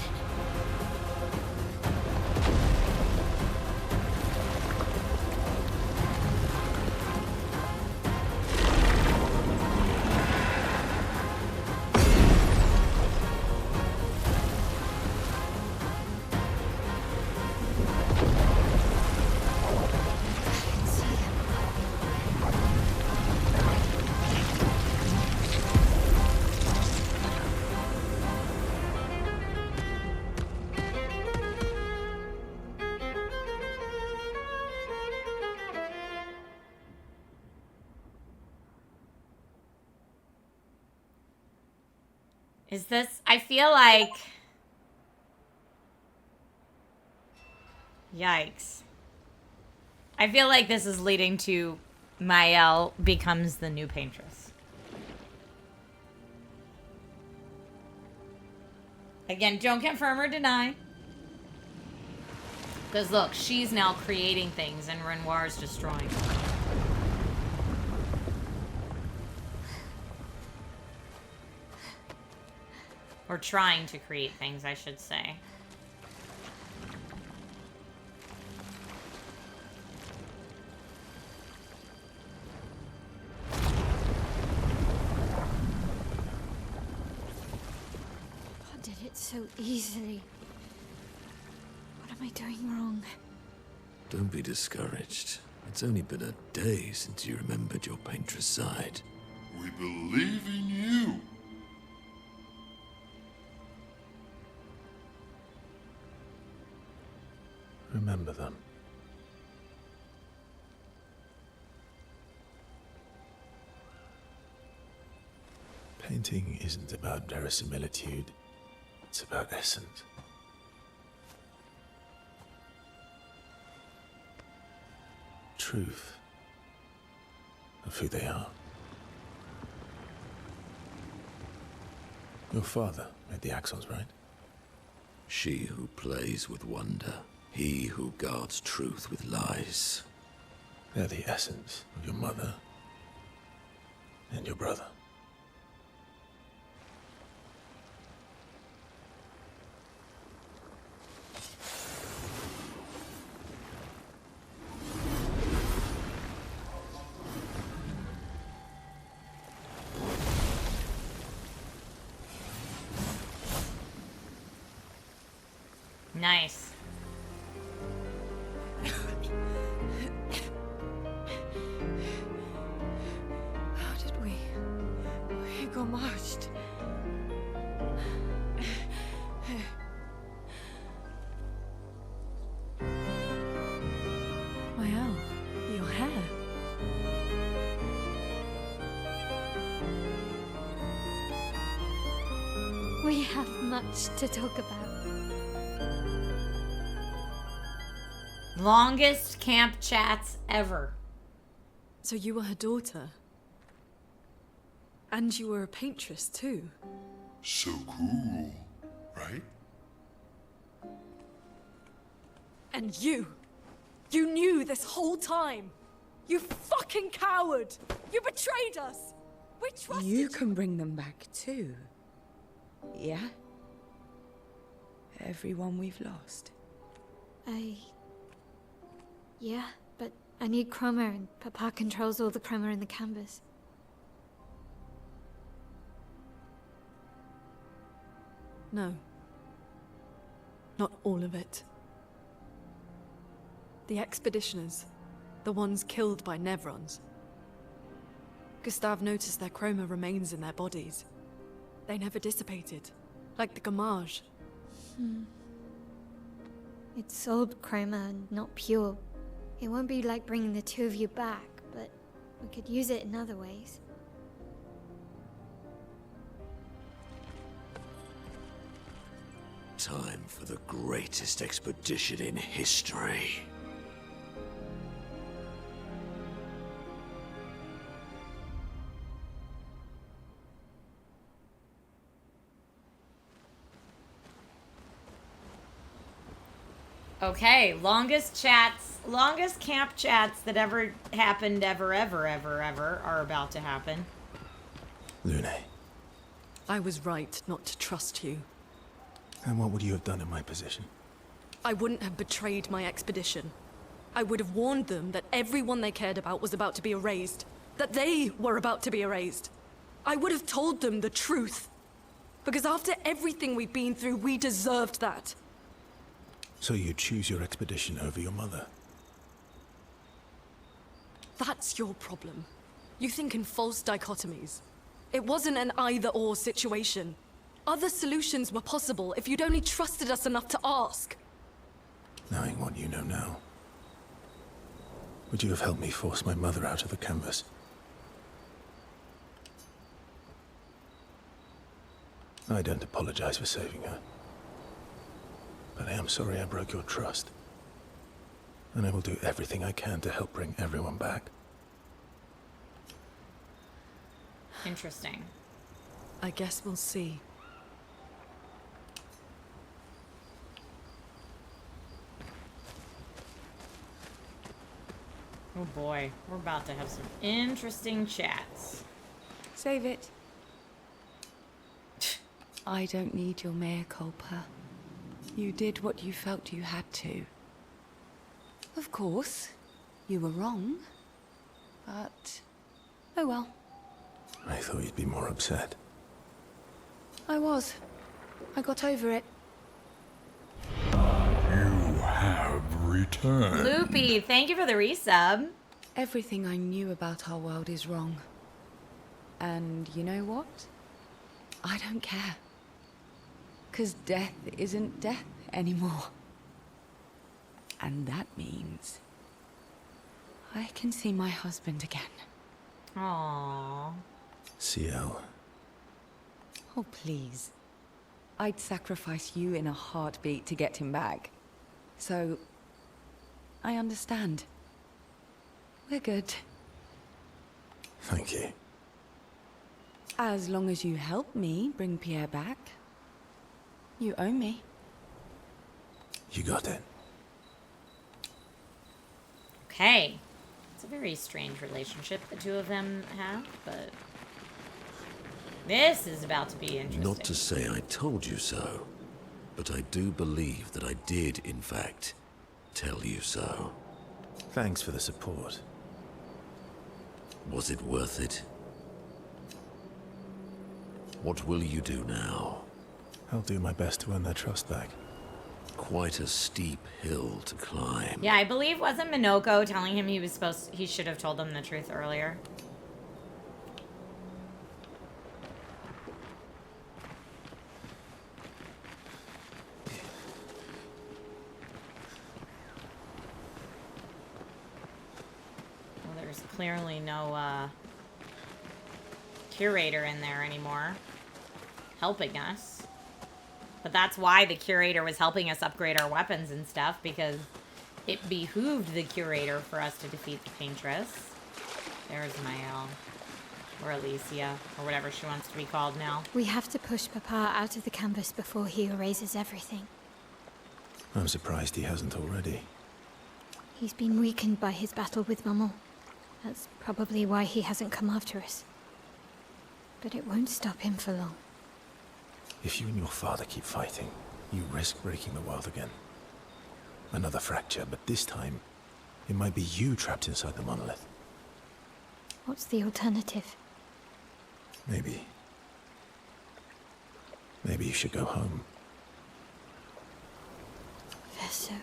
Is this... I feel like... Yikes. I feel like this is leading to Mael becomes the new paintress. Again, don't confirm or deny. Because look, she's now creating things and Renoir's destroying them. Or trying to create things, I should say. I did it so easily. What am I doing wrong? Don't be discouraged. It's only been a day since you remembered your paintress side. We believe in you. Remember them. Painting isn't about verisimilitude, it's about essence. Truth of who they are. Your father made the axles, right? She who plays with wonder He who guards truth with lies. They're the essence of your mother and your brother. Nice. How did we got marched? Wow, your hair. We have much to talk about. Longest camp chats ever. So you were her daughter? And you were a paintress too? So cool, right? And you knew this whole time! You fucking coward! You betrayed us! We trusted You can bring them back too. Yeah? Everyone we've lost. Yeah, but I need chroma and Papa controls all the chroma in the canvas. No. Not all of it. The expeditioners. The ones killed by Nevrons. Gustav noticed their chroma remains in their bodies. They never dissipated, like the Gamage. It's sold chroma and not pure. It won't be like bringing the two of you back, but we could use it in other ways. Time for the greatest expedition in history. Okay, longest camp chats that ever happened ever are about to happen. Lune, I was right not to trust you. and what would you have done in my position? I wouldn't have betrayed my expedition. I would have warned them that everyone they cared about was about to be erased. That they were about to be erased. I would have told them the truth. Because after everything we've been through, we deserved that. So you choose your expedition over your mother? That's your problem. You think in false dichotomies. It wasn't an either-or situation. Other solutions were possible if you'd only trusted us enough to ask. Knowing what you know now, would you have helped me force my mother out of the canvas? I don't apologize for saving her. But I am sorry I broke your trust. And I will do everything I can to help bring everyone back. Interesting. I guess we'll see. Oh boy, we're about to have some interesting chats. Save it. I don't need your mea culpa. You did what you felt you had to. Of course, you were wrong. But, oh well. I thought you'd be more upset. I was. I got over it. You have returned. Loopy, thank you for the resub. Everything I knew about our world is wrong. And you know what? I don't care. 'Cause death isn't death anymore. And that means I can see my husband again. Aww. CL. Oh, please. I'd sacrifice you in a heartbeat to get him back. So, I understand. We're good. Thank you. As long as you help me bring Pierre back. You owe me. You got it. Okay. It's a very strange relationship the two of them have, but this is about to be interesting. Not to say I told you so, but I do believe that I did, in fact, tell you so. Thanks for the support. Was it worth it? What will you do now? I'll do my best to earn their trust back. Quite a steep hill to climb. Yeah, I believe wasn't Minoko telling him he should have told them the truth earlier. Well, there's clearly no curator in there anymore helping us. But that's why the curator was helping us upgrade our weapons and stuff, because it behooved the curator for us to defeat the paintress. There's Mael. Or Alicia, or whatever she wants to be called now. We have to push Papa out of the canvas before he erases everything. I'm surprised he hasn't already. He's been weakened by his battle with Maman. That's probably why he hasn't come after us. But it won't stop him for long. If you and your father keep fighting, you risk breaking the world again. Another fracture, but this time, it might be you trapped inside the monolith. What's the alternative? Maybe you should go home. Verso.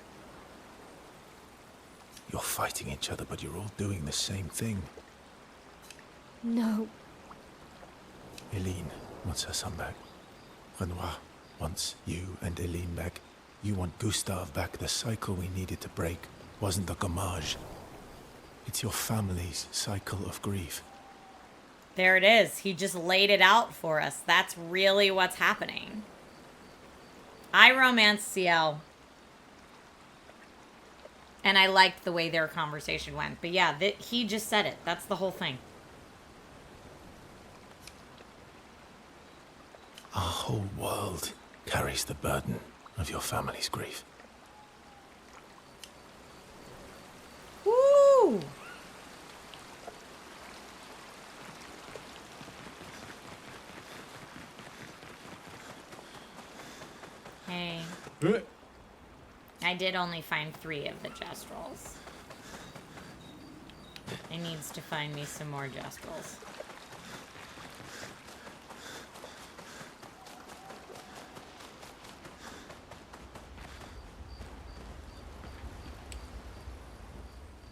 You're fighting each other, but you're all doing the same thing. No. Eileen wants her son back. Renoir wants you and Eileen back. You want Gustave back. The cycle we needed to break wasn't the gommage. It's your family's cycle of grief. There it is. He just laid it out for us. That's really what's happening. I romance Ciel. And I liked the way their conversation went. But yeah, he just said it. That's the whole thing. Our whole world carries the burden of your family's grief. Woo! Hey. I did only find 3 of the gestrels. He needs to find me some more gestrels.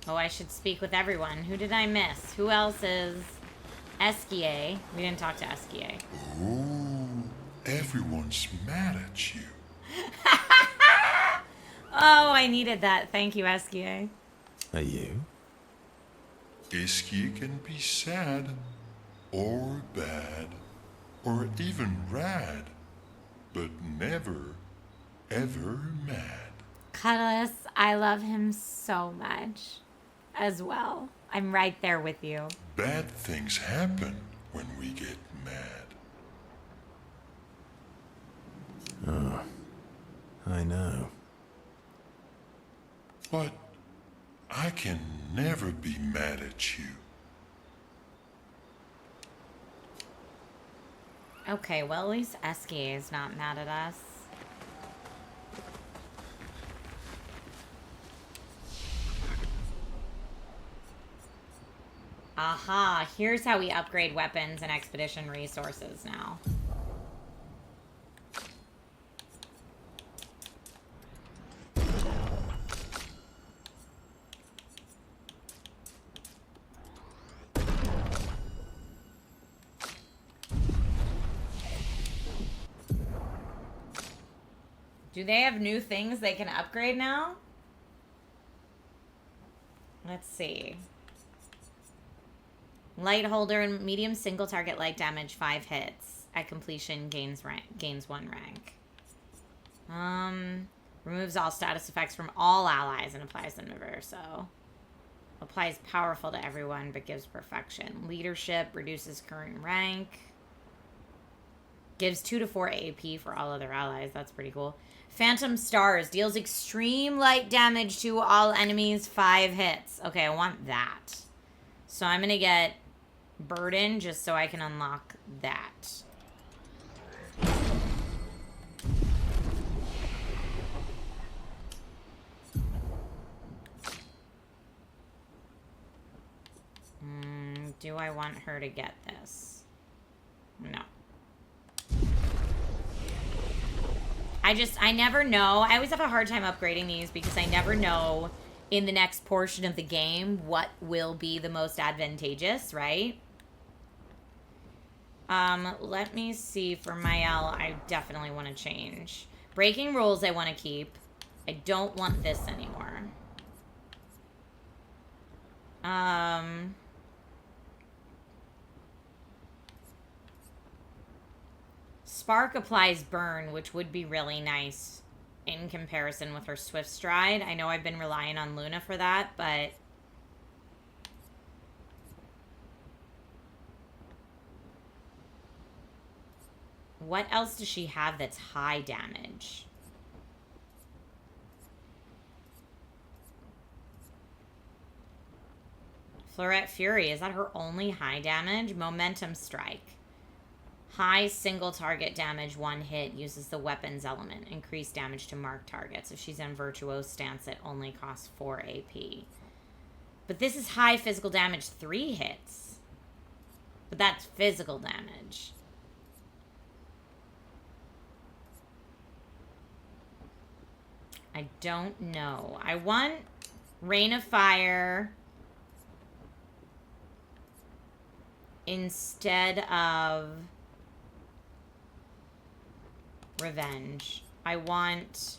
Oh, I should speak with everyone. Who did I miss? Who else is Esquier? We didn't talk to Esquier. Oh, everyone's mad at you. Oh, I needed that. Thank you, Esquier. Are you? Iskia can be sad, or bad, or even rad, but never, ever mad. Cuddles, I love him so much as well. I'm right there with you. Bad things happen when we get mad. Oh, I know. But I can never be mad at you. Okay, well, at least Esquier is not mad at us. Aha, here's how we upgrade weapons and expedition resources now. Do they have new things they can upgrade now? Let's see. Light holder and medium single target light damage, 5 hits. At completion, gains 1 rank. Removes all status effects from all allies and applies them to Verso. Applies powerful to everyone but gives perfection. Leadership reduces current rank. Gives 2 to 4 AP for all other allies. That's pretty cool. Phantom Stars. Deals extreme light damage to all enemies. 5 hits. Okay, I want that. So I'm going to get Burden just so I can unlock that. Do I want her to get this? No. I never know. I always have a hard time upgrading these because I never know in the next portion of the game what will be the most advantageous, right? Let me see. For Mael, I definitely want to change. Breaking rules I want to keep. I don't want this anymore. Spark applies burn, which would be really nice in comparison with her Swift Stride. I know I've been relying on Luna for that, but... what else does she have that's high damage? Florette Fury, is that her only high damage? Momentum Strike. High single target damage, 1 hit, uses the weapons element. Increased damage to marked targets. If she's in Virtuose stance, it only costs 4 AP. But this is high physical damage, 3 hits. But that's physical damage. I don't know. I want Rain of Fire instead of Revenge. I want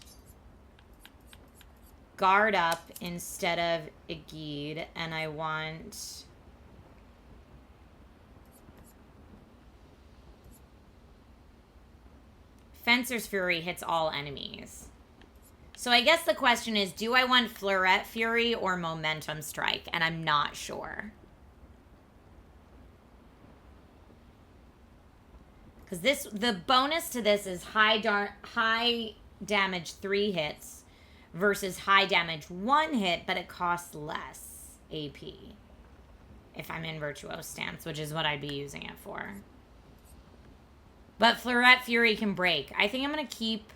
Guard Up instead of Aegid, and I want Fencer's Fury hits all enemies. So I guess the question is, do I want Florette Fury or Momentum Strike? And I'm not sure. Because the bonus to this is high damage 3 hits versus high damage 1 hit, but it costs less AP if I'm in Virtuose stance, which is what I'd be using it for. But Florette Fury can break. I think I'm going to keep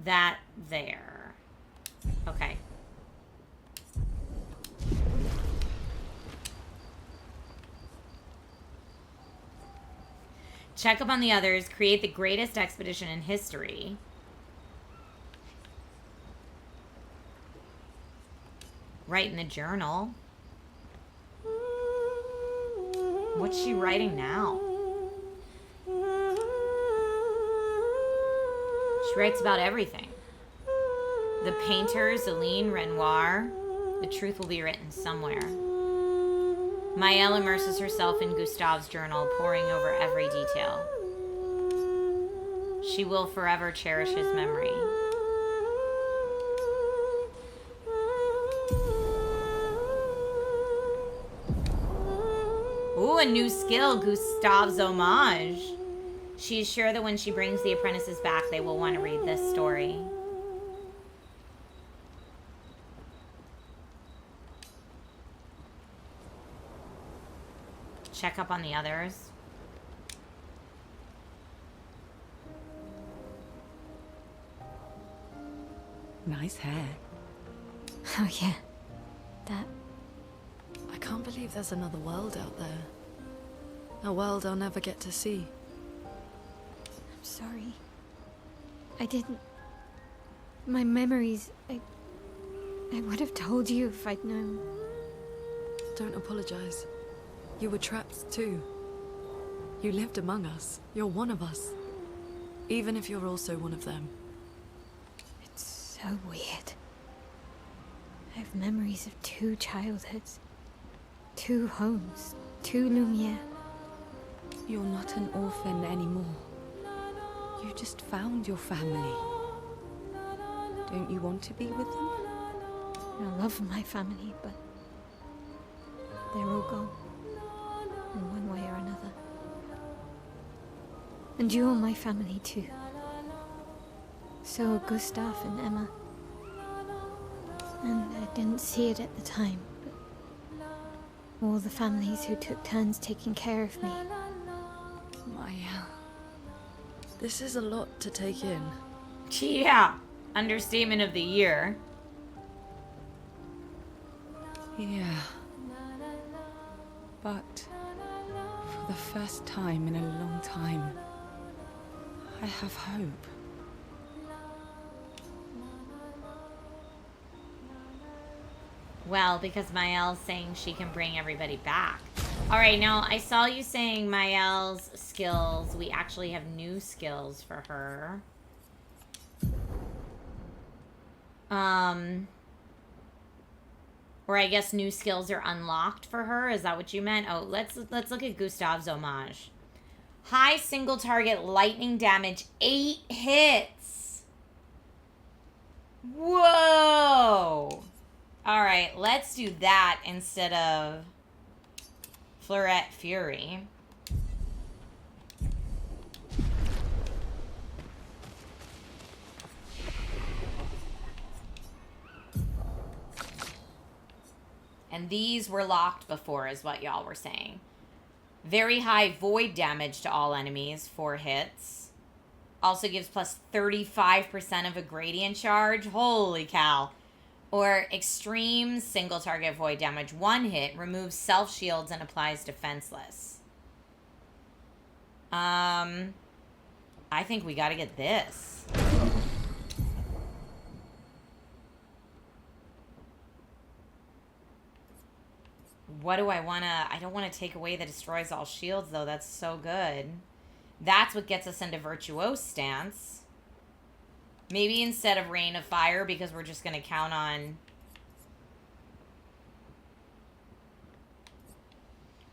that there. Okay. Check up on the others. Create the greatest expedition in history. Write in the journal. What's she writing now? She writes about everything. The painters, Aline, Renoir. The truth will be written somewhere. Mael immerses herself in Gustave's journal, poring over every detail. She will forever cherish his memory. Ooh, a new skill, Gustave's homage. She is sure that when she brings the apprentices back, they will want to read this story. Check up on the others. Nice hair. Oh yeah, that. I can't believe there's another world out there. A world I'll never get to see. I'm sorry. I didn't. My memories. I would have told you if I'd known. Don't apologize. You were trapped too. You lived among us. You're one of us. Even if you're also one of them. It's so weird. I have memories of 2 childhoods. 2 homes. 2 Lumiere. You're not an orphan anymore. You just found your family. Don't you want to be with them? I love my family, but they're all gone. in one way or another. And you're my family too. So are Gustav and Emma. And I didn't see it at the time, but all the families who took turns taking care of me. Maya, this is a lot to take in. Yeah, understatement of the year. Yeah. But for the first time in a long time, I have hope. Well, because Mael's saying she can bring everybody back. Alright, now I saw you saying Mael's skills. We actually have new skills for her. Or I guess new skills are unlocked for her. Is that what you meant? Oh, let's look at Gustav's homage. High single target lightning damage, 8 hits. Whoa. Alright, let's do that instead of Fleuret Fury. And these were locked before, is what y'all were saying. Very high void damage to all enemies, 4 hits. Also gives plus 35% of a gradient charge. Holy cow. Or extreme single target void damage, 1 hit, removes self shields and applies defenseless. I think we gotta get this. What do I wanna... I don't want to take away the destroys all shields, though. That's so good. That's what gets us into Virtuose stance. Maybe instead of Rain of Fire, because we're just going to count on...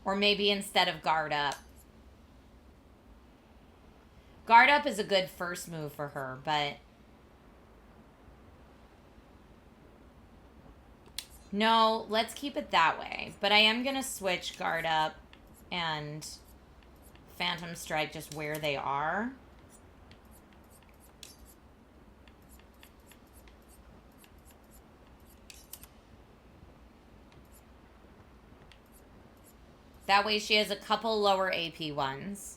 Or maybe instead of Guard Up. Guard Up is a good first move for her, but... No, let's keep it that way. But I am going to switch Guard Up and Phantom Strike just where they are. That way she has a couple lower AP ones.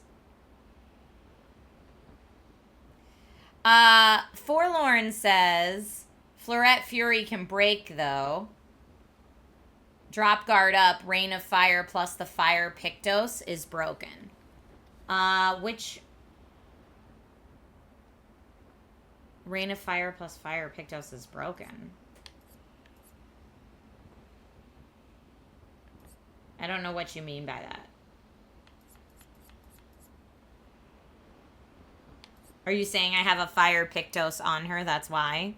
Forlorn says, Fleuret Fury can break, though. Drop Guard Up, Rain of Fire plus the Fire Pictos is broken. Which... Rain of Fire plus Fire Pictos is broken. I don't know what you mean by that. Are you saying I have a Fire Pictos on her? That's why.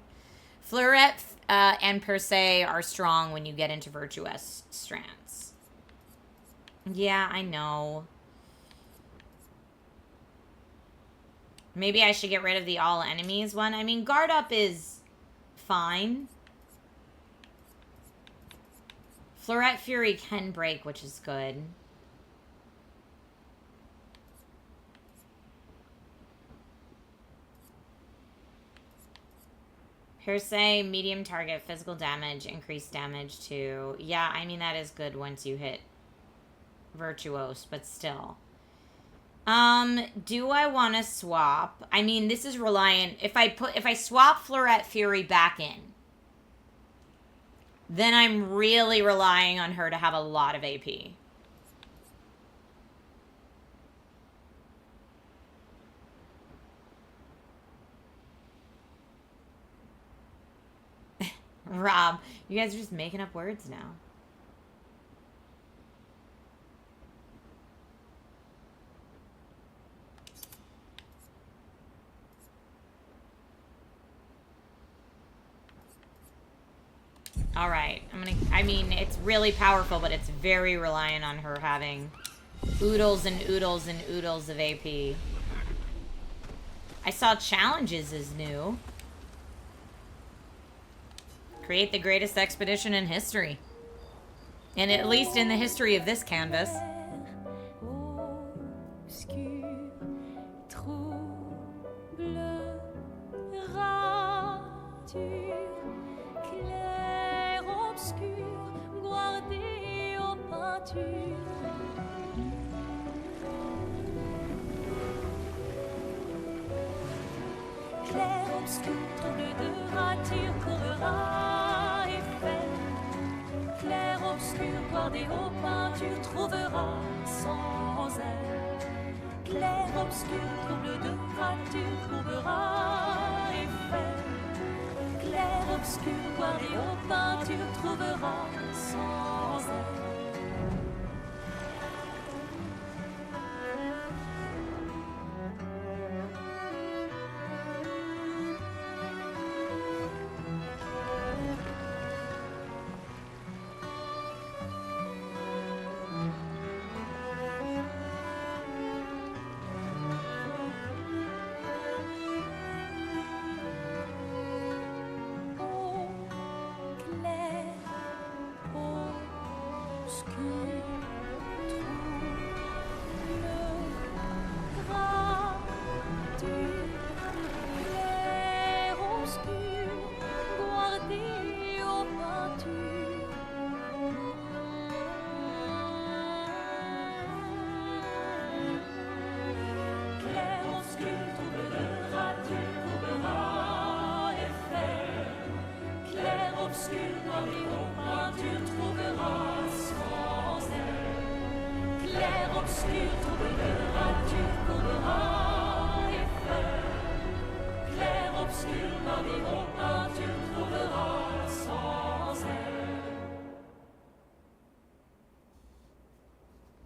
Fleuret and Per Se are strong when you get into Virtuous strands. Yeah, I know. Maybe I should get rid of the all enemies one. I mean, Guard Up is fine. Fleuret Fury can break, which is good. Per Se, medium target, physical damage, increased damage to... Yeah, I mean, that is good once you hit Virtuose, but still. Do I want to swap? I mean, this is reliant... If I swap Fleuret Fury back in, then I'm really relying on her to have a lot of AP. Rob, you guys are just making up words now. All right, I mean, it's really powerful, but it's very reliant on her having oodles and oodles and oodles of AP. I saw challenges is new. Create the greatest expedition in history. And at least in the history of this canvas. peinture, clair obscur, guardé aux peintures. Clair obscur, trouble de rature, courera et fait. Clair obscur, guardé aux peintures, trouvera sans aide. Clair obscur, trouble de rature, trouvera et fait. Clair obscur, guardé aux peintures, trouvera sans aide.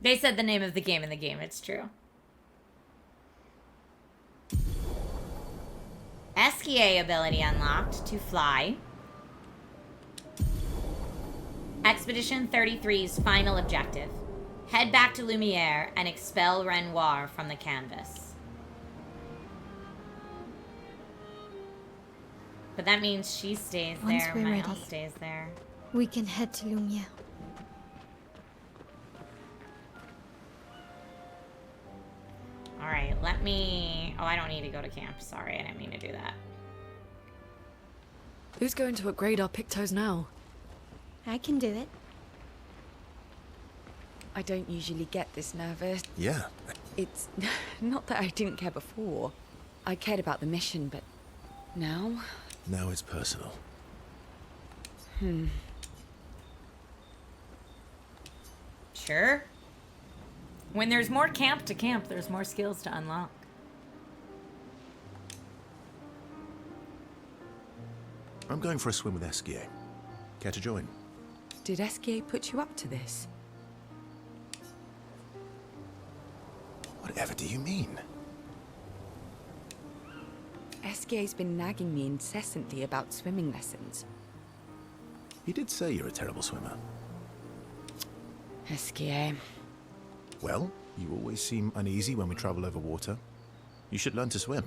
They said the name of the game in the game. It's true. SKA ability unlocked to fly. Expedition 33's final objective. Head back to Lumiere and expel Renoir from the canvas. But that means she stays Once there, we're Miles ready, stays there. we can head to Lumiere. Alright, let me... Oh, I don't need to go to camp. Sorry, I didn't mean to do that. Who's going to upgrade our Pictos now? I can do it. I don't usually get this nervous. Yeah. It's not that I didn't care before. I cared about the mission, but now... Now it's personal. Sure. When there's more camp to camp, there's more skills to unlock. I'm going for a swim with SKA. Care to join? Did SKA put you up to this? Whatever do you mean? SKA's been nagging me incessantly about swimming lessons. He did say you're a terrible swimmer. SKA. Well, you always seem uneasy when we travel over water. You should learn to swim.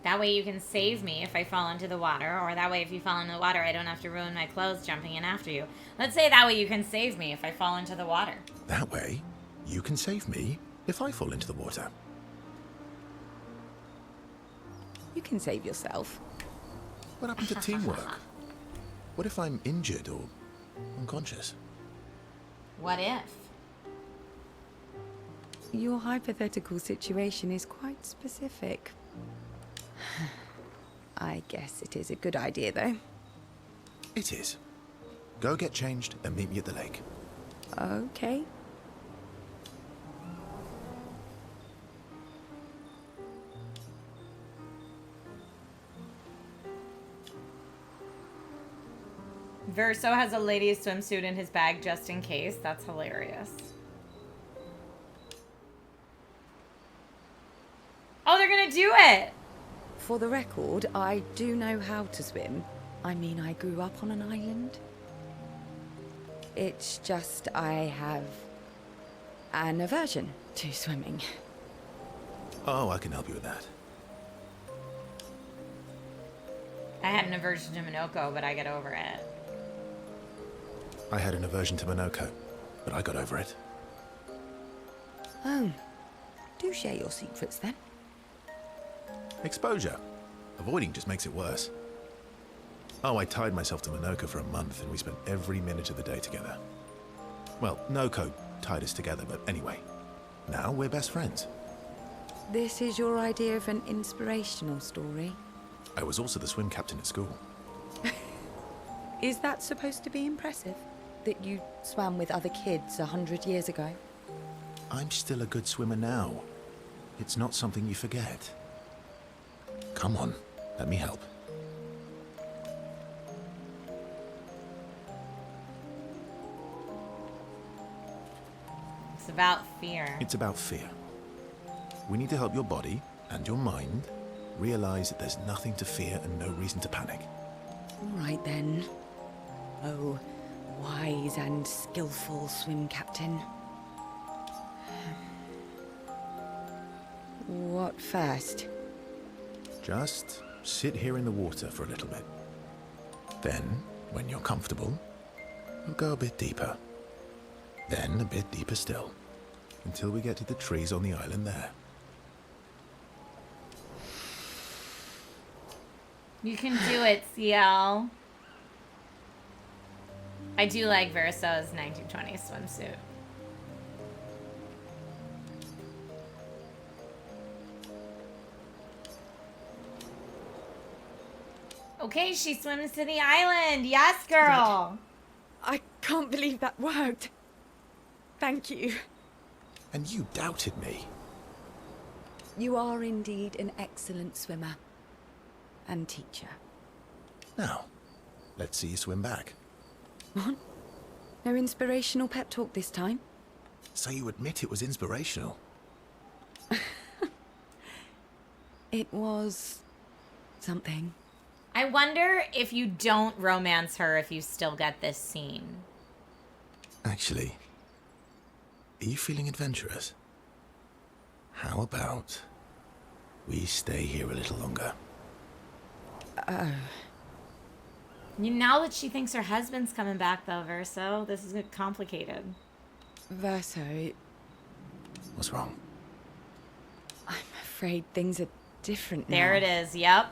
That way you can save me if I fall into the water, or that way if you fall into the water, I don't have to ruin my clothes jumping in after you. Let's say that way you can save me if I fall into the water. That way, you can save me if I fall into the water. You can save yourself. What happened to teamwork? What if I'm injured or unconscious? What if? Your hypothetical situation is quite specific. I guess it is a good idea, though. It is. Go get changed and meet me at the lake. Okay. Verso has a ladies' swimsuit in his bag just in case. That's hilarious. Oh, they're gonna do it! For the record, I do know how to swim. I mean, I grew up on an island. It's just I have an aversion to swimming. Oh, I can help you with that. I had an aversion to Minoko, but I get over it. I had an aversion to Minoko, but I got over it. Oh, do share your secrets then. Exposure. Avoiding just makes it worse. Oh, I tied myself to Minoko for a month, and we spent every minute of the day together. Well, Noko tied us together, but anyway. Now we're best friends. This is your idea of an inspirational story? I was also the swim captain at school. Is that supposed to be impressive? That you swam with other kids 100 years ago? I'm still a good swimmer now. It's not something you forget. Come on, let me help. It's about fear. It's about fear. We need to help your body and your mind realize that there's nothing to fear and no reason to panic. All right then. Oh, wise and skillful swim captain. What first? Just sit here in the water for a little bit. Then, when you're comfortable, we'll go a bit deeper. Then a bit deeper still, until we get to the trees on the island there. You can do it, CL. I do like Verso's 1920 swimsuit. Okay, she swims to the island. Yes, girl. I can't believe that worked. Thank you. And you doubted me. You are indeed an excellent swimmer. And teacher. Now, let's see you swim back. What? No inspirational pep talk this time? So you admit it was inspirational? It was... something. I wonder if you don't romance her if you still get this scene. Actually, are you feeling adventurous? How about we stay here a little longer? Now that she thinks her husband's coming back, though, Verso, this is complicated. Verso... What's wrong? I'm afraid things are different now. There it is, yep.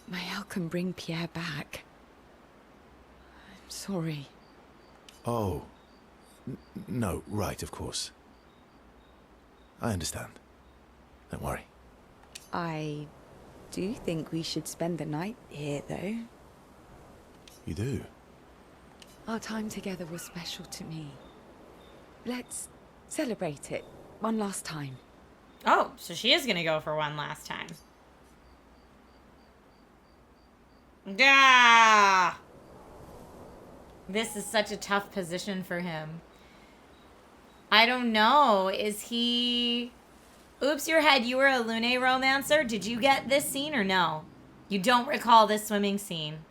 Mael can bring Pierre back. I'm sorry. Oh. No, right, of course. I understand. Don't worry. I do think we should spend the night here, though. You do? Our time together was special to me. Let's celebrate it one last time. Oh, so she is gonna go for one last time. Yeah. This is such a tough position for him. I don't know. Is he... Oops, your head, you were a Lune romancer. Did you get this scene or no? You don't recall this swimming scene.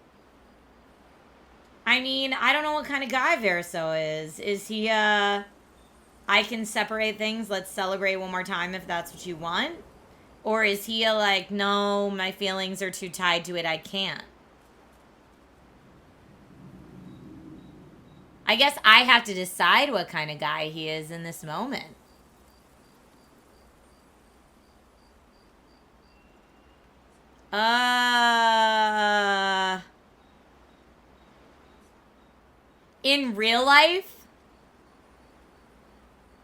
I mean, I don't know what kind of guy Verso is. Is he, I can separate things, let's celebrate one more time if that's what you want? Or is he a, like, no, my feelings are too tied to it, I can't? I guess I have to decide what kind of guy he is in this moment. In real life,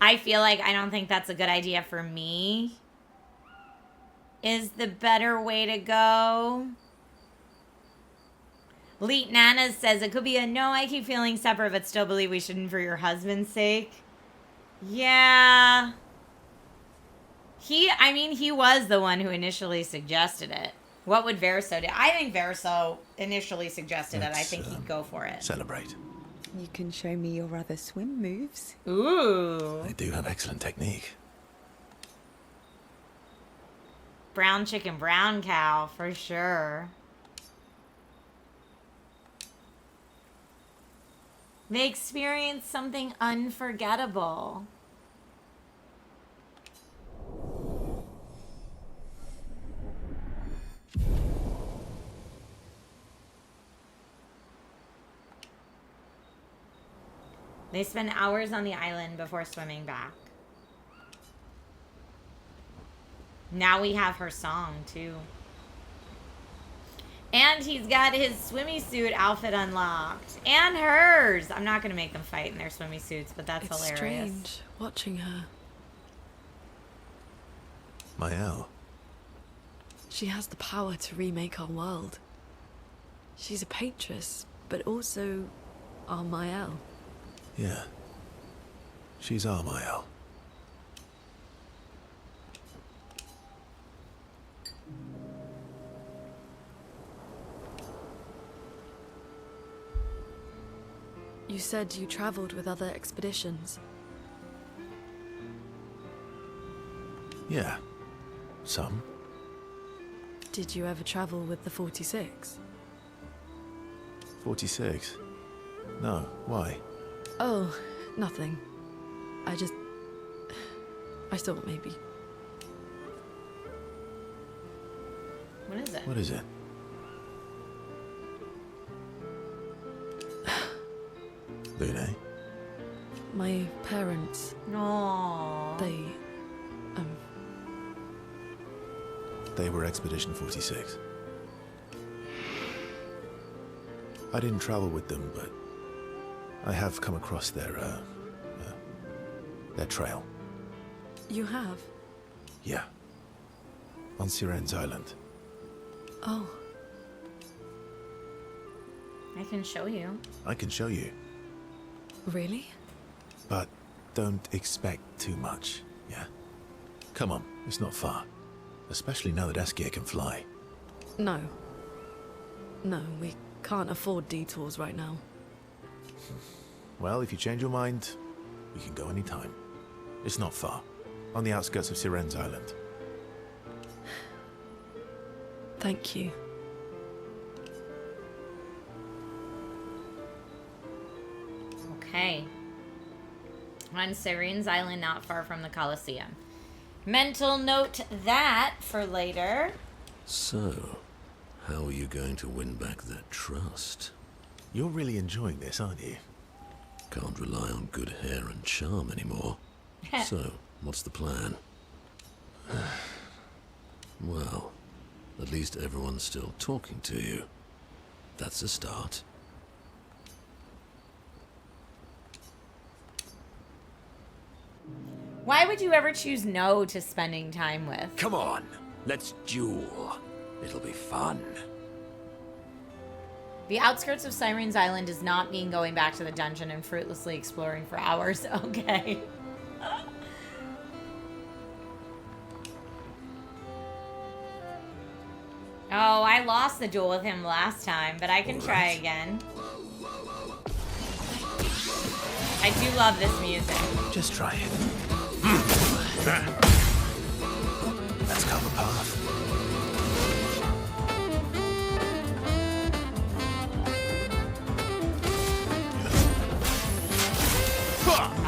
I feel like I don't think that's a good idea for me. Is the better way to go. Leet Nana says it could be a no, I keep feeling separate but still believe we shouldn't for your husband's sake. Yeah. He was the one who initially suggested it. What would Verso do? I think Verso initially suggested it. I think he'd go for it. Celebrate. You can show me your other swim moves. Ooh. I do have excellent technique. Brown chicken, brown cow, for sure. They experienced something unforgettable. They spend hours on the island before swimming back. Now we have her song, too. And he's got his swimmy suit outfit unlocked. And hers! I'm not going to make them fight in their swimmy suits, but that's It's hilarious. strange watching her. Mael. She has the power to remake our world. She's a Patress, but also our Mael. Yeah. She's our Mael. You said you traveled with other expeditions. Yeah. Some. Did you ever travel with the 46? 46? No, why? Oh, nothing. I thought maybe. What is it? What is it? Lune? My parents, No. They were Expedition 46. I didn't travel with them, but I have come across their trail. You have? Yeah. On Siren's Island. Oh. I can show you. I can show you, Really? but don't expect too much, yeah? Come on, it's not far. Especially now that Askia can fly. No. No, we can't afford detours right now. Well, if you change your mind, we can go anytime. It's not far. On the outskirts of Siren's Island. Thank you. Okay. On Sirene's Island, not far from the Colosseum. Mental note that for later. So, how are you going to win back that trust? You're really enjoying this, aren't you? Can't rely on good hair and charm anymore. So, what's the plan? Well, at least everyone's still talking to you. That's a start. Why would you ever choose no to spending time with? Come on, let's duel. It'll be fun. The outskirts of Sirene's Island does not mean going back to the dungeon and fruitlessly exploring for hours. Okay. Oh, I lost the duel with him last time, but I can try again. I do love this music. Just try it. Let's cover path.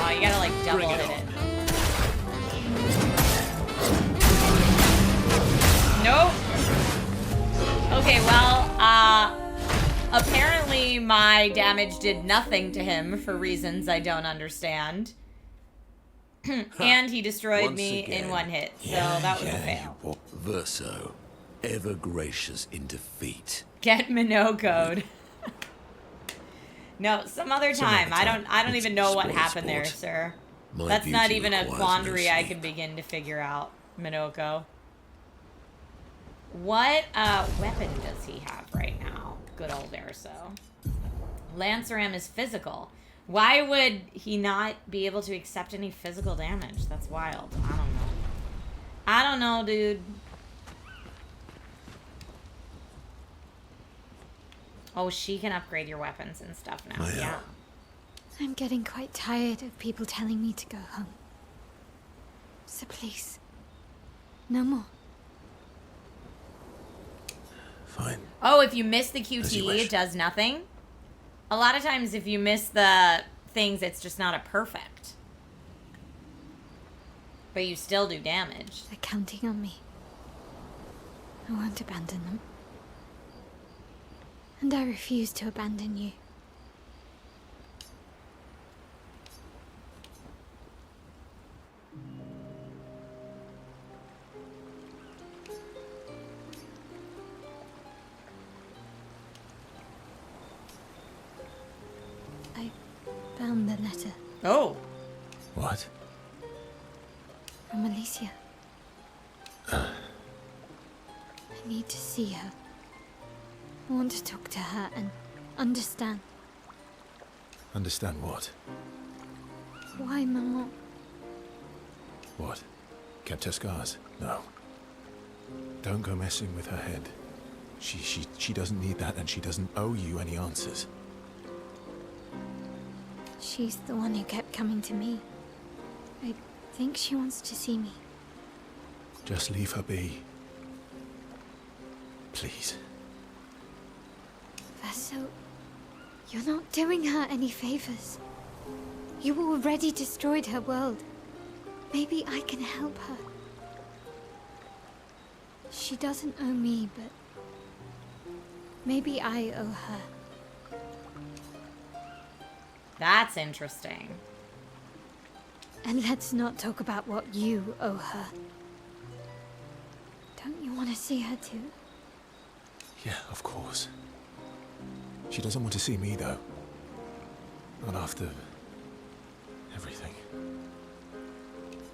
Oh, you gotta like double hit it. Nope. Okay, well, apparently my damage did nothing to him for reasons I don't understand. And he destroyed me in one hit, so that was a fail. Verso, ever gracious in defeat. Get Minoko'd. No, some other time. I don't even know what happened there, sir. That's not even a quandary I could begin to figure out, Minoko. What weapon does he have right now? Good old Verso. Lanceram is physical. Why would he not be able to accept any physical damage? That's wild. I don't know. I don't know, dude. Oh, she can upgrade your weapons and stuff now. Yeah. I'm getting quite tired of people telling me to go home. So please, no more. Fine. Oh, if you miss the QT, it does nothing? A lot of times if you miss the things, it's just not a perfect. But you still do damage. They're counting on me. I won't abandon them. And I refuse to abandon you. the letter. Oh. What? From Alicia. I need to see her. I want to talk to her and understand. Understand what? Why Maman? What? Kept her scars? No. Don't go messing with her head. She doesn't need that, and she doesn't owe you any answers. She's the one who kept coming to me. I think she wants to see me. Just leave her be. Please. Vaso, you're not doing her any favors. You already destroyed her world. Maybe I can help her. She doesn't owe me, but maybe I owe her. That's interesting. And let's not talk about what you owe her. Don't you want to see her too? Yeah, of course. She doesn't want to see me, though. Not after everything.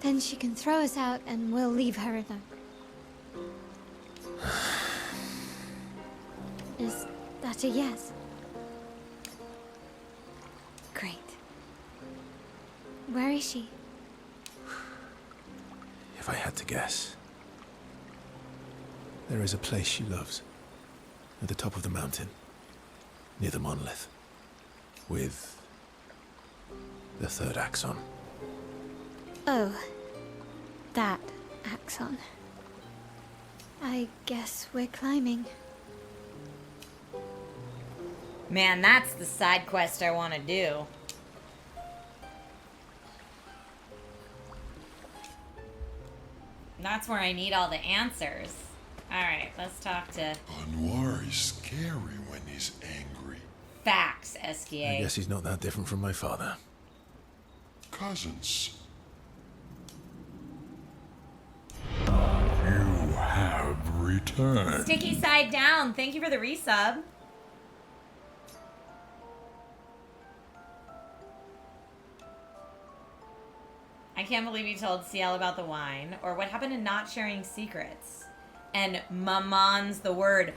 Then she can throw us out and we'll leave her alone. Is that a yes? Great. Where is she? If I had to guess, there is a place she loves. At the top of the mountain. Near the monolith. With the third axon. Oh, that axon. I guess we're climbing. Man, that's the side quest I want to do. That's where I need all the answers. Alright, let's talk to... Noir is scary when he's angry. Facts, SKA. I guess he's not that different from my father. Cousins. You have returned. Sticky side down. Thank you for the resub. I can't believe you told CL about the wine. Or what happened to not sharing secrets? And Maman's the word.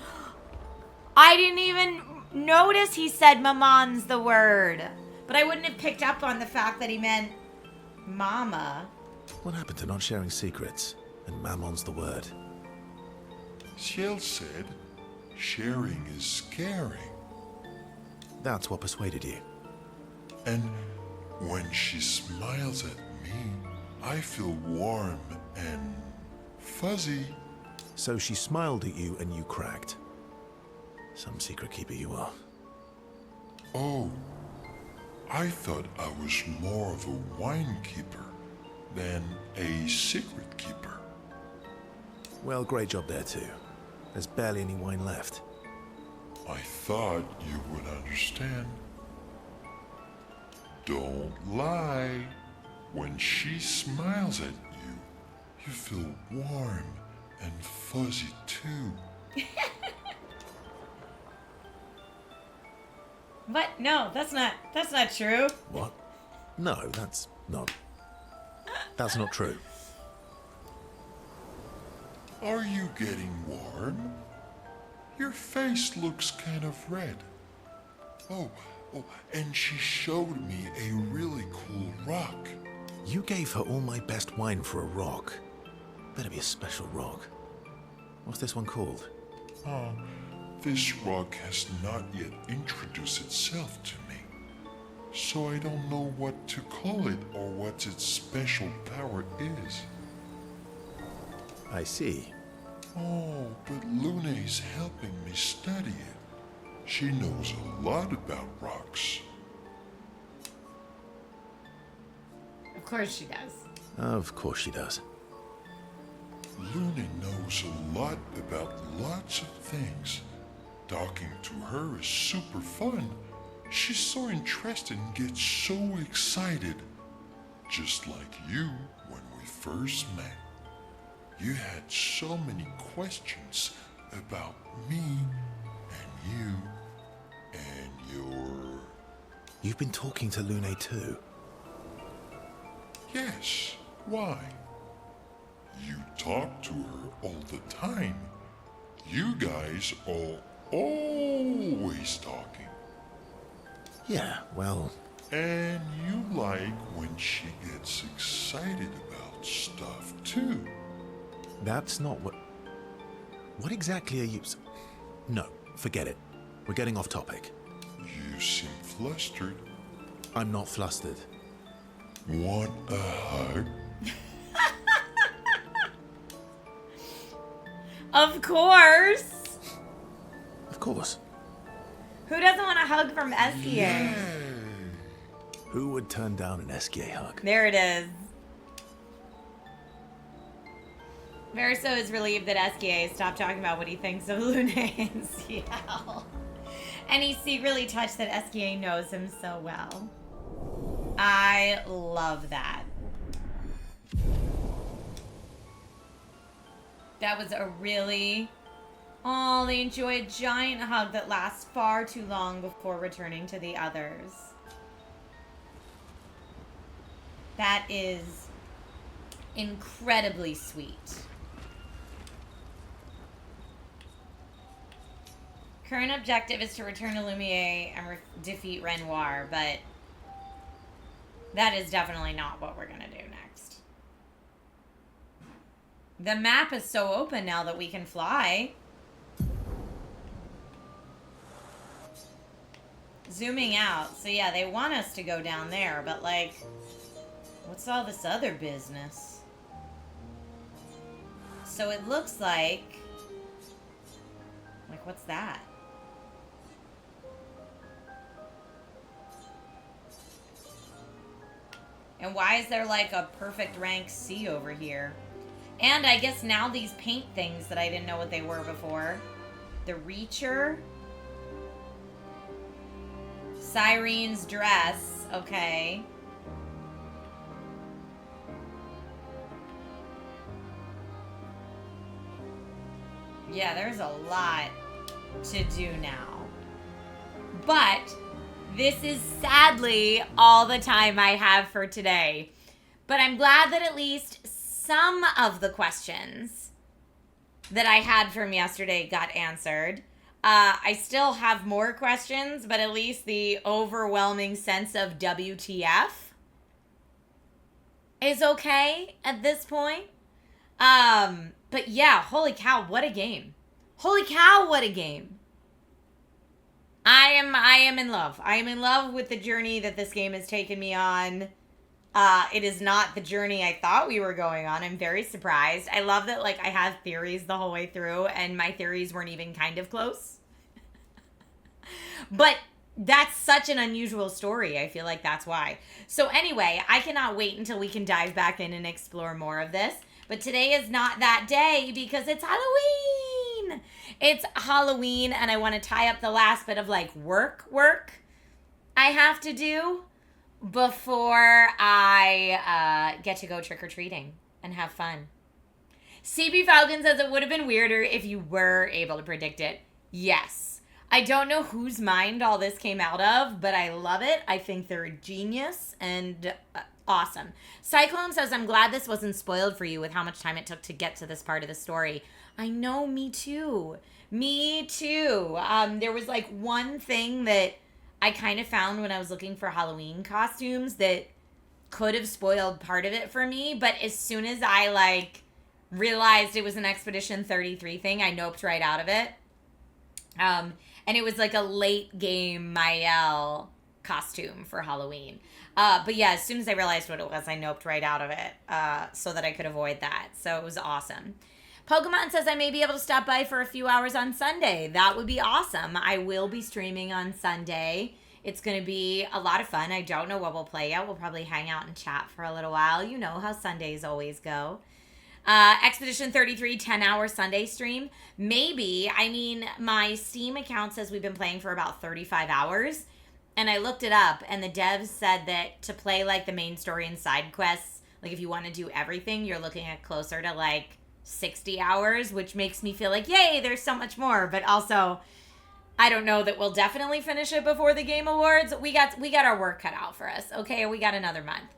I didn't even notice he said Maman's the word. But I wouldn't have picked up on the fact that he meant Mama. What happened to not sharing secrets? And Mammon's the word. Ciel said, sharing is scaring. That's what persuaded you. And when she smiles at me, I feel warm and fuzzy. So she smiled at you and you cracked. Some secret keeper you are. Oh, I thought I was more of a wine keeper than a secret keeper. Well, great job there too. There's barely any wine left. I thought you would understand. Don't lie. When she smiles at you, you feel warm and fuzzy too. What? No, that's not true. What? No, that's not true. Are you getting warm? Your face looks kind of red. Oh, and she showed me a really cool rock. You gave her all my best wine for a rock. Better be a special rock. What's this one called? Oh, this rock has not yet introduced itself to me. So I don't know what to call it or what its special power is. I see. Oh, but Luna is helping me study it. She knows a lot about rocks. Of course she does. Of course she does. Luna knows a lot about lots of things. Talking to her is super fun. She's so interested and gets so excited. Just like you when we first met. You had so many questions about me and you and your... You've been talking to Lune too? Yes. Why? You talk to her all the time. You guys are always talking. Yeah, well... And you like when she gets excited about stuff too. That's not what... What exactly are you... No, forget it. We're getting off topic. You seem flustered. I'm not flustered. Want a hug? Of course. Of course. Who doesn't want a hug from Eskie? Yeah. Who would turn down an Eskie hug? There it is. Verso is relieved that Eskie stopped talking about what he thinks of Lune and Ciel. And he's secretly touched that Eskie knows him so well. I love that. That was a really... Oh, they enjoy a giant hug that lasts far too long before returning to the others. That is incredibly sweet. Current objective is to return to Lumiere and defeat Renoir, but that is definitely not what we're going to do next. The map is so open now that we can fly. Zooming out. So yeah, they want us to go down there, but like, what's all this other business? So it looks like what's that? And why is there like a perfect rank C over here? And I guess now these paint things that I didn't know what they were before. The Reacher. Cyrene's dress. Okay. Yeah, there's a lot to do now. But this is sadly all the time I have for today. But I'm glad that at least some of the questions that I had from yesterday got answered. I still have more questions, but at least the overwhelming sense of WTF is okay at this point. But yeah, holy cow, what a game. Holy cow, what a game. I am in love. I am in love with the journey that this game has taken me on. It is not the journey I thought we were going on. I'm very surprised. I love that, like, I had theories the whole way through, and my theories weren't even kind of close. But that's such an unusual story. I feel like that's why. So anyway, I cannot wait until we can dive back in and explore more of this. But today is not that day because it's Halloween. It's Halloween, and I want to tie up the last bit of, like, work I have to do before I get to go trick-or-treating and have fun. CB Falcon says it would have been weirder if you were able to predict it. Yes. I don't know whose mind all this came out of, but I love it. I think they're a genius and awesome. Cyclone says, I'm glad this wasn't spoiled for you with how much time it took to get to this part of the story. I know, me too. Me too. There was like one thing that I kind of found when I was looking for Halloween costumes that could have spoiled part of it for me, but as soon as I like realized it was an Expedition 33 thing, I noped right out of it. And it was like a late game Mael costume for Halloween. But yeah, as soon as I realized what it was, I noped right out of it so that I could avoid that. So it was awesome. Pokemon says I may be able to stop by for a few hours on Sunday. That would be awesome. I will be streaming on Sunday. It's going to be a lot of fun. I don't know what we'll play yet. We'll probably hang out and chat for a little while. You know how Sundays always go. Expedition 33 10-hour Sunday stream. Maybe. I mean, my Steam account says we've been playing for about 35 hours. And I looked it up, and the devs said that to play, like, the main story and side quests, like, if you want to do everything, you're looking at closer to, like, 60 hours, which makes me feel like, yay, there's so much more. But also, I don't know that we'll definitely finish it before the Game Awards. We got our work cut out for us, okay? We got another month.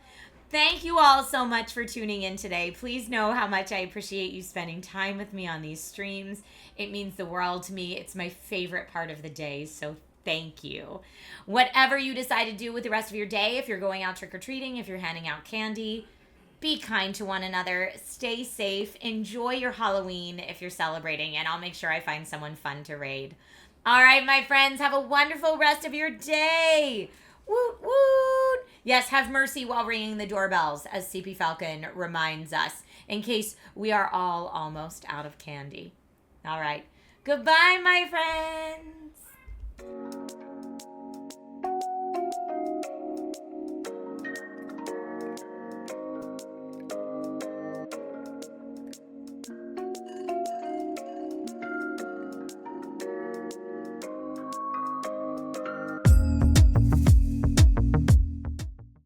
Thank you all so much for tuning in today. Please know how much I appreciate you spending time with me on these streams. It means the world to me. It's my favorite part of the day, so thank you. Whatever you decide to do with the rest of your day, if you're going out trick-or-treating, if you're handing out candy, be kind to one another, stay safe, enjoy your Halloween if you're celebrating, and I'll make sure I find someone fun to raid. All right, my friends, have a wonderful rest of your day. Woot, woot. Yes, have mercy while ringing the doorbells, as CP Falcon reminds us, in case we are all almost out of candy. All right. Goodbye, my friends.